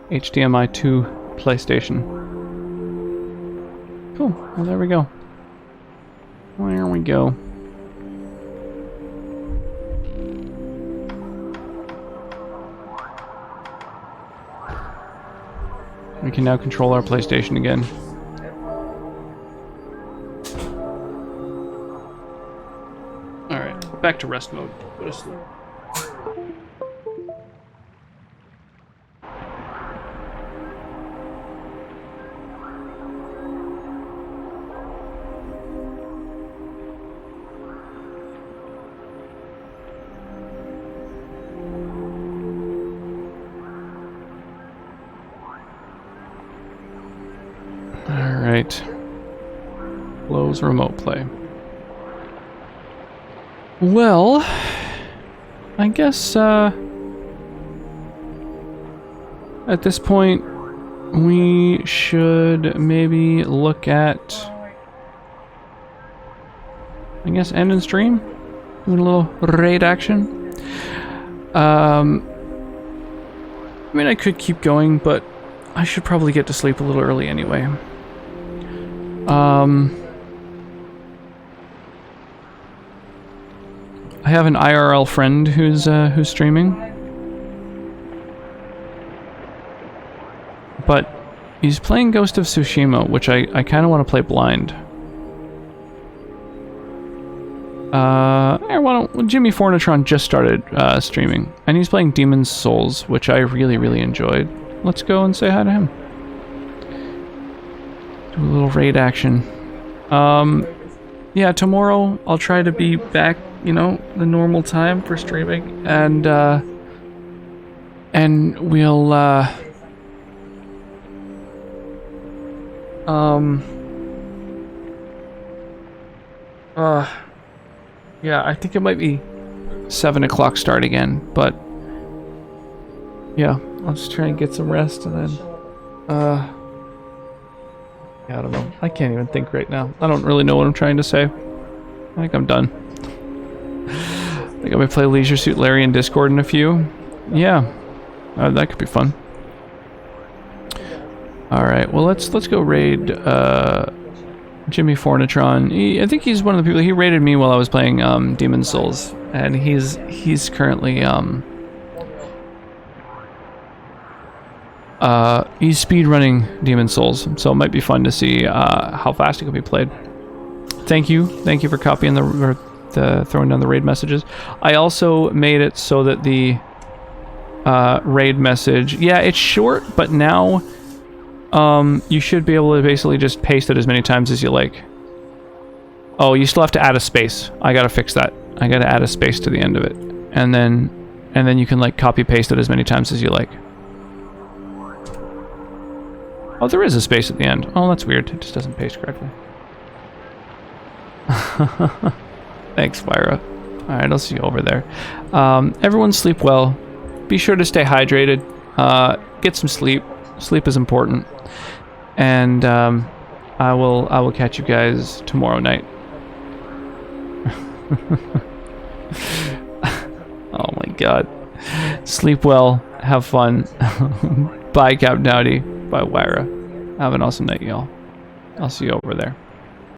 HDMI 2 PlayStation. Cool. Well, there we go. There we go. We can now control our PlayStation again. Alright, back to rest mode. Go to sleep. Alright. Close remote play. Well, I guess, at this point, we should maybe look at I guess, end in stream. Doing a little raid action. I mean, I could keep going, but I should probably get to sleep a little early anyway. I have an IRL friend who's streaming, but he's playing Ghost of Tsushima, which I kind of want to play blind. Jimmy Fornitron just started streaming, and he's playing Demon's Souls, which I really, really enjoyed. Let's go and say hi to him. Do a little raid action. Yeah, tomorrow I'll try to be back, you know, the normal time for streaming, and we'll yeah, I think it might be 7 o'clock start again, but yeah, I'll just try and get some rest, and then yeah, I don't know. I can't even think right now. I don't really know what I'm trying to say. I think I'm done. I think I might play Leisure Suit Larry in Discord in a few. Yeah, that could be fun. All right, well let's go raid Jimmy Fornitron. I think he's one of the people. He raided me while I was playing Demon's Souls, and he's currently he's speedrunning Demon's Souls, so it might be fun to see how fast it can be played. Thank you for copying the throwing down the raid messages. I also made it so that the raid message, yeah, it's short, but now you should be able to basically just paste it as many times as you like. Oh, you still have to add a space. I gotta fix that. I gotta add a space to the end of it, and then you can like copy paste it as many times as you like. Oh, there is a space at the end. Oh, that's weird. It just doesn't paste correctly. Thanks, Myra. Alright, I'll see you over there. Everyone sleep well. Be sure to stay hydrated. Get some sleep. Sleep is important. And I will catch you guys tomorrow night. Oh my god. Sleep well. Have fun. Bye, Captain Howdy. Bye, Wyra. Have an awesome night, y'all. I'll see you over there.